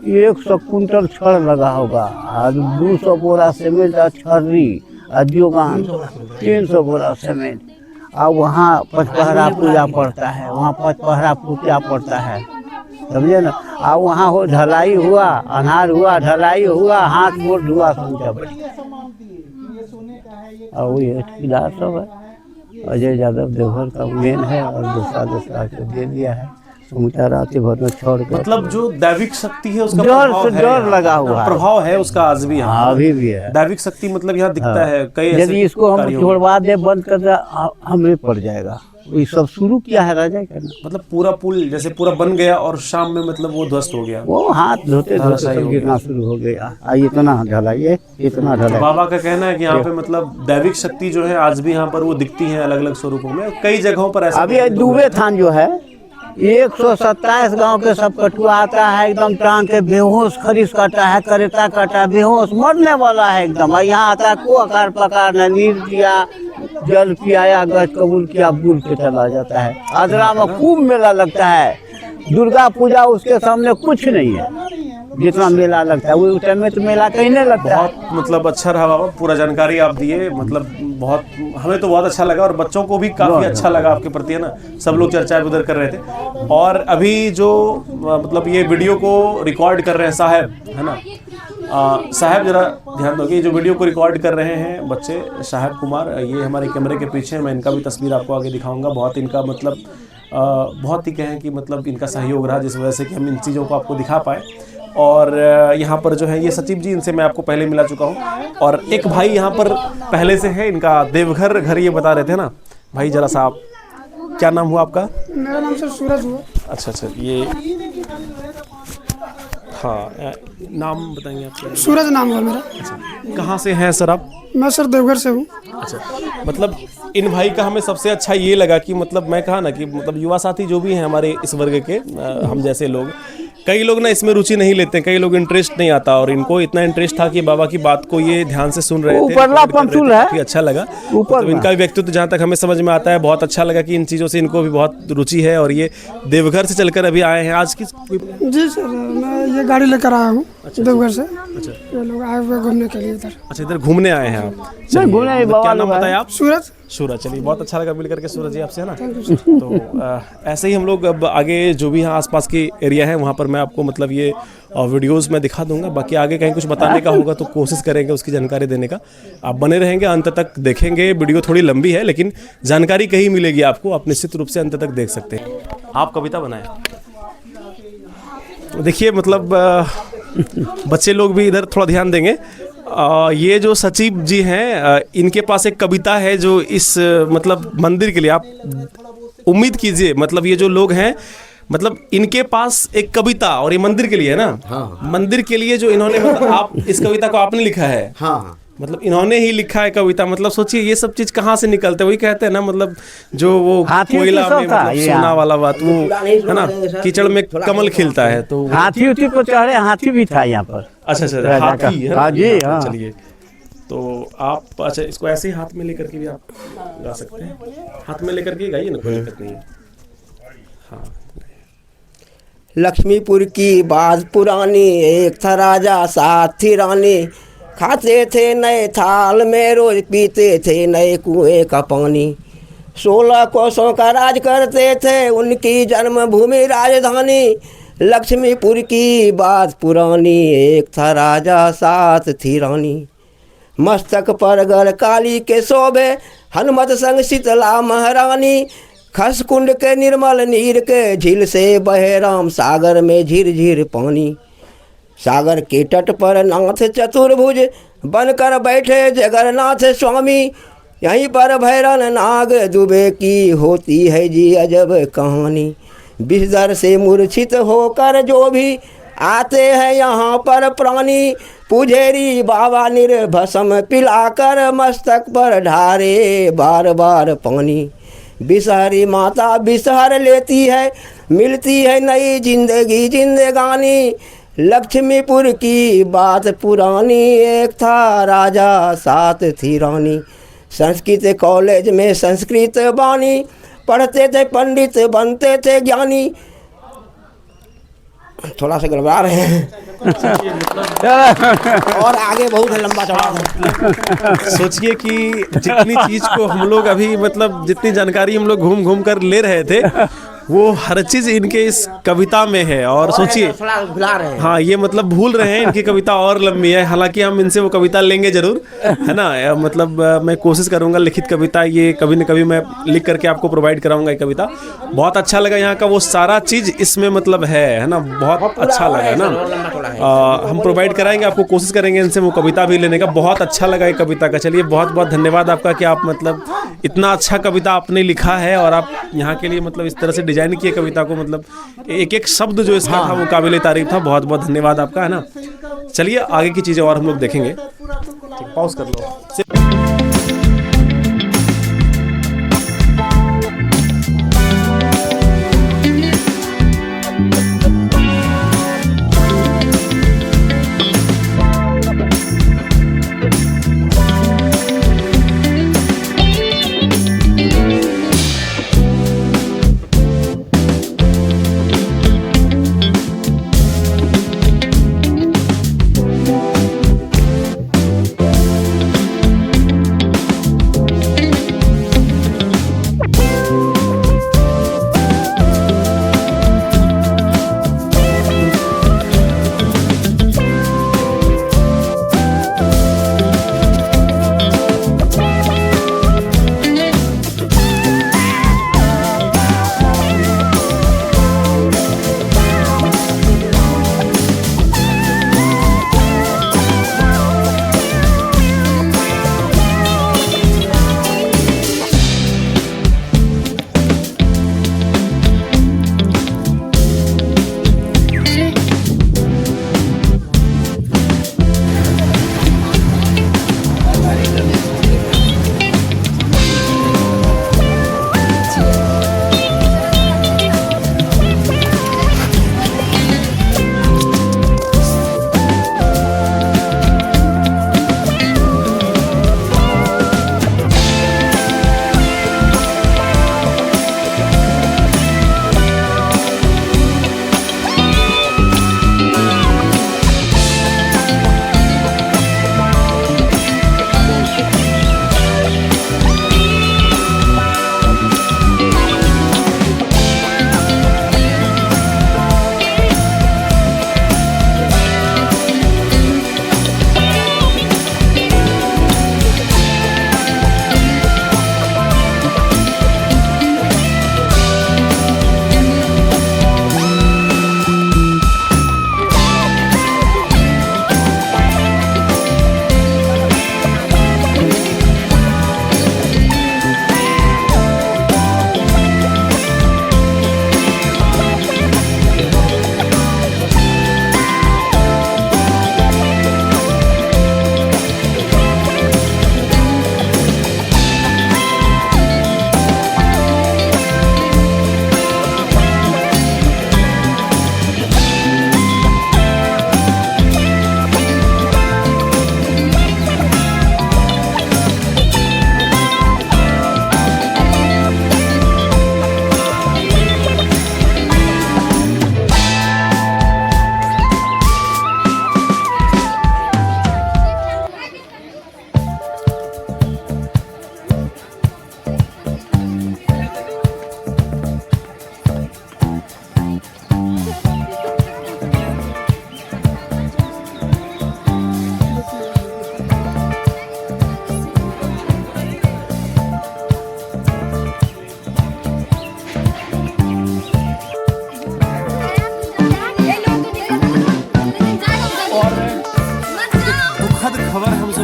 Speaker 12: 100 कुंटल छड़ लगा होगा, और 200 बोरा सीमेंट और छर्री और जोगान 300 बोरा सीमेंट। और वहाँ पचपहरा पूजा पड़ता है, वहाँ पचपहरा पूजा पड़ता है, समझे ना। और वहाँ हो ढलाई हुआ, अनार हुआ, ढलाई हुआ, हाथ मोड़ हुआ, समझा बड़ी। और ये ठेकेदार सब है, अजय यादव देवघर का मेन है, और दूसरा को दे दिया है। समूचा रात भर में छोड़ के,
Speaker 1: मतलब जो दैविक शक्ति है उसका
Speaker 12: डर लगा हुआ
Speaker 1: प्रभाव है उसका आज भी यहाँ
Speaker 12: अभी भी है।
Speaker 1: दैविक शक्ति मतलब यहाँ दिखता है। कई
Speaker 12: यदि इसको हम छोड़वा दे, बंद कर दे, हमें पड़ जाएगा। ये सब शुरू किया है राजा का,
Speaker 1: मतलब पूरा पुल जैसे पूरा बन गया और शाम में मतलब वो ध्वस्त हो गया,
Speaker 12: वो हाथ धोते धोते गिरना शुरू हो गया। इतना ढलाई, इतना ढलाई।
Speaker 1: बाबा का कहना है कि यहाँ पे मतलब दैविक शक्ति जो है आज भी यहाँ पर वो दिखती है अलग अलग स्वरूपों में। कई जगहों पर ऐसा
Speaker 12: अभी दुबे थान जो है 127 गांव के सब कटुआ आता है, एकदम टांग के बेहोश, खरीस काटा है, करेता काटा, बेहोश मरने वाला है एकदम। यहाँ आता है, को आकार पकार ने नीर दिया, जल पियाया, गज कबूल किया, बुल के चला जाता है। आजरा में खूब मेला लगता है, दुर्गा पूजा उसके सामने कुछ नहीं है, जितना मेला लगता है वो टाइम में तो मेला कहीं नहीं लगता।
Speaker 1: बहुत मतलब अच्छा रहा बाबा, पूरा जानकारी आप दिए, मतलब बहुत हमें तो बहुत अच्छा लगा, और बच्चों को भी काफ़ी अच्छा लगा आपके प्रति, है ना। सब लोग चर्चा उधर कर रहे थे। और अभी जो मतलब ये वीडियो को रिकॉर्ड कर रहे हैं साहब, है ना, साहब जरा ध्यान दोगे, जो वीडियो को रिकॉर्ड कर रहे हैं बच्चे, साहब कुमार, ये हमारे कैमरे के पीछे हैं। मैं इनका भी तस्वीर आपको आगे दिखाऊंगा। बहुत इनका मतलब बहुत ही कहें कि मतलब इनका सहयोग रहा, जिस वजह से कि हम इन चीज़ों को आपको दिखा पाए। और यहाँ पर जो है ये सचिव जी, इनसे मैं आपको पहले मिला चुका हूँ। और एक भाई यहाँ पर पहले से है, इनका देवघर घर ये बता रहे थे ना भाई। जरा सा आप, क्या नाम हुआ आपका?
Speaker 15: मेरा नाम सर सूरज हुआ।
Speaker 1: अच्छा, ये हाँ, नाम बताएंगे आप?
Speaker 15: सूरज नाम हुआ मेरा।
Speaker 1: अच्छा, कहाँ से हैं सर आप?
Speaker 15: मैं सर देवघर से हूँ।
Speaker 1: अच्छा, मतलब इन भाई का हमें सबसे अच्छा ये लगा कि मतलब मैं कहा ना कि मतलब युवा साथी जो भी हैं हमारे इस वर्ग के, हम जैसे लोग, कई लोग ना इसमें रुचि नहीं लेते, कई लोग इंटरेस्ट नहीं आता, और इनको इतना इंटरेस्ट था कि बाबा की बात को ये ध्यान से सुन रहे थे, काफी अच्छा लगा। तो इनका व्यक्तित्व जहाँ तक हमें समझ में आता है बहुत अच्छा लगा कि इन चीज़ों से इनको भी बहुत रुचि है। और ये देवघर से चलकर अभी आए हैं आज की?
Speaker 15: जी सर, मैं ये गाड़ी लेकर आया हूँ देवघर से। अच्छा, ये लोग आए हुए घूमने के लिए इधर।
Speaker 1: अच्छा, इधर घूमने आए हैं आप? क्या नाम बताया आप?
Speaker 15: सूरज।
Speaker 1: सूरज, चलिए बहुत अच्छा लगा मिलकर के सूरज जी आपसे, है ना। तो ऐसे ही हम लोग अब आगे जो भी यहाँ आसपास की एरिया है वहाँ पर मैं आपको मतलब ये वीडियोस में दिखा दूंगा। बाकी आगे कहीं कुछ बताने का होगा तो कोशिश करेंगे उसकी जानकारी देने का। आप बने रहेंगे, अंत तक देखेंगे। वीडियो थोड़ी लंबी है लेकिन जानकारी कहीं मिलेगी आपको, आप निश्चित रूप से अंत तक देख सकते हैं। आप कविता बनाए, देखिए मतलब बच्चे लोग भी इधर थोड़ा ध्यान देंगे। ये जो सचिव जी हैं, इनके पास एक कविता है जो इस मतलब मंदिर के लिए, आप उम्मीद कीजिए मतलब ये जो लोग हैं मतलब इनके पास एक कविता, और ये मंदिर के लिए है ना। हाँ। मंदिर के लिए जो इन्होंने मतलब आप इस कविता को आपने लिखा है? हाँ। मतलब इन्होंने ही लिखा है कविता। मतलब सोचिए ये सब चीज कहाँ से निकलते हैं। वही कहते हैं ना मतलब जो वो कोयला में मतलब सोना वाला बात, वो है ना, कीचड़ में कमल खिलता है। तो
Speaker 12: हाथी उथी को चढ़े, हाथी भी था यहाँ पर।
Speaker 1: अच्छा, हाथी है। चलिए, तो आप अच्छा इसको ऐसे ही हाथ में लेकर के भी आप गा सकते हैं। हाथ में लेकर के गाइए ना, कोई दिक्कत नहीं है। हाँ।
Speaker 13: लक्ष्मीपुर की बात पुरानी, एक था राजा साथ थी रानी, खाते थे नए थाल में, रोज पीते थे नए कुएं का पानी। 16 कोसों का राज करते थे, उनकी जन्मभूमि राजधानी। लक्ष्मीपुर की बात पुरानी, एक था राजा साथ थी रानी। मस्तक पर गढ़ काली के शोभे, हनुमत संग शीतला महारानी। खस कुंड के निर्मल नीर के झील से बहे राम सागर में झिर झिर पानी। सागर के तट पर नाथ चतुर्भुज बनकर बैठे जगन्नाथ स्वामी। यहीं पर भैरन नाग दुबे की होती है जी अजब कहानी। विषधर से मूर्छित होकर जो भी आते हैं यहाँ पर प्राणी, पुजेरी बाबा निर्भस्म पिलाकर मस्तक पर ढारे बार बार पानी। बिसहरी माता बिसहर लेती है, मिलती है नई जिंदगी जिंदगानी। लक्ष्मीपुर की बात पुरानी, एक था राजा सात थी रानी। संस्कृत कॉलेज में संस्कृत बानी, पढ़ते थे पंडित बनते थे ज्ञानी। थोड़ा सा गड़बड़ा रहे हैं और आगे बहुत है लंबा चौड़ा।
Speaker 1: सोचिए कि जितनी चीज को हम लोग अभी मतलब जितनी जानकारी हम लोग घूम घूम कर ले रहे थे वो हर चीज इनके इस कविता में है। और सोचिए
Speaker 13: भुला रहे हैं।
Speaker 1: हाँ, ये मतलब भूल रहे हैं, इनकी कविता और लंबी है। हालांकि हम इनसे वो कविता लेंगे जरूर, है ना। मतलब मैं कोशिश करूंगा लिखित कविता ये कभी न कभी मैं लिख करके आपको प्रोवाइड कराऊंगा। ये कविता बहुत अच्छा लगा, यहाँ का वो सारा चीज इसमें मतलब है ना, बहुत अच्छा लगा है ना। हम प्रोवाइड कराएंगे आपको, कोशिश करेंगे इनसे वो कविता भी लेने का। बहुत अच्छा लगा ये कविता का। चलिए, बहुत बहुत धन्यवाद आपका कि आप मतलब इतना अच्छा कविता आपने लिखा है और आप यहाँ के लिए मतलब इस तरह से डिजाइन किए कविता को, मतलब एक एक शब्द जो इसका था वो काबिल तारीफ था। बहुत बहुत धन्यवाद आपका, है ना। चलिए आगे की चीजें और हम लोग देखेंगे। पॉज कर लो।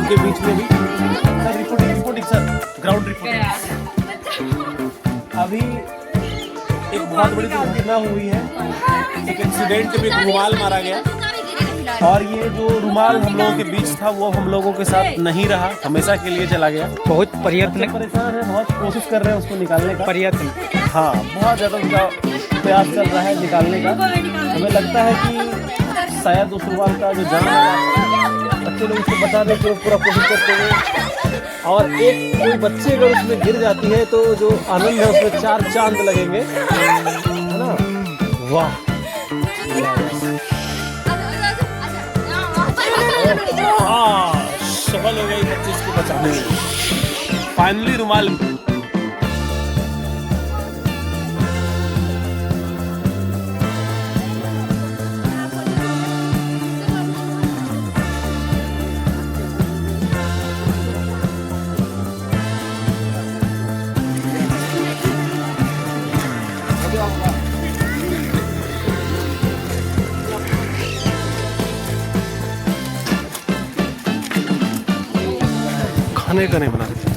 Speaker 1: उनके बीच में भी sir reporting sir ground reporting. अभी एक बहुत बड़ी दुर्घटना हुई है, एक एक्सीडेंट में रुमाल मारा गया और ये जो रुमाल हम लोगों के बीच था वो हम लोगों के साथ नहीं रहा, हमेशा के लिए चला गया।
Speaker 16: बहुत प्रयत्न
Speaker 1: परेशान है, बहुत कोशिश कर रहे हैं उसको निकालने का
Speaker 16: प्रयत्न,
Speaker 1: हाँ बहुत ज़्यादा उनका प्रयास चल रहा है निकालने का। हमें लगता है कि शायद उस रुमाल का जो जान है बच्चे लोग उसको बचाने की पूरा कोशिश करते हैं और एक कोई बच्चे अगर उसमें गिर जाती है तो जो आनंद है उसमें 4 चांद लगेंगे, है ना। वाह सफल हो गई बच्चे इसको बचाने में। फाइनली रुमाल खाने का नहीं बना।